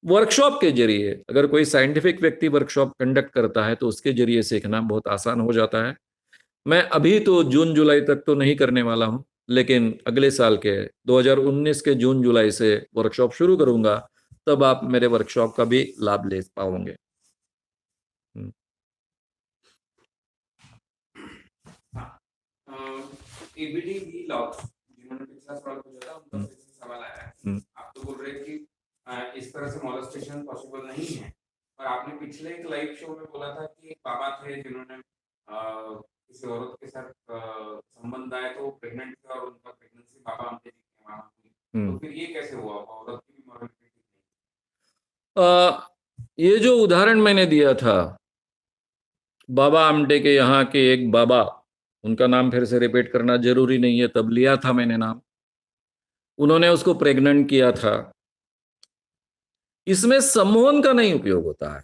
वर्कशॉप के जरिए अगर कोई साइंटिफिक व्यक्ति वर्कशॉप कंडक्ट करता है तो उसके जरिए सीखना बहुत आसान हो जाता है। मैं अभी तो जून जुलाई तक तो नहीं करने वाला हूं, लेकिन अगले साल के 2019 के जून जुलाई से वर्कशॉप शुरू करूंगा, तब आप मेरे वर्कशॉप का भी लाभ ले पाओगे। एबीडी वी लॉग जिन्होंने पिछला सवाल पूछा था उनका फिर से सवाल आया है। आप तो बोल रहे हैं कि इस तरह से मोलेस्टेशन पॉसिबल नहीं है, और आपने पिछले एक लाइव शो में बोला था कि एक बाबा थे जिन्होंने किसी औरत के साथ संबंध आए तो प्रेग्नेंट थे और उनका प्रेगनेंसी बाबा आमटे जी के वहां हुई, तो फिर ये कैसे हुआ? औरत की भी मॉरलिटी ठीक नहीं। ये जो उदाहरण मैंने दिया था बाबा आमटे के, यहाँ के एक बाबा, उनका नाम फिर से रिपीट करना जरूरी नहीं है, तब लिया था मैंने नाम, उन्होंने उसको प्रेग्नेंट किया था। इसमें सम्मोहन का नहीं उपयोग होता है,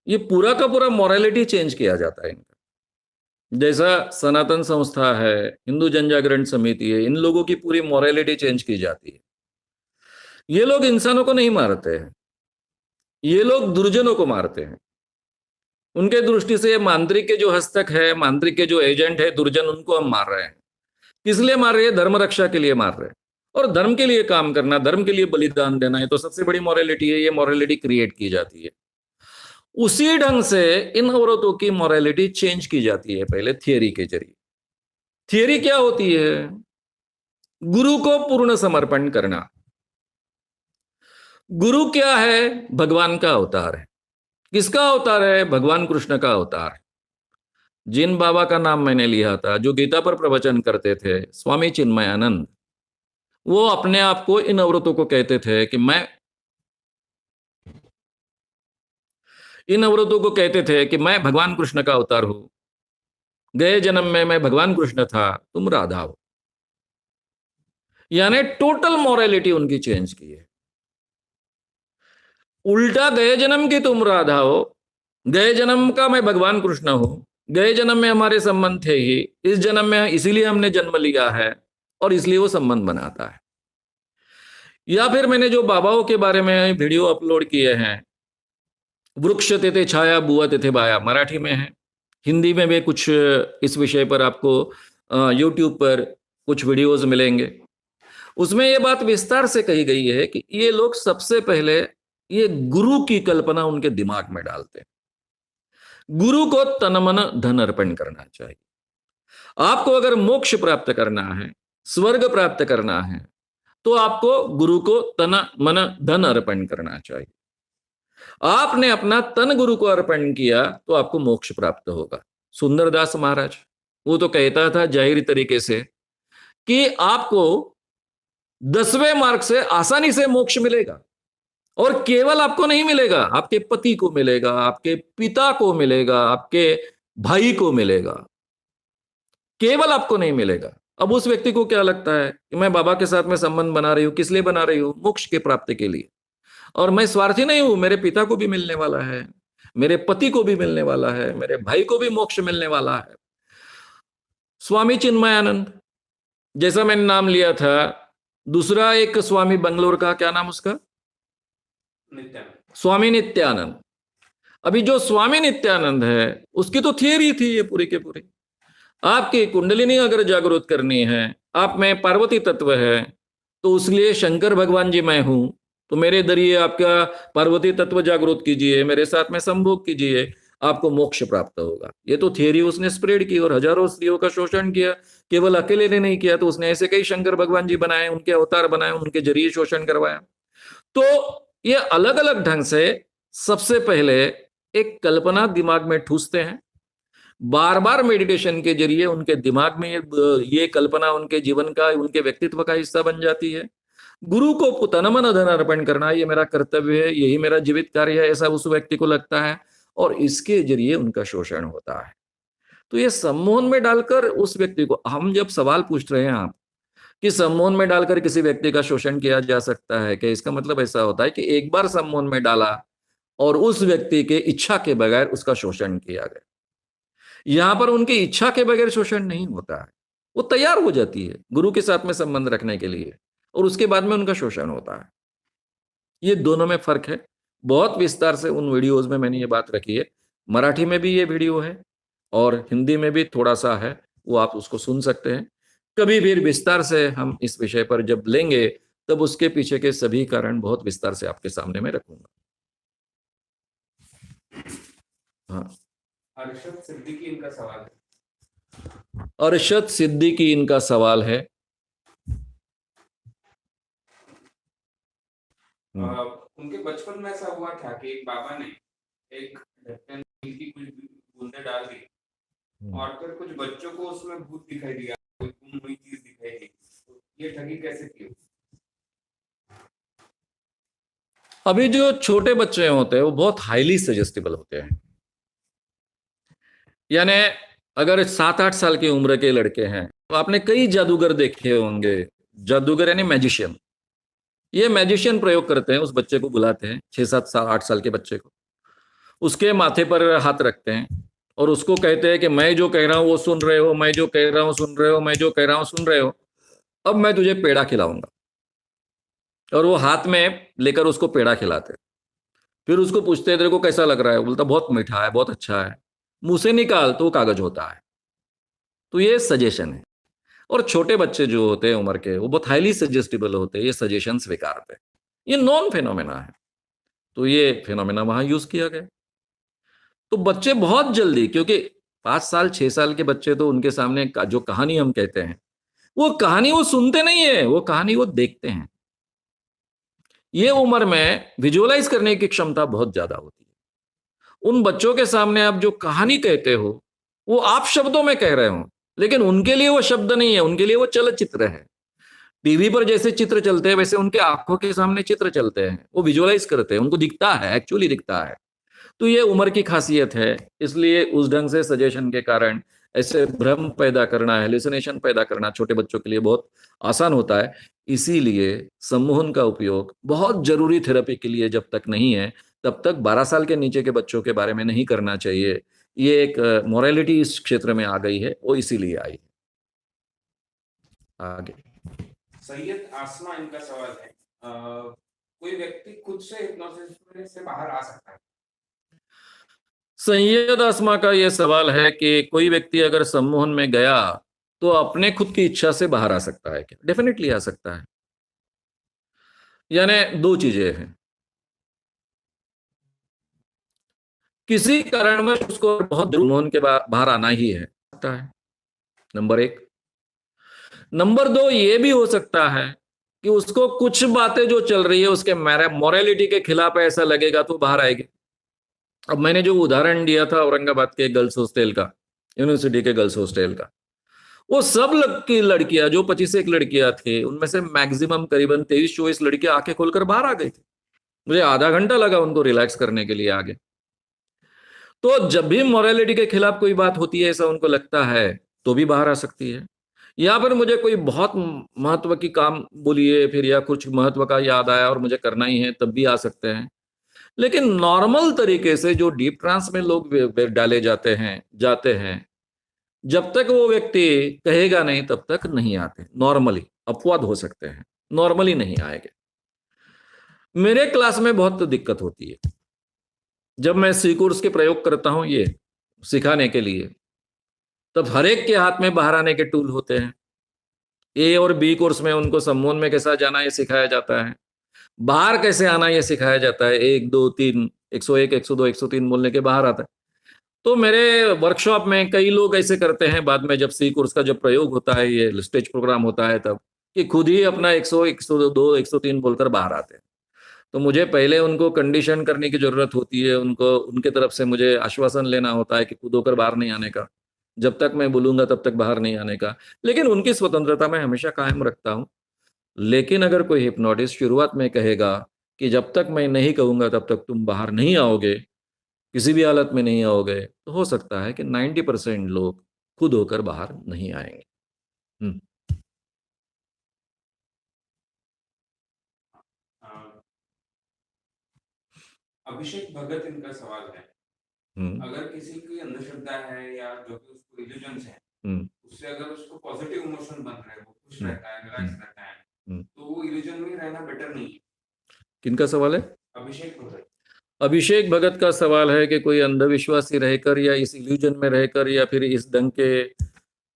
ये पूरा का पूरा मोरालिटी चेंज किया जाता है इनका। जैसा सनातन संस्था है, हिंदू जनजागरण समिति है, इन लोगों की पूरी मोरालिटी चेंज की जाती है। ये लोग इंसानों को नहीं मारते हैं, ये लोग दुर्जनों को मारते हैं। उनके दृष्टि से मांत्रिक के जो हस्तक है, मांत्रिक के जो एजेंट है, दुर्जन, उनको हम मार रहे हैं। किस लिए मार रहे हैं? धर्म रक्षा के लिए मार रहे हैं। और धर्म के लिए काम करना, धर्म के लिए बलिदान देना है तो सबसे बड़ी मोरालिटी है। ये मोरालिटी क्रिएट की जाती है। उसी ढंग से इन औरतों की मोरालिटी चेंज की जाती है पहले थियरी के जरिए। थियरी क्या होती है? गुरु को पूर्ण समर्पण करना। गुरु क्या है? भगवान का अवतार है। किसका अवतार है? भगवान कृष्ण का अवतार है। जिन बाबा का नाम मैंने लिया था, जो गीता पर प्रवचन करते थे, स्वामी चिन्मयानंद, वो अपने आप को इन औरतों को कहते थे कि इन औरतों को कहते थे कि मैं भगवान कृष्ण का अवतार हूं, गए जन्म में मैं भगवान कृष्ण था, तुम राधा हो। यानी टोटल मोरालिटी उनकी चेंज की है। उल्टा, गए जन्म की तुम राधा हो, गए जन्म का मैं भगवान कृष्ण हूं, गए जन्म में हमारे संबंध थे ही, इस जन्म में इसीलिए हमने जन्म लिया है और इसलिए वो संबंध बनाता है। या फिर मैंने जो बाबाओं के बारे में वीडियो अपलोड किए हैं, वृक्ष तेथे छाया बुआ तेथे बाया, मराठी में है, हिंदी में भी कुछ इस विषय पर आपको यूट्यूब पर कुछ वीडियोस मिलेंगे। उसमें ये बात विस्तार से कही गई है कि ये लोग सबसे पहले ये गुरु की कल्पना उनके दिमाग में डालते हैं। गुरु को तन मन धन अर्पण करना चाहिए। आपको अगर मोक्ष प्राप्त करना है, स्वर्ग प्राप्त करना है, तो आपको गुरु को तन मन धन अर्पण करना चाहिए। आपने अपना तन गुरु को अर्पण किया तो आपको मोक्ष प्राप्त होगा। सुंदरदास महाराज वो तो कहता था जाहिर तरीके से कि आपको 10वें मार्ग से आसानी से मोक्ष मिलेगा, और केवल आपको नहीं मिलेगा, आपके पति को मिलेगा, आपके पिता को मिलेगा, आपके भाई को मिलेगा, केवल आपको नहीं मिलेगा। अब उस व्यक्ति को क्या लगता है कि मैं बाबा के साथ में संबंध बना रही हूं, किस लिए बना रही हूं? मोक्ष की प्राप्ति के लिए। और मैं स्वार्थी नहीं हूं, मेरे पिता को भी मिलने वाला है, मेरे पति को भी मिलने वाला है, मेरे भाई को भी मोक्ष मिलने वाला है। स्वामी चिन्मयानंद, जैसा मैंने नाम लिया था, दूसरा एक स्वामी बंगलोर का, क्या नाम उसका? नित्यानंद। स्वामी नित्यानंद। अभी जो स्वामी नित्यानंद है उसकी तो थियरी थी ये पूरी के पूरी, आपकी कुंडलिनी अगर जागृत करनी है, आप में पार्वती तत्व है, तो उसलिए शंकर भगवान जी मैं हूं, तो मेरे जरिए आपका पार्वती तत्व जागृत कीजिए, मेरे साथ में संभोग कीजिए, आपको मोक्ष प्राप्त होगा। ये तो थियरी उसने स्प्रेड की और हजारों स्त्रियों का शोषण किया। केवल अकेले ने नहीं किया, तो उसने ऐसे कई शंकर भगवान जी बनाए, उनके अवतार बनाए, उनके जरिए शोषण करवाया। तो ये अलग अलग ढंग से सबसे पहले एक कल्पना दिमाग में ठूसते हैं, बार बार मेडिटेशन के जरिए उनके दिमाग में ये कल्पना उनके जीवन का, उनके व्यक्तित्व का हिस्सा बन जाती है। गुरु को तन मन धन अर्पण करना ये मेरा कर्तव्य है, यही मेरा जीवित कार्य है, ऐसा उस व्यक्ति को लगता है, और इसके जरिए उनका शोषण होता है। तो ये सम्मोहन में डालकर उस व्यक्ति को, हम जब सवाल पूछ रहे हैं आप कि सम्मोहन में डालकर किसी व्यक्ति का शोषण किया जा सकता है कि, इसका मतलब ऐसा होता है कि एक बार सम्मोहन में डाला और उस व्यक्ति के इच्छा के बगैर उसका शोषण किया गया। यहां पर उनकी इच्छा के बगैर शोषण नहीं होता है, वो तैयार हो जाती है गुरु के साथ में संबंध रखने के लिए, और उसके बाद में उनका शोषण होता है। ये दोनों में फर्क है। बहुत विस्तार से उन वीडियोज में मैंने ये बात रखी है। मराठी में भी ये वीडियो है और हिंदी में भी थोड़ा सा है, वो आप उसको सुन सकते हैं। कभी भी विस्तार से हम इस विषय पर जब लेंगे तब उसके पीछे के सभी कारण बहुत विस्तार से आपके सामने में रखूंगा। हाँ, अरशद सिद्दीकी इनका सवाल है। अरशद सिद्दीकी इनका सवाल है। उनके बचपन में ऐसा हुआ था कि एक बाबा ने एक ढक्कन की कुछ बूंदे डाल दी और फिर कुछ बच्चों को उसमें भूत दिखाई दिया, कोई गुम हुई चीज दिखाई दी। तो ये ठगी कैसे की? अभी जो छोटे बच्चे होते हैं वो बहुत हाईली सजेस्टिबल होते हैं। यानी अगर 7-8 साल की उम्र के लड़के हैं तो आपने कई जादूगर देखे होंगे। जादूगर यानी मैजिशियन। ये मैजिशियन प्रयोग करते हैं, उस बच्चे को बुलाते हैं, 6-7-8 साल के बच्चे को, उसके माथे पर हाथ रखते हैं और उसको कहते हैं कि मैं जो कह रहा हूं वो सुन रहे हो, मैं जो कह रहा हूं सुन रहे हो, मैं जो कह रहा हूं सुन रहे हो, अब मैं तुझे पेड़ा खिलाऊंगा। और वो हाथ में लेकर उसको पेड़ा खिलाते। फिर उसको पूछते हैं तेरे को कैसा लग रहा है? बोलता बहुत मीठा है, बहुत अच्छा है। मुंह से निकाल तो वो कागज होता है। तो ये सजेशन है। और छोटे बच्चे जो होते हैं उम्र के, वो बहुत हाईली सजेस्टिबल होते हैं, ये सजेशन स्वीकारते हैं। ये नॉन फेनोमेना है। तो ये फेनोमेना वहां यूज किया गया। तो बच्चे बहुत जल्दी, क्योंकि 5 साल 6 साल के बच्चे तो उनके सामने जो कहानी हम कहते हैं, वो कहानी वो सुनते नहीं है, वो कहानी वो देखते हैं। ये उम्र में विजुअलाइज करने की क्षमता बहुत ज्यादा होती है। उन बच्चों के सामने आप जो कहानी कहते हो वो आप शब्दों में कह रहे हो, लेकिन उनके लिए वो शब्द नहीं है, उनके लिए वो चलचित्र है। टीवी पर जैसे चित्र चलते हैं वैसे उनके आंखों के सामने चित्र चलते हैं, वो विजुअलाइज करते हैं, उनको दिखता है, एक्चुअली दिखता है। तो ये उम्र की खासियत है। इसलिए उस ढंग से सजेशन के कारण ऐसे भ्रम पैदा करना, हेलुसिनेशन पैदा करना छोटे बच्चों के लिए बहुत आसान होता है। इसीलिए सम्मोहन का उपयोग बहुत जरूरी थेरेपी के लिए जब तक नहीं है तब तक 12 साल के नीचे के बच्चों के बारे में नहीं करना चाहिए। ये एक मोरालिटी इस क्षेत्र में आ गई है, वो इसीलिए आई है। आगे सैयद आसमा इनका सवाल है, कोई व्यक्ति खुद से हिप्नोसिस से बाहर आ सकता है? सैयद आसमा का यह सवाल है कि कोई व्यक्ति अगर सम्मोहन में गया तो अपने खुद की इच्छा से बाहर आ सकता है क्या? डेफिनेटली आ सकता है। यानी दो चीजें हैं, किसी कारण में उसको बहुत जुनून के बाहर आना ही है, नंबर एक। नंबर दो, ये भी हो सकता है कि उसको कुछ बातें जो चल रही है उसके मोरालिटी के खिलाफ ऐसा लगेगा तो बाहर आएगी। अब मैंने जो उदाहरण दिया था औरंगाबाद के गर्ल्स हॉस्टल का, यूनिवर्सिटी के गर्ल्स हॉस्टल का, वो सब की लड़कियां, जो 25 लड़कियां थी, उनमें से मैक्सिमम करीबन 23-24 लड़कियां आंखें खोलकर बाहर आ गई थी। मुझे आधा घंटा लगा उनको रिलैक्स करने के लिए आगे। तो जब भी मोरालिटी के खिलाफ कोई बात होती है, ऐसा उनको लगता है, तो भी बाहर आ सकती है। या फिर मुझे कोई बहुत महत्व की काम बोलिए फिर, या कुछ महत्व का याद आया और मुझे करना ही है, तब भी आ सकते हैं। लेकिन नॉर्मल तरीके से जो डीप ट्रांस में लोग डाले जाते हैं, जब तक वो व्यक्ति कहेगा नहीं तब तक नहीं आते। नॉर्मली अपवाद हो सकते हैं, नॉर्मली नहीं आएंगे। मेरे क्लास में बहुत दिक्कत होती है जब मैं सी कोर्स के प्रयोग करता हूं ये सिखाने के लिए, तब हर एक के हाथ में बाहर आने के टूल होते हैं। ए और बी कोर्स में उनको सम्मोहन में कैसा जाना ये सिखाया जाता है, बाहर कैसे आना ये सिखाया जाता है। 1 2 3 101 102 103 बोलने के बाहर आता है। तो मेरे वर्कशॉप में कई लोग ऐसे करते हैं बाद में, जब सी कोर्स का जब प्रयोग होता है, ये स्टेज प्रोग्राम होता है, तब कि खुद ही अपना 100 102 103 बोलकर बाहर आते हैं। तो मुझे पहले उनको कंडीशन करने की जरूरत होती है, उनको उनके तरफ से मुझे आश्वासन लेना होता है कि कूद होकर बाहर नहीं आने का, जब तक मैं बोलूंगा तब तक बाहर नहीं आने का। लेकिन उनकी स्वतंत्रता मैं हमेशा कायम रखता हूं। लेकिन अगर कोई हिप्नोटिस्ट शुरुआत में कहेगा कि जब तक मैं नहीं कहूंगा तब तक तुम बाहर नहीं आओगे, किसी भी हालत में नहीं आओगे, तो हो सकता है कि 90% लोग खुद होकर बाहर नहीं आएंगे। हम्म। अ, अभिषेक भगत इनका सवाल है, हम्म। अगर किसी की अंधश्रद्धा है या जो कि उसको इल्यूजन्स है, हम्म। उससे अगर उसको पॉजिटिव इमोशन बन रहे हैं, वो खुश हम्म। रहता है, रिलैक्स हम्म। रहता है, हम्म। तो वो इल्यूजन में रहना बेटर नहीं है। किनका सवाल है? अभिषेक भगत। अभिषेक भगत का सवाल है कि कोई अंधविश्वासी रहकर या इस इल्यूजन में रहकर या फिर इस ढंग के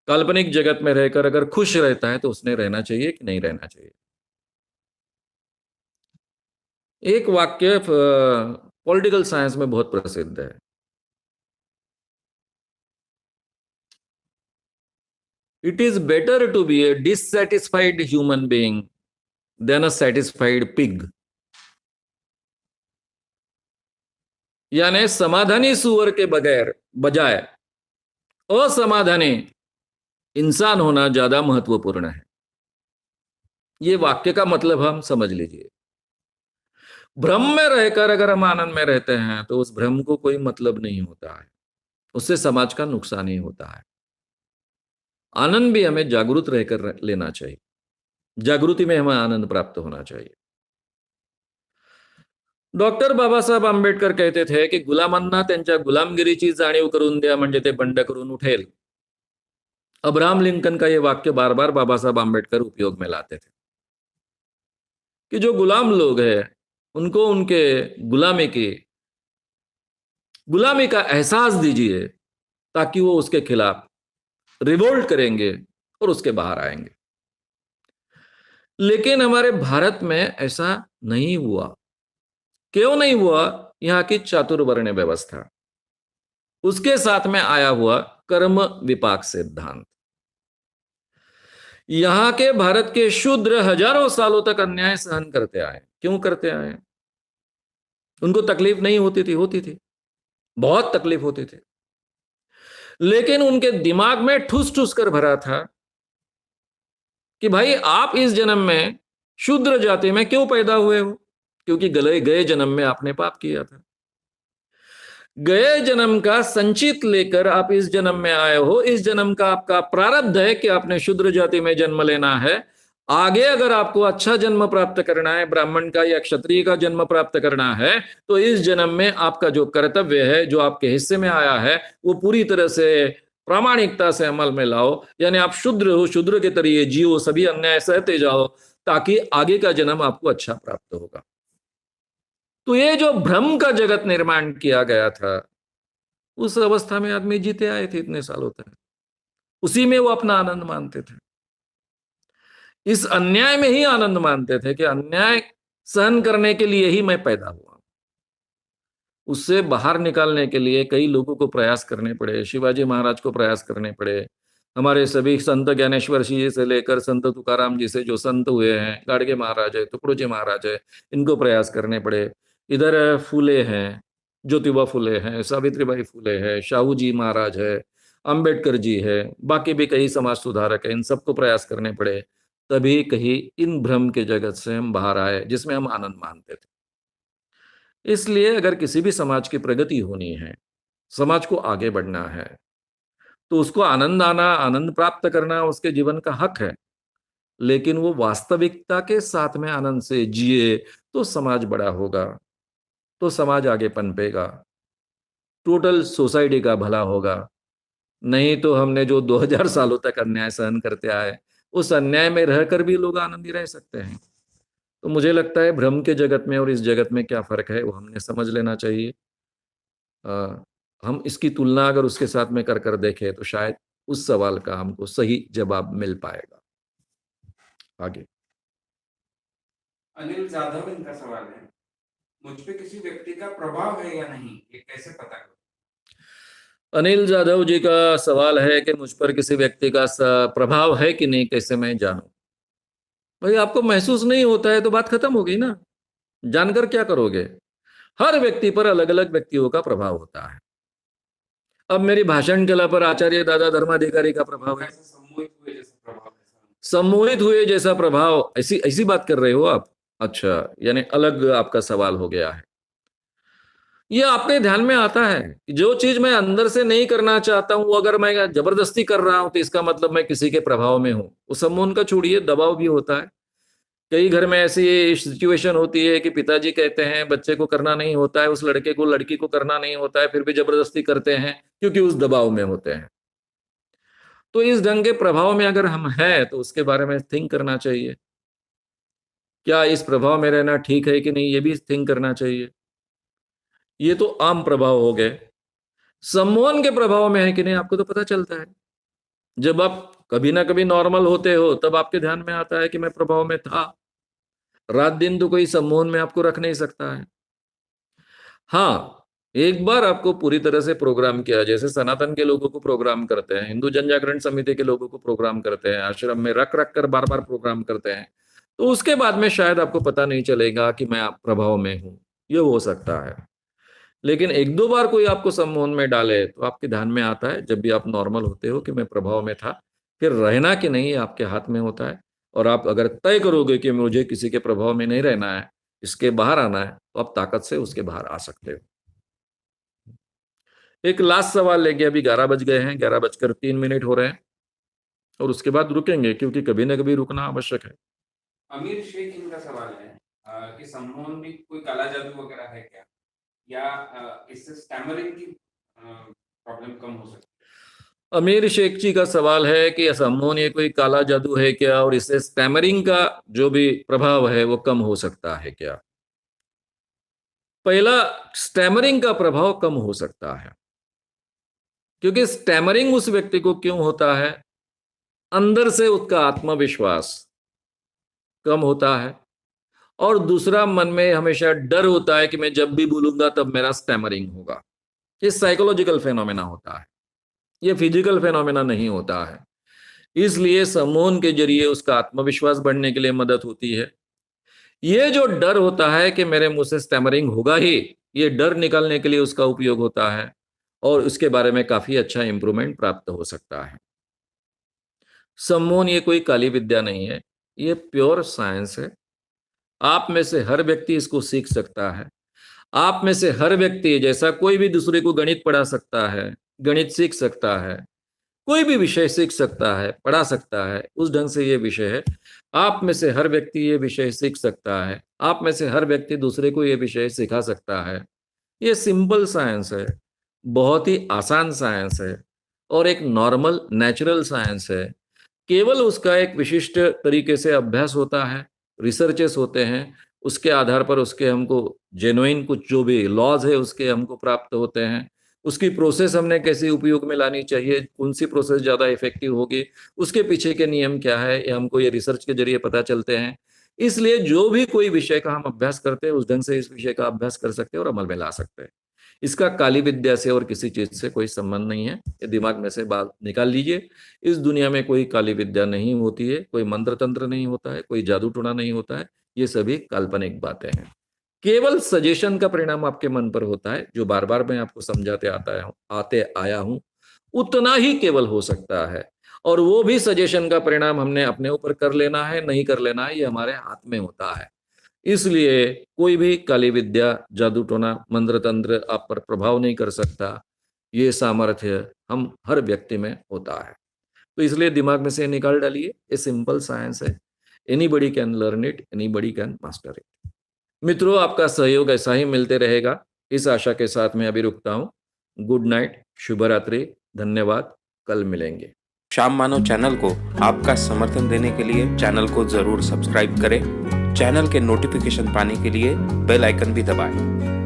काल्पनिक जगत में रहकर अगर खुश रहता है तो उसने रहना चाहिए कि नहीं रहना चाहिए। एक वाक्य पॉलिटिकल साइंस में बहुत प्रसिद्ध है, it is better to be a dissatisfied human being than a satisfied pig. यानी समाधानी सुअर के बगैर बजाय असमाधानी इंसान होना ज्यादा महत्वपूर्ण है। ये वाक्य का मतलब हम समझ लीजिए। भ्रम में रहकर अगर हम आनंद में रहते हैं तो उस भ्रम को कोई मतलब नहीं होता है, उससे समाज का नुकसान ही होता है। आनंद भी हमें जागरूक रहकर लेना चाहिए, जागृति में हमें आनंद प्राप्त होना चाहिए। डॉक्टर बाबासाहेब आंबेडकर कहते थे की गुलामांना त्यांच्या गुलामगिरीची जाणीव करून द्या म्हणजे ते बंड करून उठेल। अब्राहम लिंकन का ये वाक्य बार बार बाबा साहब आंबेडकर उपयोग में लाते थे कि जो गुलाम लोग हैं उनको उनके गुलामी का एहसास दीजिए, ताकि वो उसके खिलाफ रिवोल्ट करेंगे और उसके बाहर आएंगे। लेकिन हमारे भारत में ऐसा नहीं हुआ। क्यों नहीं हुआ? यहाँ की चातुर्वर्ण व्यवस्था, उसके साथ में आया हुआ कर्म विपाक सिद्धांत। यहां के भारत के शूद्र हजारों सालों तक अन्याय सहन करते आए। क्यों करते आए? उनको तकलीफ नहीं होती थी? होती थी, बहुत तकलीफ होती थी। लेकिन उनके दिमाग में ठूस ठूस कर भरा था कि भाई आप इस जन्म में शूद्र जाति में क्यों पैदा हुए हो? क्योंकि गए गए जन्म में आपने पाप किया था। गए जन्म का संचित लेकर आप इस जन्म में आए हो। इस जन्म का आपका प्रारब्ध है कि आपने शूद्र जाति में जन्म लेना है। आगे अगर आपको अच्छा जन्म प्राप्त करना है, ब्राह्मण का या क्षत्रिय का जन्म प्राप्त करना है, तो इस जन्म में आपका जो कर्तव्य है, जो आपके हिस्से में आया है, वो पूरी तरह से प्रामाणिकता से अमल में लाओ। यानी आप शूद्र हो, शूद्र के तरीके जियो, सभी अन्याय सहते जाओ, ताकि आगे का जन्म आपको अच्छा प्राप्त होगा। तो ये जो भ्रम का जगत निर्माण किया गया था, उस अवस्था में आदमी जीते आए थे इतने सालों तक, उसी में वो अपना आनंद मानते थे। इस अन्याय में ही आनंद मानते थे कि अन्याय सहन करने के लिए ही मैं पैदा हुआ। उससे बाहर निकालने के लिए कई लोगों को प्रयास करने पड़े, शिवाजी महाराज को प्रयास करने पड़े, हमारे सभी संत ज्ञानेश्वर जी से लेकर संत तुकाराम जी से जो संत हुए हैं, गाडगे महाराज है, तुकडोजी महाराज है, इनको प्रयास करने पड़े। इधर फूले हैं, ज्योतिबा फूले हैं, सावित्रीबाई फूले है, शाहू जी महाराज है, अंबेडकर जी है, बाकी भी कई समाज सुधारक है, इन सबको प्रयास करने पड़े, तभी कहीं इन भ्रम के जगत से हम बाहर आए जिसमें हम आनंद मानते थे। इसलिए अगर किसी भी समाज की प्रगति होनी है, समाज को आगे बढ़ना है, तो उसको आनंद आना, आनंद प्राप्त करना उसके जीवन का हक है। लेकिन वो वास्तविकता के साथ में आनंद से जिए, तो समाज बड़ा होगा, तो समाज आगे पनपेगा, टोटल सोसाइटी का भला होगा। नहीं तो हमने जो 2000 सालों तक अन्याय सहन करते आए, उस अन्याय में रहकर भी लोग आनंदी रह सकते हैं। तो मुझे लगता है भ्रम के जगत में और इस जगत में क्या फ़र्क है, वो हमने समझ लेना चाहिए। अ, हम इसकी तुलना अगर उसके साथ में कर देखें, तो शायद उस सवाल का हमको सही जवाब मिल पाएगा। आगे। अनिल जाधव इनका सवाल है, मुझ पे किसी व्यक्ति का प्रभाव है या नहीं, ये कैसे पता करूं? अनिल जाधव जी का सवाल है कि मुझ पर किसी व्यक्ति का प्रभाव है कि नहीं, कैसे मैं जानूं? भाई आपको महसूस नहीं होता है तो बात खत्म हो गई ना। जानकर क्या करोगे? हर व्यक्ति पर अलग-अलग व्यक्तियों का प्रभाव होता है। अब मेरी भाषण कला पर आचार्य दादा धर्माधिकारी का प्रभाव है। ऐसा सम्मोहित हुए जैसा प्रभाव है। सम्मोहित हुए जैसा प्रभाव, ऐसी ऐसी बात कर रहे हो आप? अच्छा, यानी अलग आपका सवाल हो गया है। ये आपके ध्यान में आता है कि जो चीज मैं अंदर से नहीं करना चाहता हूं, अगर मैं जबरदस्ती कर रहा हूं तो इसका मतलब मैं किसी के प्रभाव में हूं। वो सम्मोहन का छोड़िए, दबाव भी होता है। कई घर में ऐसी सिचुएशन होती है कि पिताजी कहते हैं बच्चे को करना नहीं होता है, उस लड़के को लड़की को करना नहीं होता है, फिर भी जबरदस्ती करते हैं क्योंकि उस दबाव में होते हैं। तो इस ढंग के प्रभाव में अगर हम हैं तो उसके बारे में थिंक करना चाहिए। क्या इस प्रभाव में रहना ठीक है कि नहीं, ये भी थिंक करना चाहिए। ये तो आम प्रभाव हो गए। सम्मोहन के प्रभाव में है कि नहीं आपको तो पता चलता है। जब आप कभी ना कभी नॉर्मल होते हो तब आपके ध्यान में आता है कि मैं प्रभाव में था। रात दिन तो कोई सम्मोहन में आपको रख नहीं सकता है। हाँ, एक बार आपको पूरी तरह से प्रोग्राम किया, जैसे सनातन के लोगों को प्रोग्राम करते हैं, हिंदू जन जागरण समिति के लोगों को प्रोग्राम करते हैं, आश्रम में रख कर बार बार प्रोग्राम करते हैं, तो उसके बाद में शायद आपको पता नहीं चलेगा कि मैं प्रभाव में हूं। ये हो सकता है। लेकिन एक दो बार कोई आपको सम्मोहन में डाले तो आपके ध्यान में आता है, जब भी आप नॉर्मल होते हो, कि मैं प्रभाव में था। फिर रहना कि नहीं आपके हाथ में होता है। और आप अगर तय करोगे कि मुझे किसी के प्रभाव में नहीं रहना है, इसके बाहर आना है, तो आप ताकत से उसके बाहर आ सकते हो। एक लास्ट सवाल लेके, अभी 11 बज गए हैं, 11:03 हो रहे हैं, और उसके बाद रुकेंगे क्योंकि कभी ना कभी रुकना आवश्यक है। अमीर शेख इनका सवाल है कि सम्मोहन में कोई काला जादू वगैरह है क्या, या इससे स्टैमरिंग की प्रॉब्लम कम हो सकती है? अमीर शेख जी का सवाल है कि सम्मोहन ये कोई काला जादू है क्या, और इससे स्टैमरिंग का जो भी प्रभाव है वो कम हो सकता है क्या? पहला, स्टैमरिंग का प्रभाव कम हो सकता है, क्योंकि स्टैमरिंग उस व्यक्ति को क्यों होता है? अंदर से उसका आत्मविश्वास कम होता है, और दूसरा, मन में हमेशा डर होता है कि मैं जब भी बोलूंगा तब मेरा स्टैमरिंग होगा। ये साइकोलॉजिकल फेनोमेना होता है, ये फिजिकल फेनोमेना नहीं होता है। इसलिए सम्मोहन के जरिए उसका आत्मविश्वास बढ़ने के लिए मदद होती है। ये जो डर होता है कि मेरे मुंह से स्टैमरिंग होगा ही, ये डर निकालने के लिए उसका उपयोग होता है, और उसके बारे में काफी अच्छा इंप्रूवमेंट प्राप्त हो सकता है। सम्मोहन ये कोई काली विद्या नहीं है, ये प्योर साइंस है। आप में से हर व्यक्ति इसको सीख सकता है। आप में से हर व्यक्ति, जैसा कोई भी दूसरे को गणित पढ़ा सकता है, गणित सीख सकता है, कोई भी विषय सीख सकता है, पढ़ा सकता है, उस ढंग से ये विषय है। आप में से हर व्यक्ति ये विषय सीख सकता है। आप में से हर व्यक्ति दूसरे को ये विषय सिखा सकता है। ये सिंपल साइंस है, बहुत ही आसान साइंस है, और एक नॉर्मल नेचुरल साइंस है। केवल उसका एक विशिष्ट तरीके से अभ्यास होता है, रिसर्चेस होते हैं, उसके आधार पर उसके हमको जेन्युइन कुछ जो भी लॉज है उसके हमको प्राप्त होते हैं। उसकी प्रोसेस हमने कैसे उपयोग में लानी चाहिए, कौन सी प्रोसेस ज़्यादा इफेक्टिव होगी, उसके पीछे के नियम क्या है, ये हमको ये रिसर्च के जरिए पता चलते हैं। इसलिए जो भी कोई विषय का हम अभ्यास करते हैं उस ढंग से इस विषय का अभ्यास कर सकते हैं और अमल में ला सकते हैं। इसका काली विद्या से और किसी चीज से कोई संबंध नहीं है, ये दिमाग में से बात निकाल लीजिए। इस दुनिया में कोई काली विद्या नहीं होती है, कोई मंत्र तंत्र नहीं होता है, कोई जादू टोना नहीं होता है, ये सभी काल्पनिक बातें हैं। केवल सजेशन का परिणाम आपके मन पर होता है, जो बार बार मैं आपको समझाते आते आया हूं, उतना ही केवल हो सकता है। और वो भी सजेशन का परिणाम हमने अपने ऊपर कर लेना है, नहीं कर लेना है, ये हमारे हाथ में होता है। इसलिए कोई भी काली विद्या, जादू टोना, मंत्र तंत्र आप पर प्रभाव नहीं कर सकता। ये सामर्थ्य हम हर व्यक्ति में होता है। तो इसलिए दिमाग में से निकाल डालिए, ये सिंपल साइंस है। Anybody can learn it, anybody can master it. मित्रों, आपका सहयोग ऐसा ही मिलते रहेगा, इस आशा के साथ मैं अभी रुकता हूं। गुड नाइट, शुभ रात्रि, धन्यवाद, कल मिलेंगे। श्याम मानव चैनल को आपका समर्थन देने के लिए चैनल को जरूर सब्सक्राइब करें। चैनल के नोटिफिकेशन पाने के लिए बेल आइकन भी दबाएं।